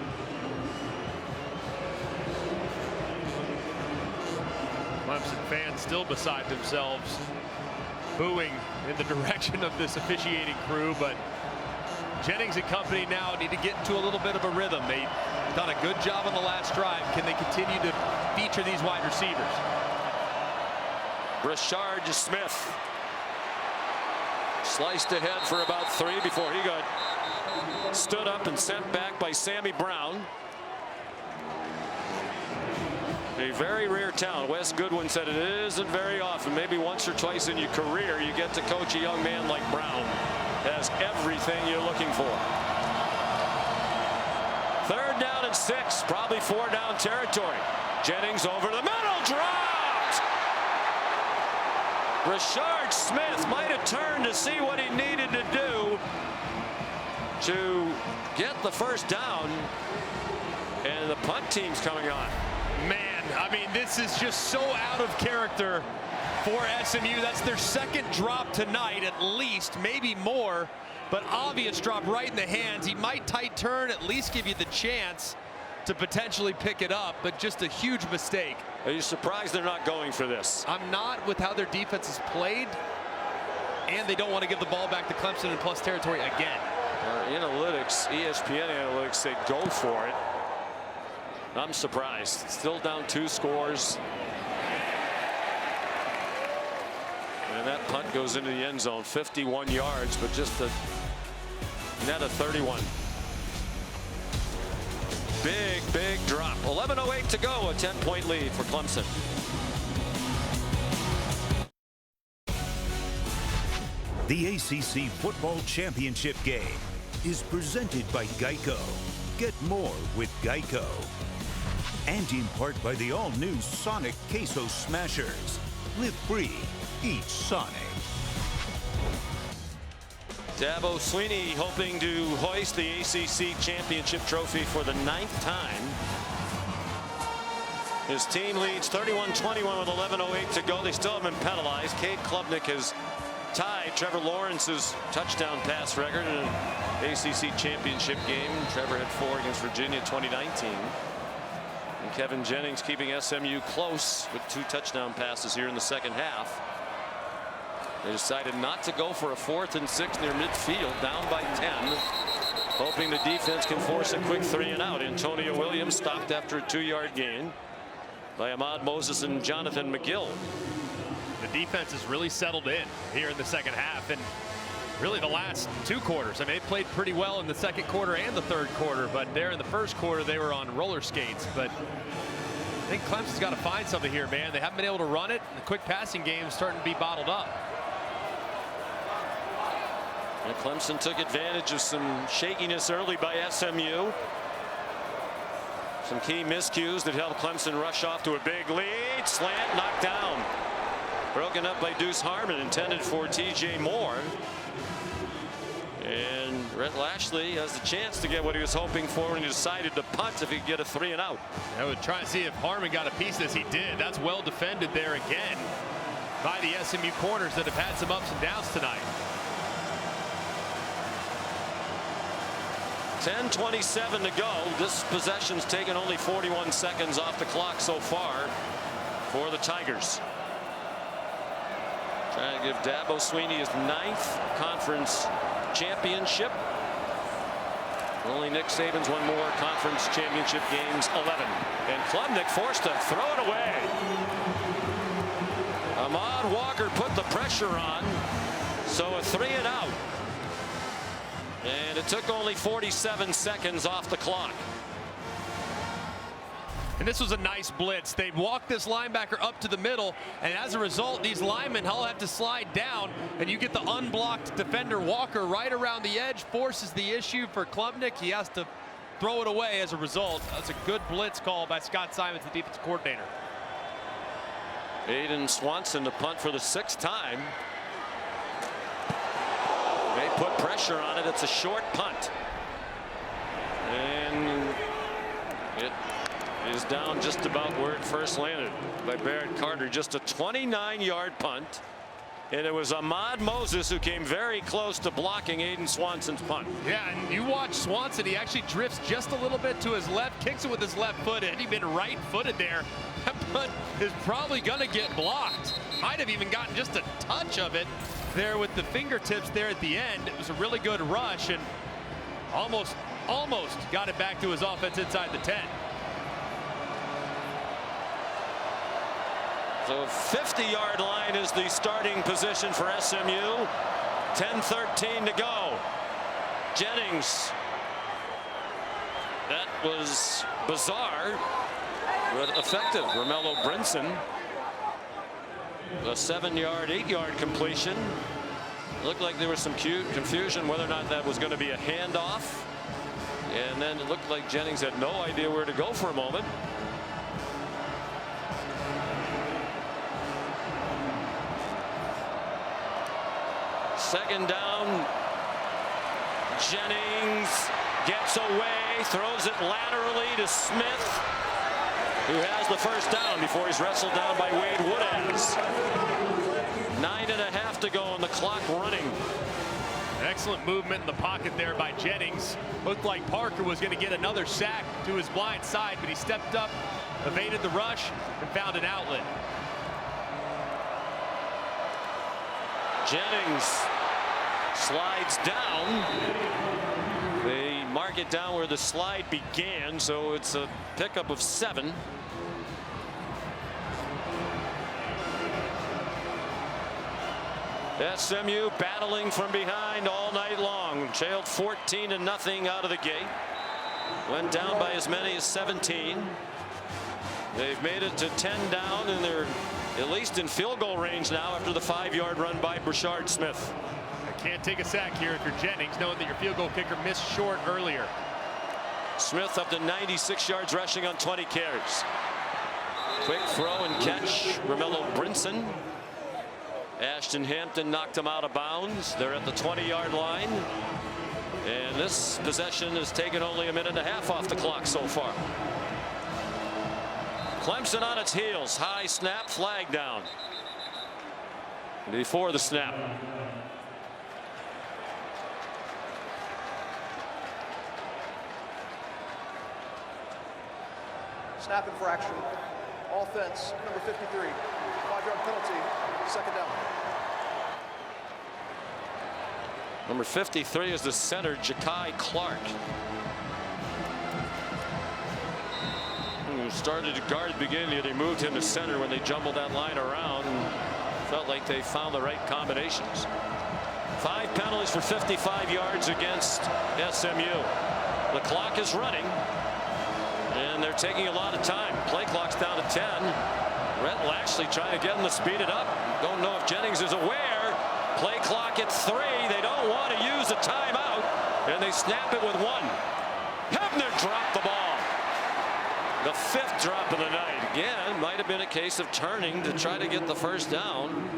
Clemson fans still beside themselves, booing in the direction of this officiating crew, but Jennings and company now need to get into a little bit of a rhythm. They've done a good job on the last drive. Can they continue to feature these wide receivers? Rashard Smith sliced ahead for about 3 before he got stood up and sent back by Sammy Brown. A very rare talent. Wes Goodwin said it isn't very often, maybe once or twice in your career, you get to coach a young man like Brown. Has everything you're looking for. 3rd down and 6, probably 4-down territory. Jennings over the middle, dropped. Rashard George Smith might have turned to see what he needed to do to get the first down. And the punt team's coming on. Man, I mean, this is just so out of character for SMU. That's their second drop tonight, at least, maybe more. But obvious drop right in the hands. He might tight turn, at least give you the chance to potentially pick it up, but just a huge mistake. Are you surprised they're not going for this? I'm not, with how their defense is played, and they don't want to give the ball back to Clemson in plus territory again. Analytics, ESPN analytics say go for it. I'm surprised. Still down 2 scores. And that punt goes into the end zone, 51 yards, but just a net of 31. Big drop. 11:08 to go, a 10-point lead for Clemson. The ACC Football Championship game is presented by Geico. Get more with Geico. And in part by the all-new Sonic Queso Smashers. Live free. Eat Sonic. Dabo Swinney hoping to hoist the ACC championship trophy for the 9th time. His team leads 31-21 with 11:08 to go. They still haven't been penalized. Cade Klubnik has tied Trevor Lawrence's touchdown pass record in an ACC championship game. Trevor had 4 against Virginia 2019. And Kevin Jennings keeping SMU close with 2 touchdown passes here in the second half. They decided not to go for a 4th and 6 near midfield, down by 10, hoping the defense can force a quick 3 and out. Antonio Williams stopped after a 2-yard gain by Ahmad Moses and Jonathan McGill. The defense has really settled in here in the second half, and really the last 2 quarters. I mean, they played pretty well in the second quarter and the third quarter, but there in the first quarter they were on roller skates. But I think Clemson's got to find something here, man. They haven't been able to run it. The quick passing game is starting to be bottled up. And Clemson took advantage of some shakiness early by SMU. Some key miscues that helped Clemson rush off to a big lead. Slant knocked down. Broken up by Deuce Harmon, intended for TJ Moore. And Rhett Lashley has the chance to get what he was hoping for when he decided to punt if he could get a 3 and out. I would try and see if Harmon got a piece of this. He did. That's well defended there again by the SMU corners that have had some ups and downs tonight. 10:27 to go. This possession's taken only 41 seconds off the clock so far for the Tigers. Trying to give Dabo Swinney his 9th conference championship. Only Nick Saban's 1 more conference championship games, 11. And Klubnik forced to throw it away. Ahmad Walker put the pressure on, so a 3 and out. And it took only 47 seconds off the clock. And this was a nice blitz. They walked this linebacker up to the middle, and as a result, these linemen all have to slide down, and you get the unblocked defender Walker right around the edge, forces the issue for Klubnik. He has to throw it away as a result. That's a good blitz call by Scott Simons, the defensive coordinator. Aiden Swanson to punt for the 6th time. They put pressure on it. It's a short punt. And it is down just about where it first landed by Barrett Carter. Just a 29-yard punt. And it was Ahmad Moses who came very close to blocking Aiden Swanson's punt. Yeah, and you watch Swanson. He actually drifts just a little bit to his left, kicks it with his left foot. Had he been right-footed there, that punt is probably going to get blocked. Might have even gotten just a touch of it there with the fingertips there at the end. It was a really good rush and almost got it back to his offense inside the 10. So 50-yard line is the starting position for SMU. 10:13 to go. Jennings. That was bizarre, but effective. Romello Brinson. A 7-yard, 8-yard completion. Looked like there was some confusion whether or not that was going to be a handoff. And then it looked like Jennings had no idea where to go for a moment. Second down. Jennings gets away, throws it laterally to Smith, who has the first down before he's wrestled down by Wade Woodaz. 9.5 to go and the clock running. Excellent movement in the pocket there by Jennings. Looked like Parker was going to get another sack to his blind side, but he stepped up, evaded the rush, and found an outlet. Jennings slides down. They mark it down where the slide began, so it's a pickup of 7. SMU battling from behind all night long. Trailed 14-0 out of the gate. Went down by as many as 17. They've made it to 10 down, and they're at least in field goal range now after the 5-yard run by Brashard Smith. Can't take a sack here if you're Jennings, knowing that your field goal kicker missed short earlier. Smith up to 96 yards rushing on 20 carries. Quick throw and catch. Romello Brinson. Ashton Hampton knocked him out of bounds. They're at the 20-yard line. And this possession has taken only a minute and a half off the clock so far. Clemson on its heels. High snap, flag down. Before the snap. Snap infraction. Offense, number 53. 5-yard penalty. Second down. Number 53 is the center, Ja'Kai Clark, who started to guard at the beginning. They moved him to center when they jumbled that line around. Felt like they found the right combinations. 5 penalties for 55 yards against SMU. The clock is running, and they're taking a lot of time. Play clock's down to 10. Rhett Lashley trying to get him to speed it up. Don't know if Jennings is aware. Play clock at 3. They don't want to use a timeout, and they snap it with 1. Hebner dropped the ball. The 5th drop of the night. Again, might have been a case of turning to try to get the first down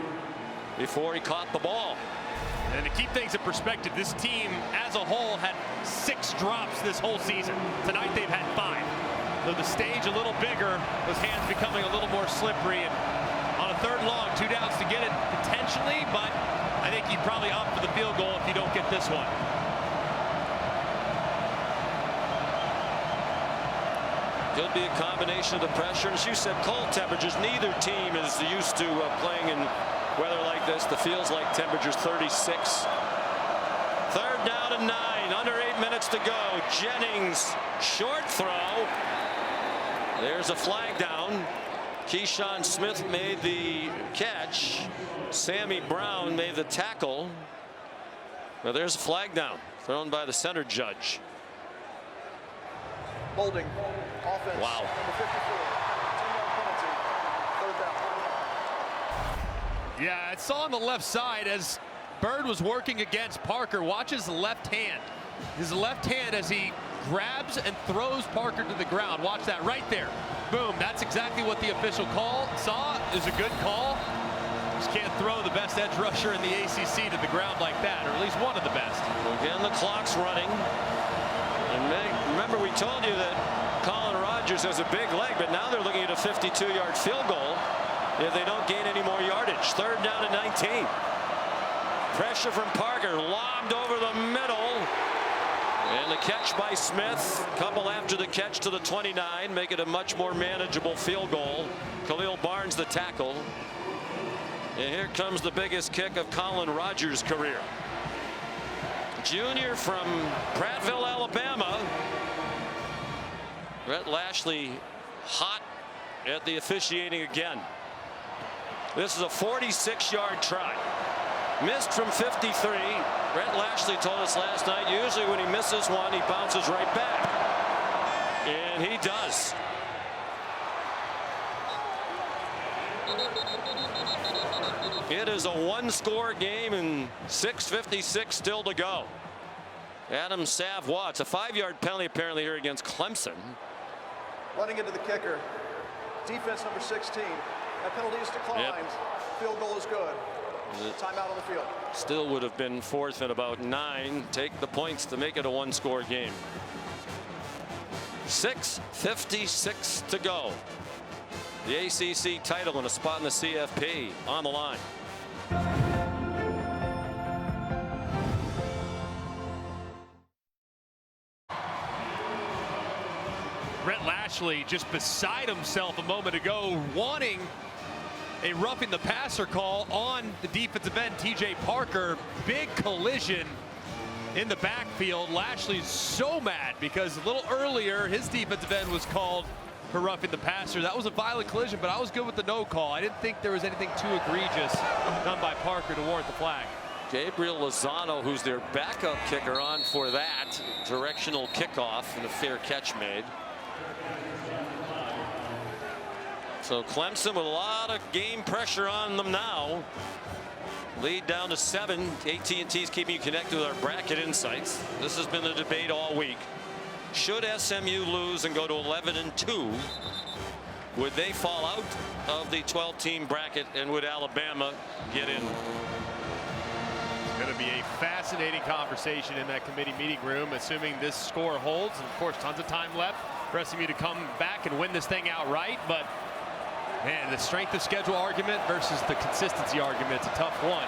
before he caught the ball. And to keep things in perspective, this team as a whole had 6 drops this whole season. Tonight they've had 5. So the stage a little bigger, those hands becoming a little more slippery, and on a 3rd long, 2 downs to get it potentially, but I think you'd probably opt for the field goal if you don't get this one. Could be a combination of the pressure, and as you said, cold temperatures. Neither team is used to playing in weather like this. The feels like temperatures 36. 3rd down and 9. Under 8 minutes to go. Jennings, short throw. There's a flag down. Keyshawn Smith made the catch. Sammy Brown made the tackle. Well, there's a flag down thrown by the center judge. Holding. Offense. Wow. Number 54. 2-yard penalty. 3rd down. Yeah, I saw on the left side as Bird was working against Parker. Watch his left hand. His left hand as he grabs and throws Parker to the ground. Watch that right there. Boom. That's exactly what the official call saw. Is a good call. Just can't throw the best edge rusher in the ACC to the ground like that, or at least one of the best. Again, the clock's running. And remember, we told you that Colin Rogers has a big leg, but now they're looking at a 52-yard field goal if they don't gain any more yardage. 3rd down and 19. Pressure from Parker, lobbed over the middle. And the catch by Smith. Couple after the catch to the 29, make it a much more manageable field goal. Khalil Barnes the tackle. And here comes the biggest kick of Colin Rogers' career. Junior from Prattville, Alabama. Rhett Lashley hot at the officiating again. This is a 46-yard try. Missed from 53. Rhett Lashley told us last night, usually when he misses one, he bounces right back. And he does. It is a 1-score game and 6:56 still to go. Adam Savoie. It's a 5-yard penalty apparently here against Clemson. Running into the kicker. Defense number 16. That penalty is declined. Field goal is good. Timeout on the field. Still would have been 4th and about 9. Take the points to make it a 1-score game. 6:56 to go. The ACC title and a spot in the CFP on the line. Brett Lashley just beside himself a moment ago, wanting a roughing the passer call on the defensive end, TJ Parker. Big collision in the backfield. Lashley's so mad because a little earlier his defensive end was called for roughing the passer. That was a violent collision, but I was good with the no call. I didn't think there was anything too egregious done by Parker to warrant the flag. Gabriel Lozano, who's their backup kicker, on for that directional kickoff and a fair catch made. So Clemson with a lot of game pressure on them now. Lead down to 7. AT&T's keeping you connected with our bracket insights. This has been the debate all week. Should SMU lose and go to 11-2, would they fall out of the 12-team bracket, and would Alabama get in? It's going to be a fascinating conversation in that committee meeting room, assuming this score holds. And of course, tons of time left for SMU to come back and win this thing outright. But man, the strength of schedule argument versus the consistency argument, it's a tough one.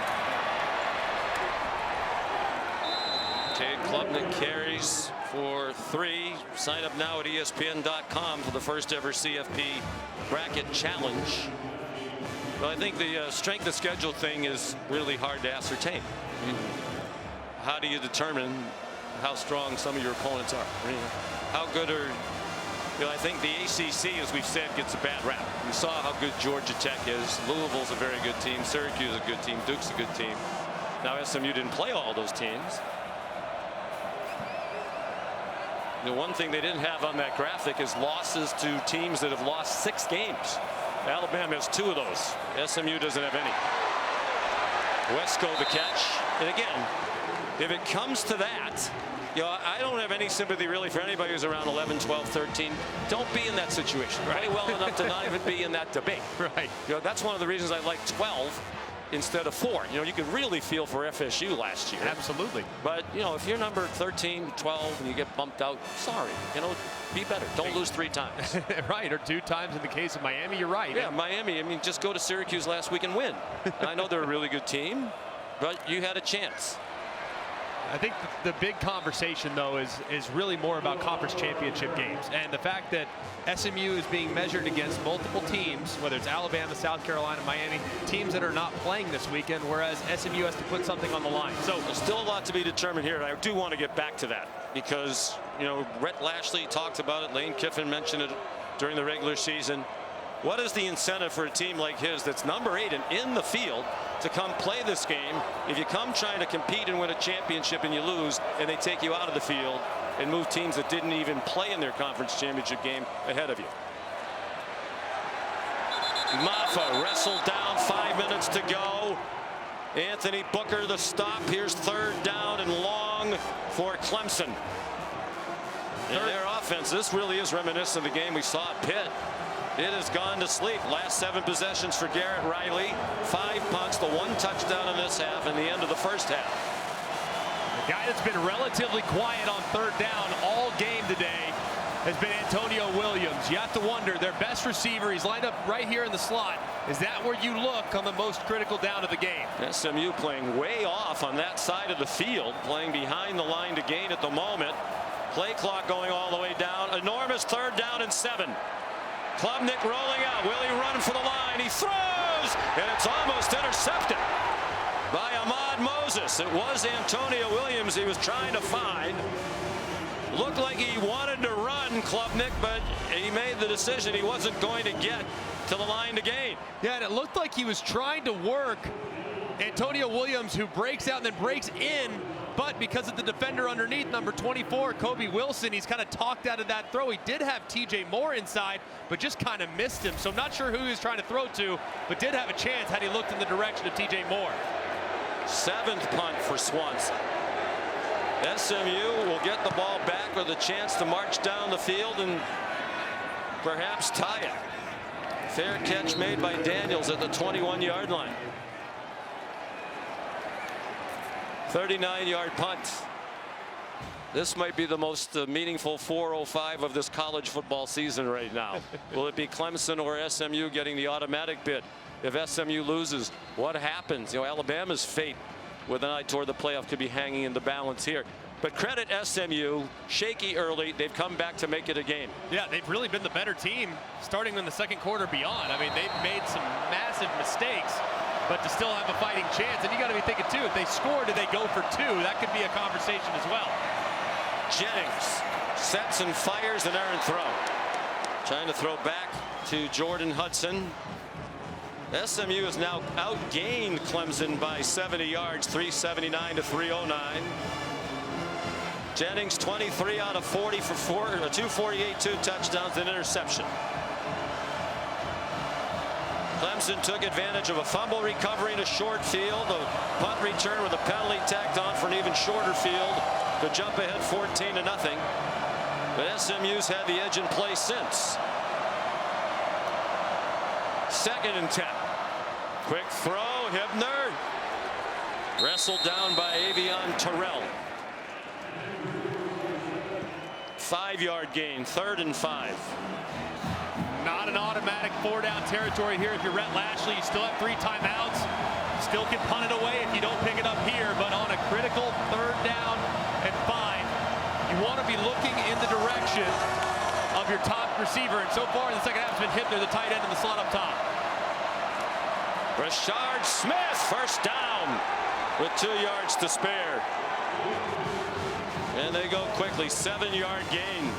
Cade Klubnik carries for 3. Sign up now at ESPN.com for the first ever CFP bracket challenge. Well, I think the strength of schedule thing is really hard to ascertain. I mean, how do you determine how strong some of your opponents are? I mean, how good are, you know, I think the ACC, as we've said, gets a bad rap. We saw how good Georgia Tech is. Louisville's a very good team. Syracuse is a good team. Duke's a good team. Now SMU didn't play all those teams. The one thing they didn't have on that graphic is losses to teams that have lost 6 games. Alabama has 2 of those. SMU doesn't have any. Wesco the catch. And again, if it comes to that, you know, I don't have any sympathy really for anybody who's around 11, 12, 13. Don't be in that situation. Play well enough to not even be in that debate. Right. You know, that's one of the reasons I like 12 instead of 4. You know, you could really feel for FSU last year. Absolutely. But, you know, if you're number 13, 12, and you get bumped out, sorry. You know, be better. Don't lose 3 times. Right, or 2 times in the case of Miami. You're right. Yeah, Miami. I mean, just go to Syracuse last week and win. And I know they're a really good team, but you had a chance. I think the big conversation, though, is really more about conference championship games. And the fact that SMU is being measured against multiple teams, whether it's Alabama, South Carolina, Miami, teams that are not playing this weekend, whereas SMU has to put something on the line. So there's still a lot to be determined here, and I do want to get back to that because, you know, Brett Lashley talked about it. Lane Kiffin mentioned it during the regular season. What is the incentive for a team like his that's number 8 and in the field to come play this game if you come trying to compete and win a championship and you lose and they take you out of the field and move teams that didn't even play in their conference championship game ahead of you? Maffa wrestled down, 5 minutes to go. Anthony Booker the stop. Here's 3rd down and long for Clemson. And their offense, this really is reminiscent of the game we saw at Pitt. It has gone to sleep. Last 7 possessions for Garrett Riley. 5 punts, the 1 touchdown in this half and the end of the first half. The guy that's been relatively quiet on 3rd down all game today has been Antonio Williams. You have to wonder, their best receiver, he's lined up right here in the slot. Is that where you look on the most critical down of the game? SMU playing way off on that side of the field, playing behind the line to gain at the moment. Play clock going all the way down. Enormous 3rd down and 7. Klubnik rolling out. Will he run for the line? He throws, and it's almost intercepted by Ahmad Moses. It was Antonio Williams he was trying to find. Looked like he wanted to run, Klubnik, but he made the decision he wasn't going to get to the line to gain. Yeah, and it looked like he was trying to work Antonio Williams, who breaks out and then breaks in. But because of the defender underneath, number 24, Kobe Wilson, he's kind of talked out of that throw. He did have TJ Moore inside, but just kind of missed him. So I'm not sure who he was trying to throw to, but did have a chance had he looked in the direction of TJ Moore. 7th punt for Swanson. SMU will get the ball back with a chance to march down the field and perhaps tie it. Fair catch made by Daniels at the 21-yard line. 39-yard punt. This might be the most meaningful 4:05 of this college football season right now. Will it be Clemson or SMU getting the automatic bid? If SMU loses, what happens? You know, Alabama's fate with an eye toward the playoff could be hanging in the balance here. But credit SMU, shaky early. They've come back to make it a game. Yeah, they've really been the better team starting in the second quarter beyond. I mean, they've made some massive mistakes, but to still have a fighting chance. And you got to be thinking, too, if they score, do they go for two? That could be a conversation as well. Jennings sets and fires an errant throw. Trying to throw back to Jordan Hudson. SMU has now outgained Clemson by 70 yards, 379 to 309. Jennings 23 out of 40 for 248, 2 touchdowns, and interception. Clemson took advantage of a fumble recovery in a short field, a punt return with a penalty tacked on for an even shorter field to jump ahead 14-0. But SMU's had the edge in play since. 2nd and 10. Quick throw, Hibner. Wrestled down by Avion Terrell. 5-yard gain, 3rd and 5. Not an automatic 4-down territory here. If you're Rhett Lashley, you still have 3 timeouts. Still can punt it away if you don't pick it up here. But on a critical 3rd down and 5, you want to be looking in the direction of your top receiver. And so far in the second half, it's been Hibner, the tight end in the slot up top. Rashard Smith, first down with 2 yards to spare. And they go quickly, 7-yard gain.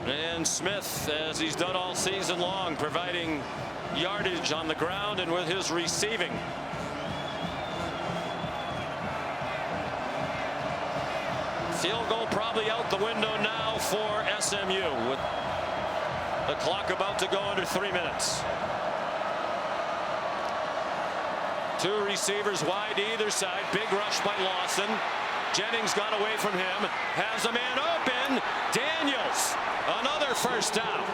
And Smith, as he's done all season long, providing yardage on the ground and with his receiving. Field goal probably out the window now for SMU with the clock about to go under 3 minutes. 2 receivers wide either side. Big rush by Lawson. Jennings got away from him. Has a man open. Daniels. Another first down.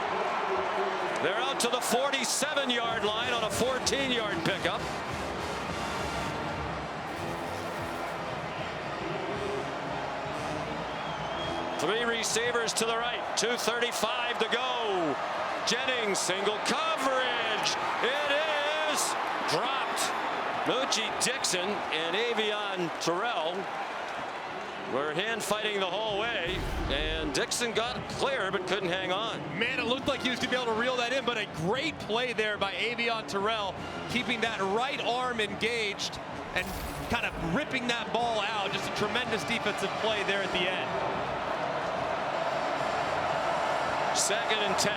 They're out to the 47-yard line on a 14-yard pickup. Three receivers to the right. 2:35 to go. Jennings, single coverage. It is dropped. Moochie Dixon and Avion Terrell were hand fighting the whole way, and Dixon got clear but couldn't hang on. Man, it looked like he was going to be able to reel that in, but a great play there by Avion Terrell, keeping that right arm engaged and kind of ripping that ball out. Just a tremendous defensive play there at the end. 2nd and 10.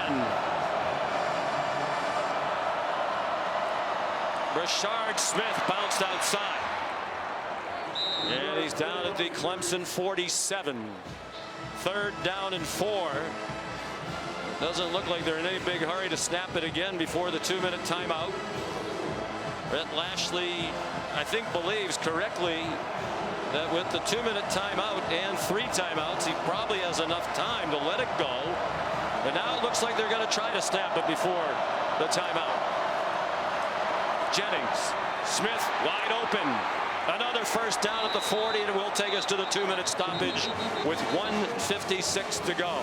Rashard Smith bounced outside. And he's down at the Clemson 47. 3rd down and 4. Doesn't look like they're in any big hurry to snap it again before the 2-minute timeout. Rhett Lashley, I think, believes correctly that with the 2-minute timeout and 3 timeouts, he probably has enough time to let it go. And now it looks like they're going to try to snap it before the timeout. Jennings, Smith wide open. Another first down at the 40, and it will take us to the 2-minute stoppage with 1:56 to go.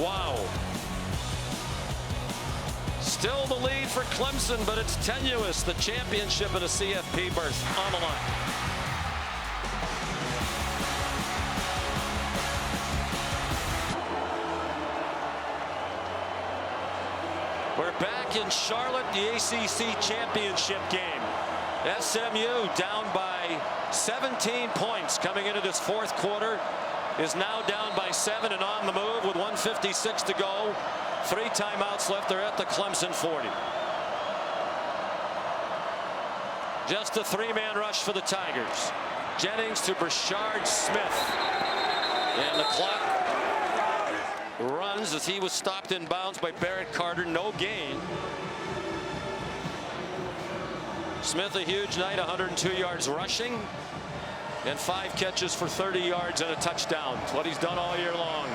Wow. Still the lead for Clemson, but it's tenuous. The championship and a CFP berth on the line. We're back in Charlotte, the ACC championship game. SMU down by 17 points coming into this 4th quarter, is now down by 7 and on the move with 1:56 to go. 3 timeouts left. They're at the Clemson 40. Just a 3-man rush for the Tigers. Jennings to Rashard Smith. And the clock runs as he was stopped in bounds by Barrett Carter. No gain. Smith, a huge night, 102 yards rushing and 5 catches for 30 yards and a touchdown. It's what he's done all year long.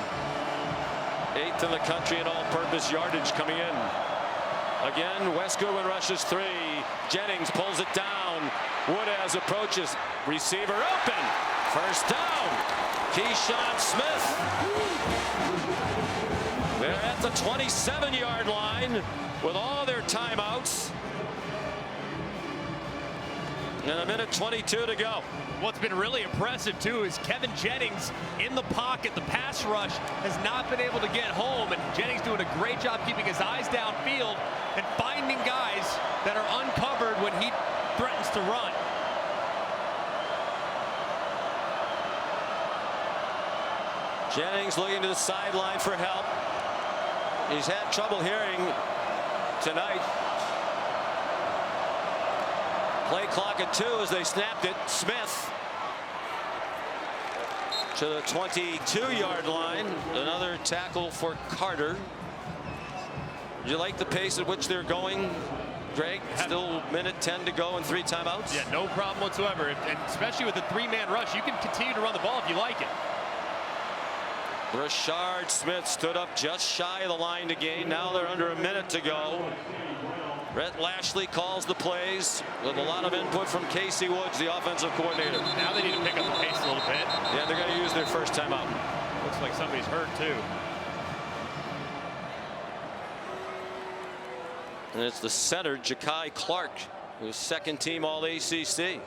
8th in the country in all-purpose yardage coming in. Again, Wes Goodwin rushes 3. Jennings pulls it down. Woodaz approaches. Receiver open. First down. Keyshawn Smith. They're at the 27-yard line with all their timeouts. And a minute 22 to go. What's been really impressive, too, is Kevin Jennings in the pocket. The pass rush has not been able to get home, and Jennings doing a great job keeping his eyes downfield and finding guys that are uncovered when he threatens to run. Jennings looking to the sideline for help. He's had trouble hearing tonight. Play clock at 2 as they snapped it. Smith to the 22-yard line. Another tackle for Carter. Do you like the pace at which they're going, Greg? Still minute 10 to go and 3 timeouts? Yeah, no problem whatsoever. And especially with the 3-man rush, you can continue to run the ball if you like it. Rashard Smith stood up just shy of the line to gain. Now they're under a minute to go. Rhett Lashley calls the plays with a lot of input from Casey Woods, the offensive coordinator. Now they need to pick up the pace a little bit. Yeah, they're going to use their first timeout. Looks like somebody's hurt too. And it's the center, Ja'Kai Clark, who's second team All ACC.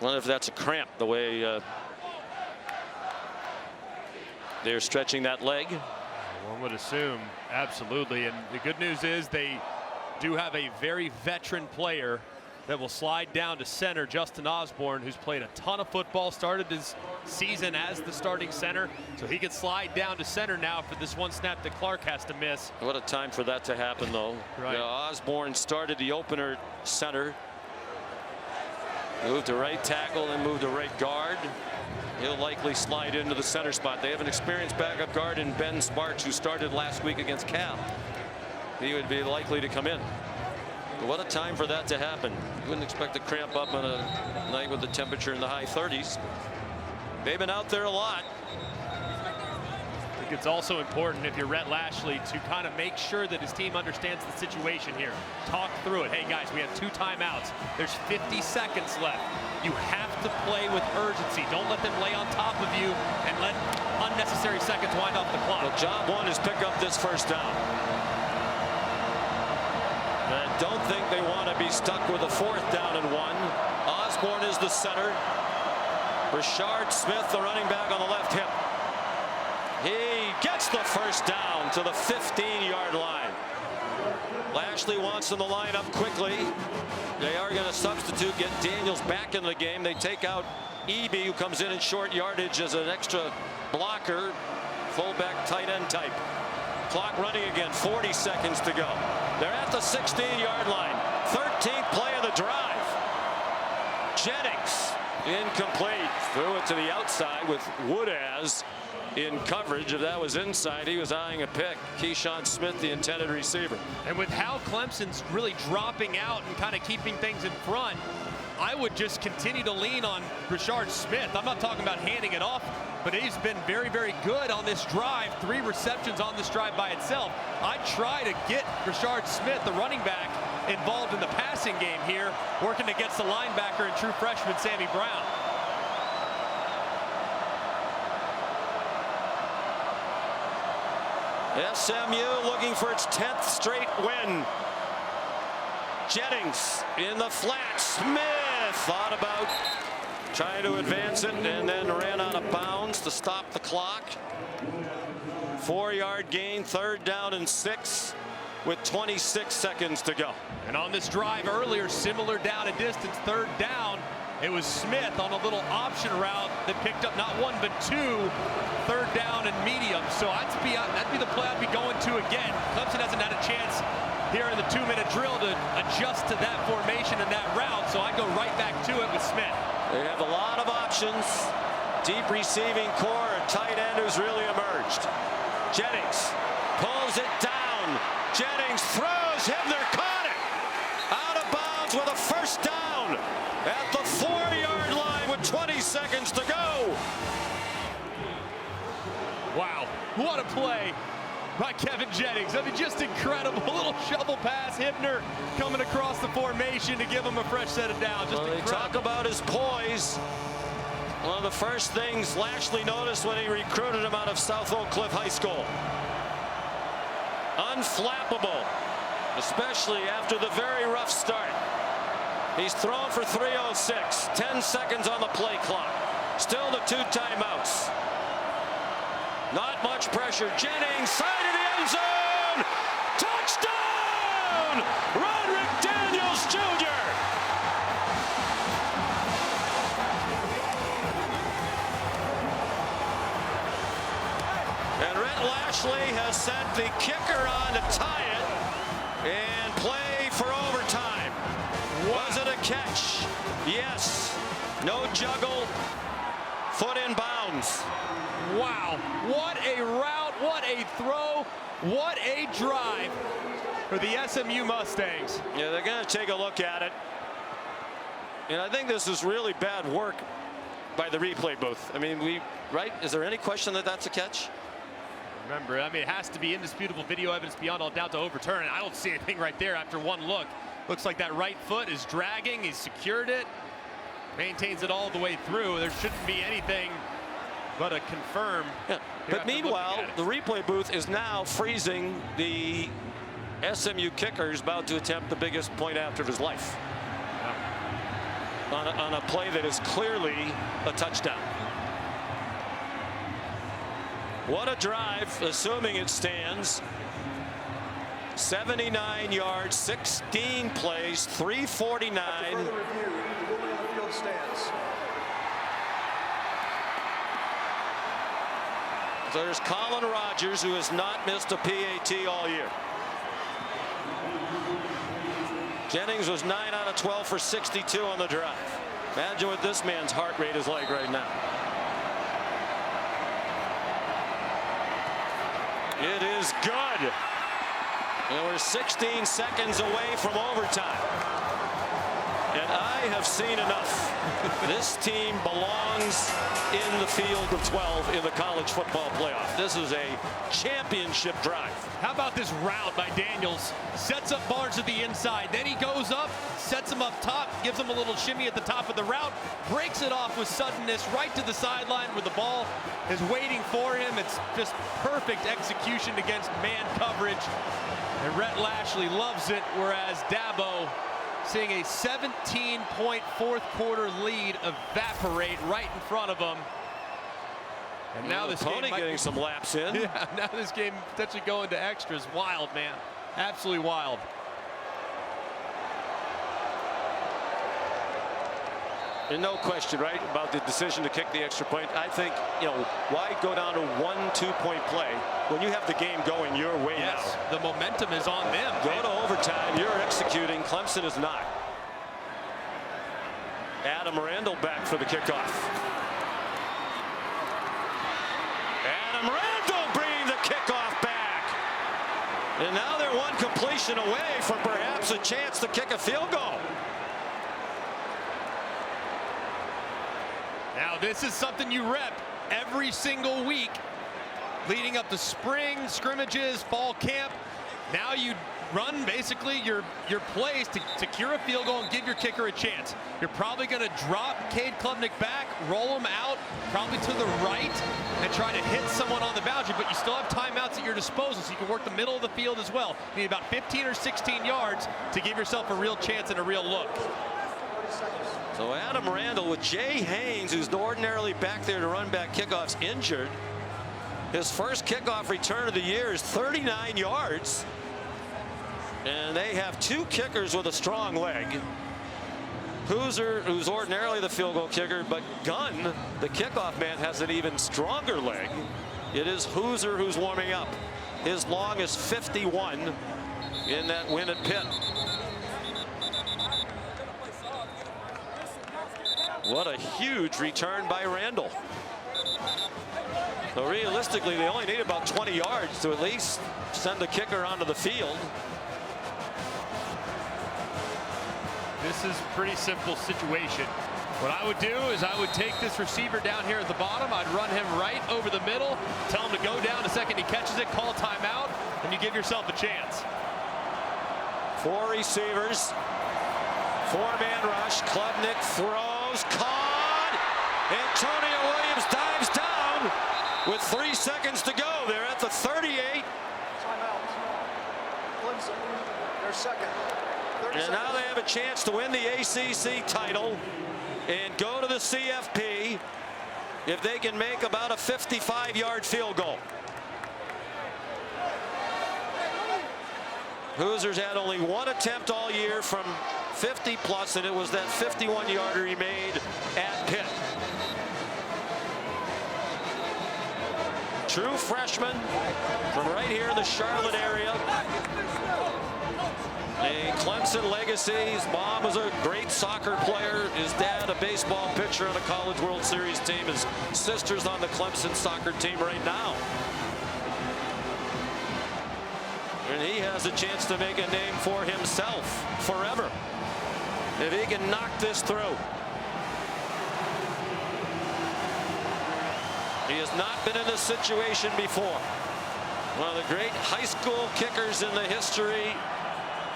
Wonder if that's a cramp, the way they're stretching that leg. One would assume, absolutely. And the good news is they do have a very veteran player that will slide down to center, Justin Osborne, who's played a ton of football, started his season as the starting center, so he can slide down to center now for this one snap that Clark has to miss. What a time for that to happen, though. Right. Osborne started the opener center, moved to right tackle, and moved to right guard. He'll likely slide into the center spot. They have an experienced backup guard in Ben Sparks, who started last week against Cal. He would be likely to come in. But what a time for that to happen. You wouldn't expect to cramp up on a night with the temperature in the high 30s. They've been out there a lot. I think it's also important, if you're Rhett Lashley, to kind of make sure that his team understands the situation here. Talk through it. Hey guys, we have 2 timeouts. There's 50 seconds left. You have to play with urgency. Don't let them lay on top of you and let unnecessary seconds wind off the clock. Well, job one is pick up this first down. I don't think they want to be stuck with a 4th down and 1. Osborne is the center. Rashard Smith, the running back, on the left hip. He gets the first down to the 15-yard line. Lashley wants them to line up quickly. They are going to substitute, get Daniels back in the game. They take out Eby, who comes in short yardage as an extra blocker, fullback tight end type. Clock running again, 40 seconds to go. They're at the 16-yard line. 13th play of the drive. Jennings incomplete. Threw it to the outside with Woodaz in coverage. If that was inside, he was eyeing a pick. Keyshawn Smith, the intended receiver. And with how Clemson's really dropping out and kind of keeping things in front, I would just continue to lean on Rashard Smith. I'm not talking about handing it off, but he's been very, very good on this drive. 3 receptions on this drive by itself. I'd try to get Rashard Smith, the running back, involved in the passing game here, working against the linebacker and true freshman Sammy Brown. SMU looking for its 10th straight win. Jennings in the flat. Smith thought about trying to advance it and then ran out of bounds to stop the clock. 4-yard gain, 3rd down and 6 with 26 seconds to go. And on this drive earlier, similar down and distance, 3rd down, it was Smith on a little option route that picked up not 1 but 2 3rd down and medium. So that'd be the play I'd be going to again. Clemson hasn't had a chance here in the 2-minute drill to adjust to that formation and that route, so I'd go right back to it with Smith. They have a lot of options. Deep receiving core, a tight end who's really emerged. Jennings pulls it down. Jennings throws. Hibner caught it. Out of bounds with a first down at the 4-yard line with 20 seconds to go. Wow, what a play. by Kevin Jennings. I mean, just incredible. A little shovel pass. Hibner coming across the formation to give him a fresh set of downs. Just well, they talk about his poise. One of the first things Lashley noticed when he recruited him out of South Oak Cliff High School. Unflappable, especially after the very rough start. He's thrown for 306, 10 seconds on the play clock. Still the 2 timeouts. Not much pressure. Jennings, side of the end zone. Touchdown! Roderick Daniels Jr. And Rhett Lashley has sent the kicker on to tie it and play for overtime. Was it a catch? Yes. No juggle. Foot in bounds. Wow. What a route. What a throw. What a drive for the SMU Mustangs. Yeah, they're going to take a look at it. And I think this is really bad work by the replay booth. I mean, right? Is there any question that that's a catch? Remember, I mean, it has to be indisputable video evidence beyond all doubt to overturn it. I don't see anything right there after one look. Looks like that right foot is dragging. He's secured it. Maintains it all the way through. There shouldn't be anything but a confirm. Yeah. But meanwhile, the replay booth is now freezing the SMU kicker who's about to attempt the biggest point after of his life. Yeah. On a play that is clearly a touchdown. What a drive, assuming it stands. 79 yards, 16 plays, 349. After further review, the ruling on the field stands. So there's Colin Rogers, who has not missed a PAT all year. Jennings was 9 out of 12 for 62 on the drive. Imagine what this man's heart rate is like right now. It is good. And we're 16 seconds away from overtime. And I have seen enough. This team belongs in the field of 12 in the college football playoff. This is a championship drive. How about this route by Daniels? Sets up Barnes at the inside. Then he goes up, sets him up top, gives him a little shimmy at the top of the route, breaks it off with suddenness right to the sideline where the ball is waiting for him. It's just perfect execution against man coverage. And Rhett Lashley loves it, whereas Dabo seeing a 17-point fourth quarter lead evaporate right in front of him. And now this Pony game getting some laps in. Yeah, now this game potentially going to extras. Wild, man. Absolutely wild. And no question, right, about the decision to kick the extra point. I think, you know, why go down to 1 2-point play when you have the game going your way now? The momentum is on them. Go to overtime. You're executing. Clemson is not. Adam Randall back for the kickoff. Adam Randall bringing the kickoff back. And now they're one completion away from perhaps a chance to kick a field goal. Now this is something you rep every single week leading up to spring scrimmages, fall camp. Now you run basically your plays to secure a field goal and give your kicker a chance. You're probably going to drop Cade Klubnik back, roll him out, probably to the right, and try to hit someone on the boundary, but you still have timeouts at your disposal, so you can work the middle of the field as well. You need about 15 or 16 yards to give yourself a real chance and a real look. So Adam Randall with Jay Haynes, who's ordinarily back there to run back kickoffs, injured. His first kickoff return of the year is 39 yards. And they have two kickers with a strong leg. Hooser, who's ordinarily the field goal kicker, but Gunn, the kickoff man, has an even stronger leg. It is Hooser who's warming up. His long is 51 in that win at Pitt. What a huge return by Randall. So realistically, they only need about 20 yards to at least send the kicker onto the field. This is a pretty simple situation. What I would do is I would take this receiver down here at the bottom. I'd run him right over the middle, tell him to go down. The second he catches it, call timeout, and you give yourself a chance. 4 receivers, 4-man rush. Klubnik throws, caught. Antonio Williams dives down with 3 seconds to go. They're at the 38. Timeout. Clemson, their second. And now they have a chance to win the ACC title and go to the CFP if they can make about a 55-yard field goal. Hoosiers had only 1 attempt all year from 50 plus, and it was that 51-yarder he made at Pitt. True freshman from right here in the Charlotte area. A Clemson legacy. His mom was a great soccer player. His dad a baseball pitcher on a College World Series team. His sister's on the Clemson soccer team right now. And he has a chance to make a name for himself forever if he can knock this through. He has not been in this situation before. One of the great high school kickers in the history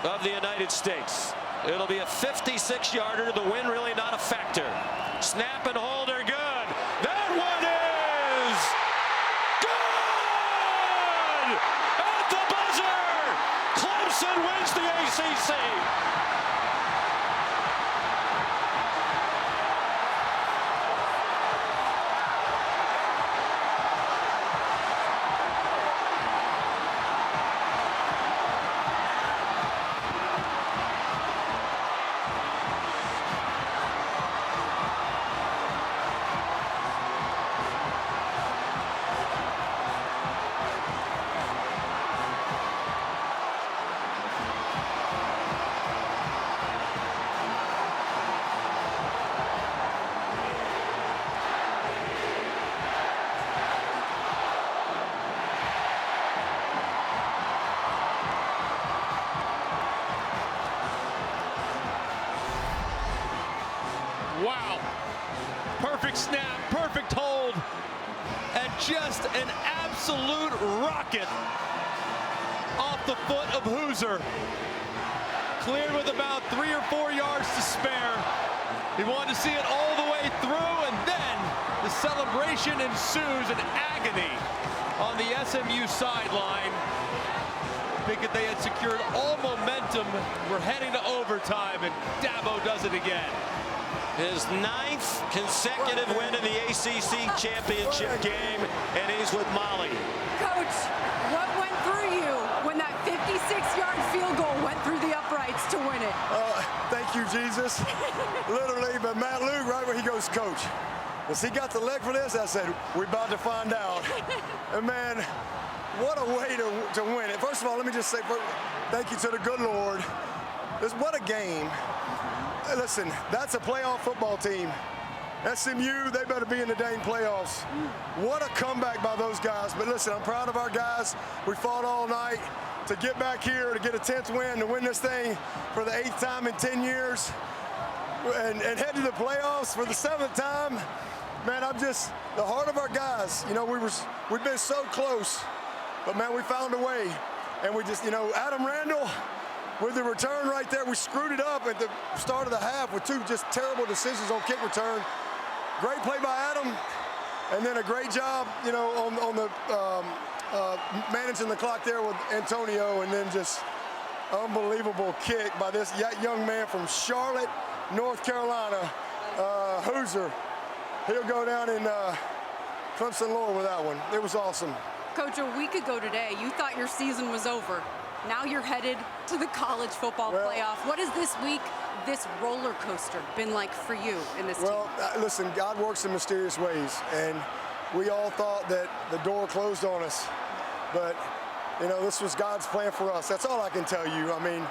of the United States. It'll be a 56-yarder. The win really not a factor. Snap and hold are good. That one is good! At the buzzer! Clemson wins the ACC. Wow. Perfect snap, perfect hold, and just an absolute rocket off the foot of Hoosier. Cleared with about 3 or 4 yards to spare. He wanted to see it all the way through, and then the celebration ensues in agony on the SMU sideline. Thinking they had secured all momentum. We're heading to overtime, and Dabo does it again. His 9th consecutive win in the ACC championship game, and he's with Molly. Coach, what went through you when that 56-yard field goal went through the uprights to win it? Thank you, Jesus. Literally, but Matt Luke, right where he goes, Coach, has he got the leg for this? I said, we're about to find out. And man, what a way to win it. First of all, let me just say thank you to the good Lord. What a game. Listen, that's a playoff football team. SMU, they better be in the dang playoffs. What a comeback by those guys. But listen, I'm proud of our guys. We fought all night to get back here, to get a 10th win, to win this thing for the 8th time in 10 years, and head to the playoffs for the 7th time. Man, the heart of our guys, you know, we've been so close, but man, we found a way. And we just, you know, Adam Randall, with the return right there, we screwed it up at the start of the half with 2 just terrible decisions on kick return. Great play by Adam, and then a great job, you know, on the managing the clock there with Antonio, and then just unbelievable kick by this young man from Charlotte, North Carolina, Hoosier. He'll go down in Clemson lore with that one. It was awesome. Coach, a week ago today, you thought your season was over. Now you're headed to the college football playoff. What has this week, this roller coaster, been like for you in this team? Well, listen, God works in mysterious ways, and we all thought that the door closed on us. But, you know, this was God's plan for us. That's all I can tell you. I mean,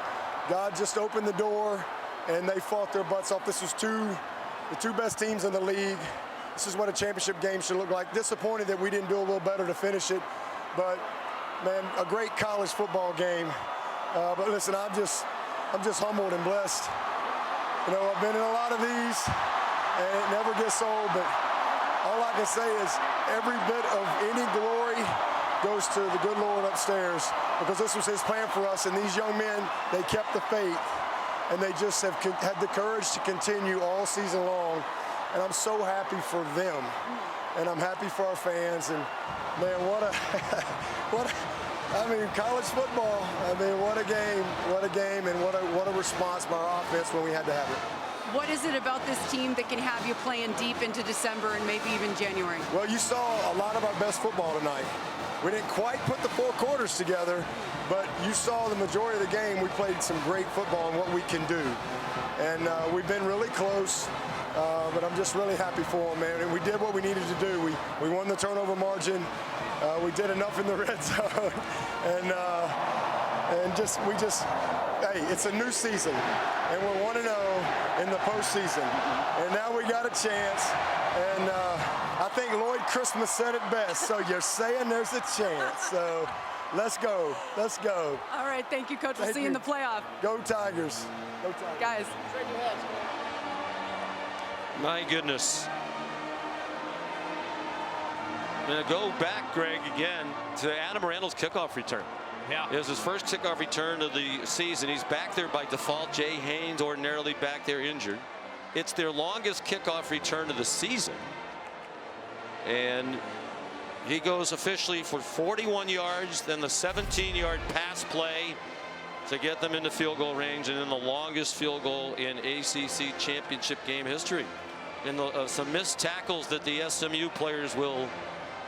God just opened the door, and they fought their butts off. This was the 2 best teams in the league. This is what a championship game should look like. Disappointed that we didn't do a little better to finish it, but man, a great college football game. But listen, I'm just humbled and blessed. You know, I've been in a lot of these. and it never gets old, but all I can say is every bit of any glory goes to the good Lord upstairs, because this was his plan for us, and these young men, they kept the faith, and they just have had the courage to continue all season long, and I'm so happy for them, and I'm happy for our fans, and man, I mean, college football, I mean, what a game, and what a response by our offense when we had to have it. What is it about this team that can have you playing deep into December and maybe even January? Well, you saw a lot of our best football tonight. We didn't quite put the 4 quarters together, but you saw the majority of the game. We played some great football and what we can do. And we've been really close, but I'm just really happy for them, man. And we did what we needed to do. We won the turnover margin. We did enough in the red zone. And hey, it's a new season, and we're 1-0 in the postseason, and now we got a chance, and I think Lloyd Christmas said it best, so you're saying there's a chance, so let's go. All right, thank you, Coach. We'll see you in the playoff. Go Tigers. Go Tigers. Guys. My goodness. I'm going to go back, Greg, again to Adam Randall's kickoff return. Yeah. It was his first kickoff return of the season. He's back there by default. Jay Haynes ordinarily back there injured. It's their longest kickoff return of the season. And he goes officially for 41 yards, then the 17-yard pass play to get them into field goal range, and then the longest field goal in ACC championship game history. And some missed tackles that the SMU players will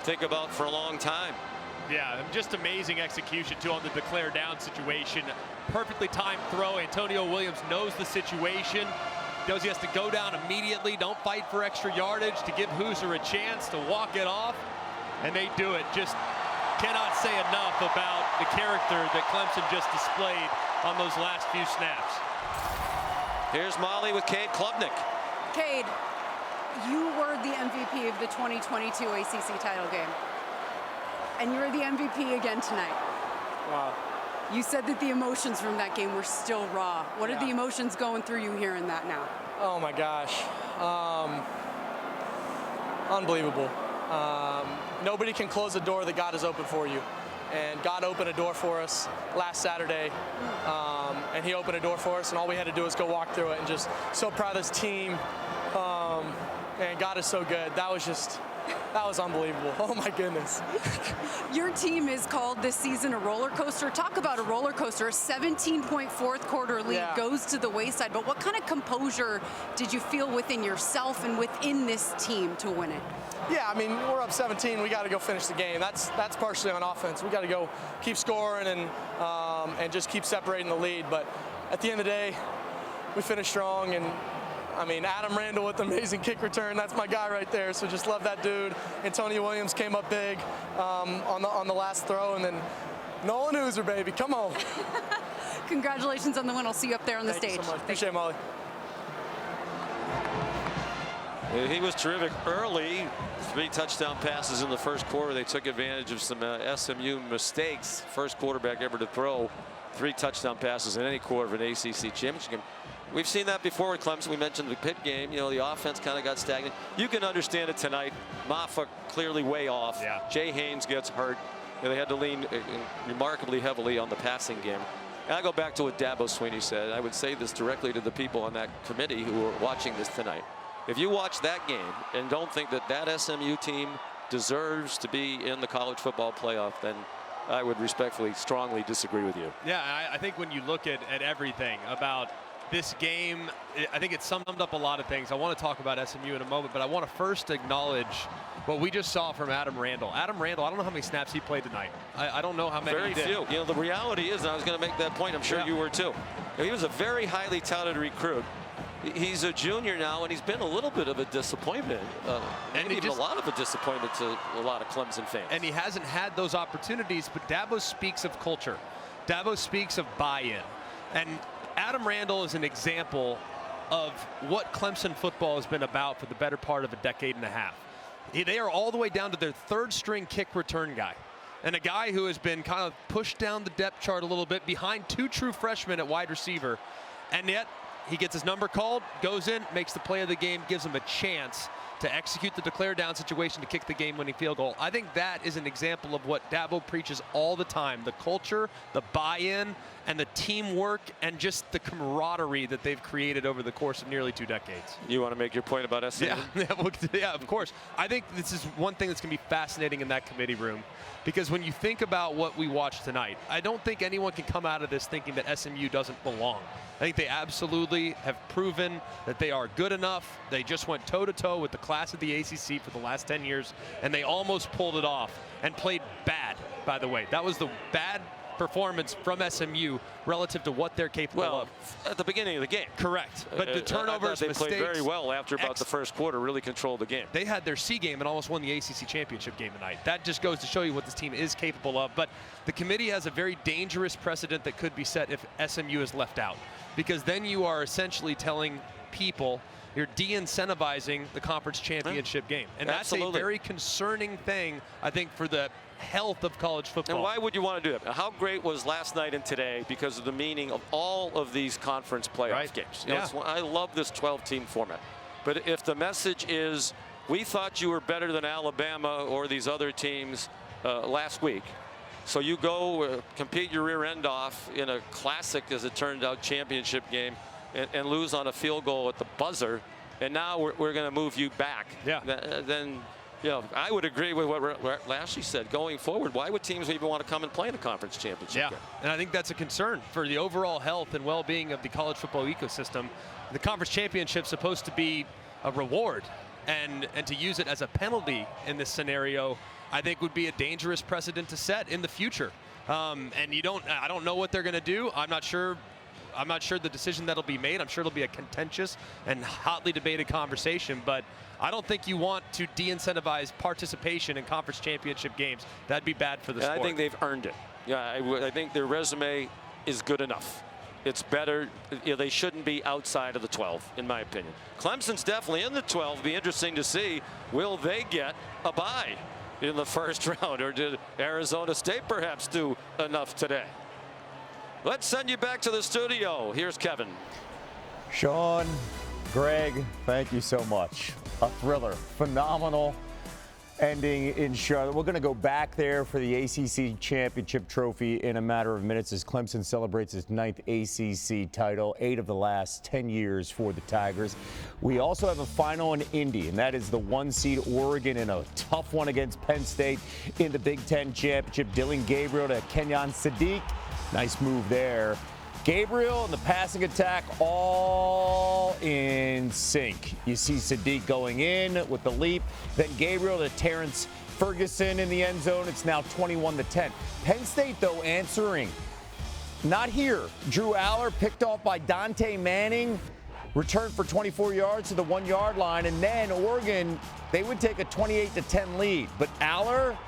think about for a long time. Yeah, just amazing execution, too, on the declare down situation. Perfectly timed throw. Antonio Williams knows the situation. Knows he has to go down immediately. Don't fight for extra yardage to give Hoosier a chance to walk it off. And they do it. Just cannot say enough about the character that Clemson just displayed on those last few snaps. Here's Molly with Cade Klubnik. Cade, you were the MVP of the 2022 ACC title game. And you're the MVP again tonight. Wow. You said that the emotions from that game were still raw. What are the emotions going through you hearing that now? Oh my gosh. Unbelievable. Nobody can close a door that God has opened for you. And God opened a door for us last Saturday. And he opened a door for us, and all we had to do was go walk through it, and just so proud of this team. And God is so good. That was unbelievable. Oh my goodness. Your team is called this season a roller coaster. Talk about a roller coaster. A 17-point fourth quarter lead goes to the wayside. But what kind of composure did you feel within yourself and within this team to win it? Yeah, I mean, we're up 17. We got to go finish the game. That's partially on offense. We got to go keep scoring and just keep separating the lead. But at the end of the day, we finished strong. And I mean, Adam Randall with an amazing kick return. That's my guy right there. So just love that dude. Antonio Williams came up big on the last throw, and then Nolan Hoosier, baby, come on. Congratulations on the win. I'll see you up there on the stage. Thank you so much. Appreciate it, Molly. He was terrific early. 3 touchdown passes in the first quarter. They took advantage of some SMU mistakes. First quarterback ever to throw 3 touchdown passes in any quarter of an ACC championship game. We've seen that before with Clemson. We mentioned the Pitt game. You know, the offense kind of got stagnant. You can understand it tonight. Maffa clearly way off. Yeah. Jay Haynes gets hurt. They had to lean remarkably heavily on the passing game. And I go back to what Dabo Swinney said. I would say this directly to the people on that committee who are watching this tonight. If you watch that game and don't think that that SMU team deserves to be in the college football playoff, then I would respectfully, strongly disagree with you. Yeah, I think when you look at everything about this game, I think it summed up a lot of things. I want to talk about SMU in a moment, but I want to first acknowledge what we just saw from Adam Randall. Adam Randall, I don't know how many snaps he played tonight. I don't know how many Very he did. few. You know, the reality is, and I was going to make that point, I'm sure you were too. He was a very highly touted recruit. He's a junior now, and he's been a little bit of a disappointment, and even a lot of a disappointment to a lot of Clemson fans. And he hasn't had those opportunities, but Dabo speaks of culture. Dabo speaks of buy-in. And Adam Randall is an example of what Clemson football has been about for the better part of a decade and a half. They are all the way down to their 3rd-string kick return guy, and a guy who has been kind of pushed down the depth chart a little bit behind 2 true freshmen at wide receiver, and yet he gets his number called, goes in, makes the play of the game, gives him a chance to execute the declare down situation to kick the game-winning field goal. I think that is an example of what Dabo preaches all the time, the culture, the buy-in, and the teamwork, and just the camaraderie that they've created over the course of nearly 2 decades. You want to make your point about SMU? Yeah, of course. I think this is one thing that's going to be fascinating in that committee room, because when you think about what we watched tonight, I don't think anyone can come out of this thinking that SMU doesn't belong. I think they absolutely have proven that they are good enough. They just went toe-to-toe with the class of the ACC for the last 10 years, and they almost pulled it off and played bad, by the way. That was the bad performance from SMU relative to what they're capable of. At the beginning of the game. Correct. But the turnovers, they mistakes, played very well after about the first quarter, really controlled the game. They had their C game and almost won the ACC championship game tonight. That just goes to show you what this team is capable of. But the committee has a very dangerous precedent that could be set if SMU is left out, because then you are essentially telling people you're de-incentivizing the conference championship game. And that's a very concerning thing, I think, for the health of college football. And why would you want to do that? How great was last night and today because of the meaning of all of these conference playoff games? You know, I love this 12-team format. But if the message is, we thought you were better than Alabama or these other teams last week, so you go compete your rear end off in a classic, as it turned out, championship game and lose on a field goal at the buzzer, and now we're going to move you back. Then, you know, I would agree with what Lashley said. Going forward, why would teams even want to come and play in a conference championship game? And I think that's a concern for the overall health and well-being of the college football ecosystem. The conference championship is supposed to be a reward, and to use it as a penalty in this scenario, I think would be a dangerous precedent to set in the future. And I don't know what they're going to do. I'm not sure the decision that'll be made. I'm sure it'll be a contentious and hotly debated conversation, but I don't think you want to de-incentivize participation in conference championship games. That'd be bad for the sport. I think they've earned it. Yeah, I think their resume is good enough. It's better. You know, they shouldn't be outside of the 12, in my opinion. Clemson's definitely in the 12. It'll be interesting to see, will they get a bye in the first round, or did Arizona State perhaps do enough today? Let's send you back to the studio. Here's Kevin. Sean, Greg, thank you so much. A thriller. Phenomenal ending in Charlotte. We're going to go back there for the ACC championship trophy in a matter of minutes as Clemson celebrates its 9th ACC title, 8 of the last 10 years for the Tigers. We also have a final in Indy, and that is the 1-seed Oregon in a tough one against Penn State in the Big Ten championship. Dylan Gabriel to Kenyon Sadiq. Nice move there. Gabriel and the passing attack all in sync. You see Sadiq going in with the leap. Then Gabriel to Terrence Ferguson in the end zone. It's now 21-10. Penn State, though, answering. Not here. Drew Aller picked off by Dante Manning. Returned for 24 yards to the 1-yard line. And then Oregon, they would take a 28-10 lead. But Aller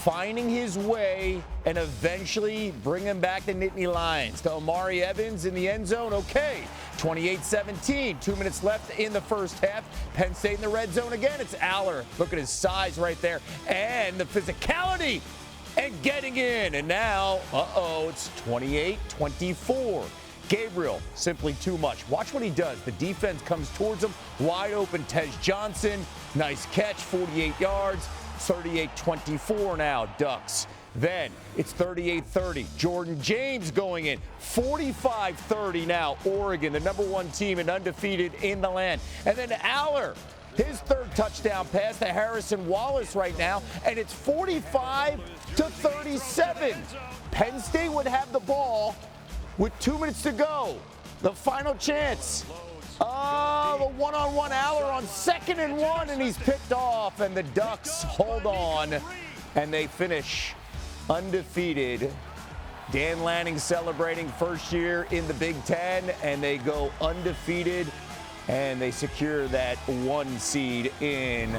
finding his way and eventually bringing back the Nittany Lions to Amari Evans in the end zone. Okay, 28-17, 2 minutes left in the first half. Penn State in the red zone again. It's Aller. Look at his size right there and the physicality and getting in. And now, it's 28-24. Gabriel, simply too much. Watch what he does. The defense comes towards him. Wide open, Tej Johnson. Nice catch, 48 yards. 38-24 now, Ducks. Then it's 38-30. Jordan James going in. 45-30 now, Oregon, the #1 team and undefeated in the land. And then Aller, his third touchdown pass to Harrison Wallace right now, and it's 45-37. Penn State would have the ball with 2 minutes to go. The final chance. The one-on-one Aller on 2nd and 1, and he's picked off, and the Ducks hold on, and they finish undefeated. Dan Lanning celebrating first year in the Big Ten, and they go undefeated, and they secure that 1 seed in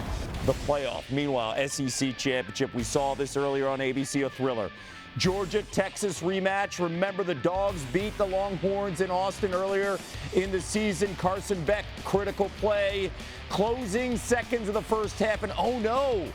the playoff. Meanwhile, SEC championship, we saw this earlier on ABC, a thriller. Georgia-Texas rematch. Remember, the Dogs beat the Longhorns in Austin earlier in the season. Carson Beck, critical play. Closing seconds of the first half, and oh no,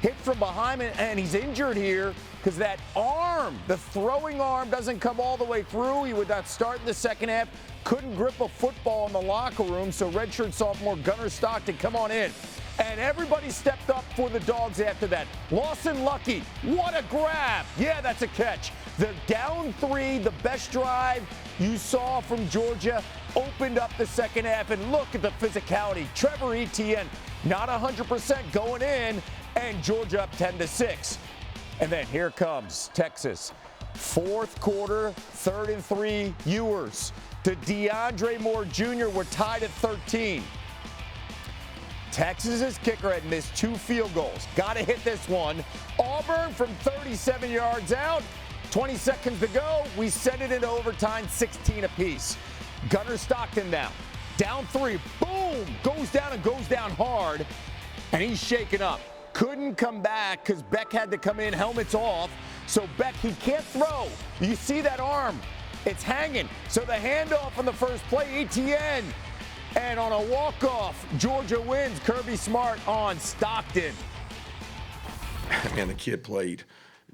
hit from behind, and he's injured here because that arm, the throwing arm, doesn't come all the way through. He would not start in the second half. Couldn't grip a football in the locker room, so redshirt sophomore Gunnar Stockton, come on in. And everybody stepped up for the Dogs after that. Lawson Lucky, what a grab. Yeah, that's a catch. The down 3, the best drive you saw from Georgia, opened up the second half. And look at the physicality. Trevor Etienne, not 100% going in, and Georgia up 10-6. And then here comes Texas. Fourth quarter, 3rd and 3, Ewers to DeAndre Moore Jr. We're tied at 13. Texas's kicker had missed 2 field goals. Got to hit this one. Auburn from 37 yards out. 20 seconds to go. We send it into overtime, 16 apiece. Gunnar Stockton now. Down 3. Boom! Goes down and goes down hard. And he's shaken up. Couldn't come back because Beck had to come in, helmets off. So Beck, he can't throw. You see that arm. It's hanging. So the handoff on the first play, Etienne. And on a walk-off, Georgia wins. Kirby Smart on Stockton. Man, the kid played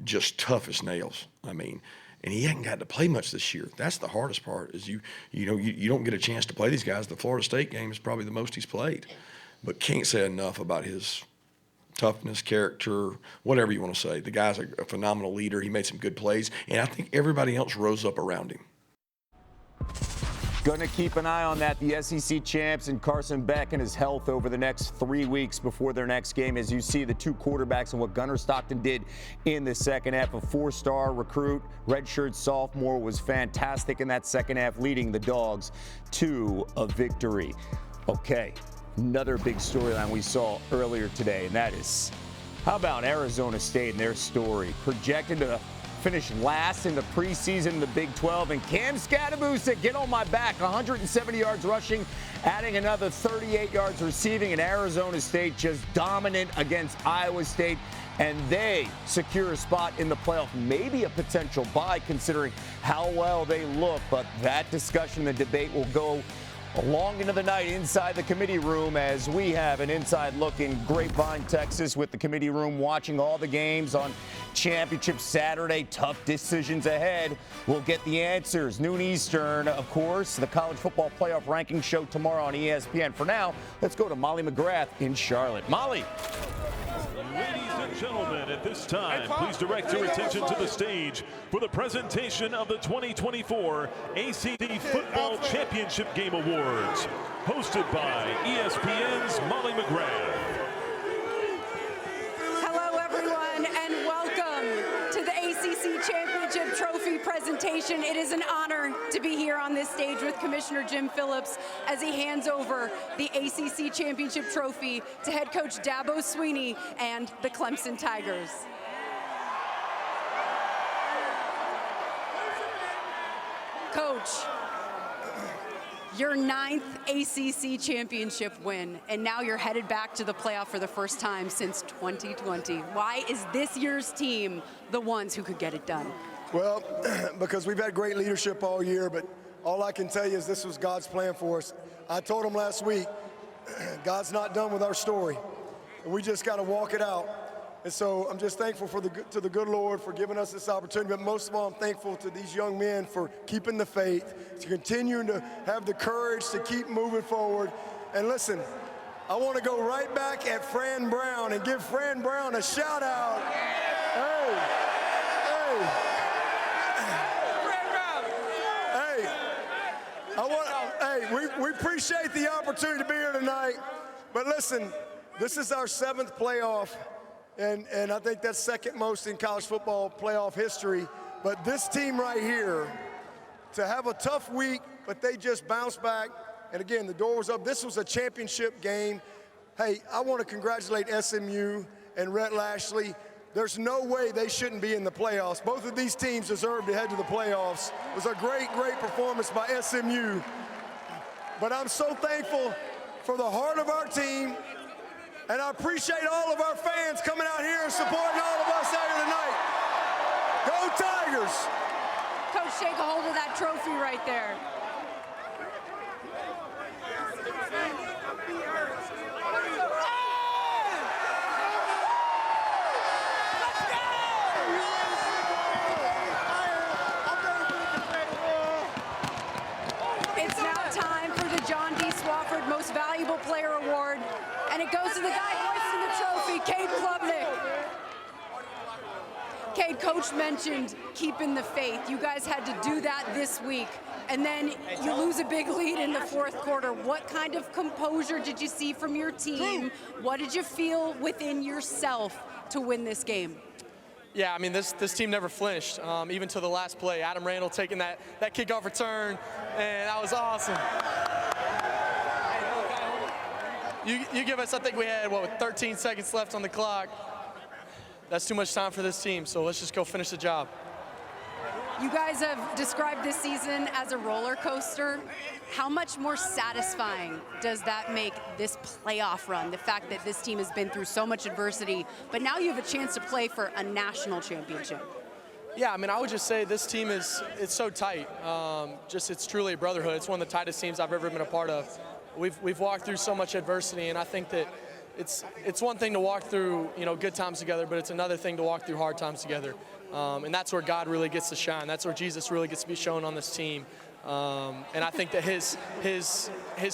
just tough as nails. I mean, and he hadn't got to play much this year. That's the hardest part is you don't get a chance to play these guys. The Florida State game is probably the most he's played. But can't say enough about his toughness, character, whatever you want to say. The guy's a phenomenal leader. He made some good plays, and I think everybody else rose up around him. Going to keep an eye on that. The SEC champs and Carson Beck and his health over the next 3 weeks before their next game. As you see, the 2 quarterbacks and what Gunnar Stockton did in the second half. A 4-star recruit, redshirt sophomore, was fantastic in that second half, leading the Dogs to a victory. Okay, another big storyline we saw earlier today, and that is, how about Arizona State and their story? Projected to finish last in the preseason in the Big 12, and Cam Scatabusa, get on my back, 170 yards rushing, adding another 38 yards receiving, and Arizona State just dominant against Iowa State, and they secure a spot in the playoff, maybe a potential bye considering how well they look, but that discussion and debate will go long into the night inside the committee room as we have an inside look in Grapevine, Texas, with the committee room watching all the games on Championship Saturday. Tough decisions ahead. We'll get the answers. Noon Eastern, of course. The College Football Playoff Ranking Show tomorrow on ESPN. For now, let's go to Molly McGrath in Charlotte. Molly. Ladies and gentlemen, at this time, please direct your attention to the stage for the presentation of the 2024 ACC Football Championship Game Awards, hosted by ESPN's Molly McGrath. Hello, everyone, and welcome to the ACC Championship Trophy presentation. It is an honor to be here on this stage with Commissioner Jim Phillips as he hands over the ACC Championship Trophy to head coach Dabo Swinney and the Clemson Tigers. Coach, your 9th ACC championship win, and now you're headed back to the playoff for the first time since 2020. Why is this year's team the ones who could get it done? Well, because we've had great leadership all year, but all I can tell you is this was God's plan for us. I told him last week, God's not done with our story. We just got to walk it out. And so I'm just thankful to the good Lord for giving us this opportunity. But most of all, I'm thankful to these young men for keeping the faith, to continuing to have the courage to keep moving forward. And listen, I want to go right back at Fran Brown and give Fran Brown a shout out. We appreciate the opportunity to be here tonight. But listen, this is our 7th playoff. And I think that's second most in college football playoff history. But this team right here, to have a tough week, but they just bounced back. And again, the door was up. This was a championship game. Hey, I want to congratulate SMU and Rhett Lashley. There's no way they shouldn't be in the playoffs. Both of these teams deserve to head to the playoffs. It was a great, great performance by SMU. But I'm so thankful for the heart of our team. And I appreciate all of our fans coming out here and supporting all of us out here tonight. Go Tigers! Coach, take a hold of that trophy right there. And it goes to the guy hoisting the trophy, Cade Klubnik. Cade, Coach mentioned keeping the faith. You guys had to do that this week, and then you lose a big lead in the fourth quarter. What kind of composure did you see from your team? What did you feel within yourself to win this game? Yeah, I mean, this team never flinched, even to the last play. Adam Randall taking that kickoff return, and that was awesome. You give us, I think we had, with 13 seconds left on the clock. That's too much time for this team, so let's just go finish the job. You guys have described this season as a roller coaster. How much more satisfying does that make this playoff run? The fact that this team has been through so much adversity, but now you have a chance to play for a national championship. Yeah, I mean, I would just say this team it's so tight. It's truly a brotherhood. It's one of the tightest teams I've ever been a part of. We've walked through so much adversity, and I think that it's one thing to walk through, good times together, but it's another thing to walk through hard times together. And that's where God really gets to shine. That's where Jesus really gets to be shown on this team. And I think that his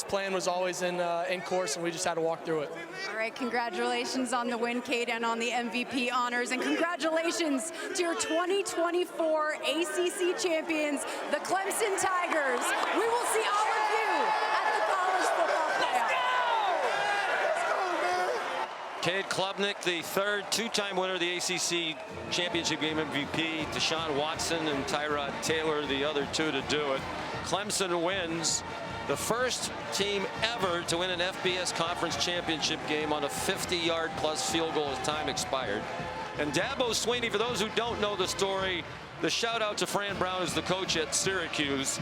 plan was always in course, and we just had to walk through it. All right, congratulations on the win, Cade, and on the MVP honors, and congratulations to your 2024 ACC champions, the Clemson Tigers. We will see all of you at the college football playoff. Cade Klubnik, the third two-time winner of the ACC championship game MVP. Deshaun Watson and Tyrod Taylor, the other two to do it. Clemson wins, the first team ever to win an FBS conference championship game on a 50-yard plus field goal as time expired. And Dabo Swinney, for those who don't know the story, the shout out to Fran Brown, as the coach at Syracuse.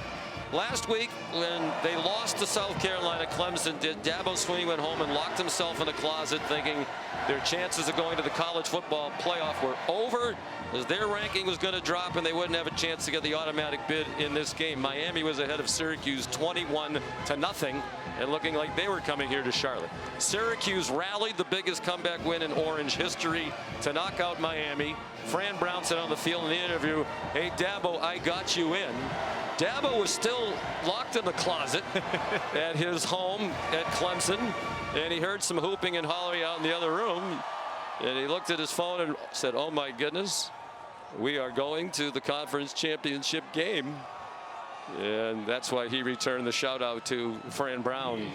Last week, when they lost to South Carolina, Clemson did, Dabo Swinney went home and locked himself in a closet, thinking their chances of going to the college football playoff were over, as their ranking was going to drop and they wouldn't have a chance to get the automatic bid in this game. Miami was ahead of Syracuse 21-0, and looking like they were coming here to Charlotte. Syracuse rallied, the biggest comeback win in Orange history, to knock out Miami. Fran Brown said on the field in the interview, "Hey, Dabo, I got you in." Dabo was still locked in the closet at his home at Clemson, and he heard some hooping and hollering out in the other room, and he looked at his phone and said, "Oh my goodness, we are going to the conference championship game." And that's why he returned the shout out to Fran Brown.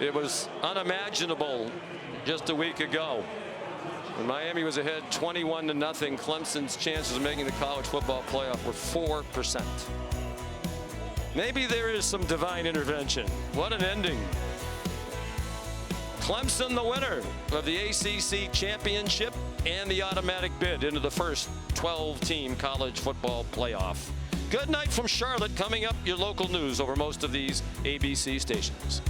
It was unimaginable just a week ago. When Miami was ahead 21-0, Clemson's chances of making the college football playoff were 4%. Maybe there is some divine intervention. What an ending. Clemson, the winner of the ACC championship and the automatic bid into the first 12-team college football playoff. Good night from Charlotte. Coming up, your local news over most of these ABC stations.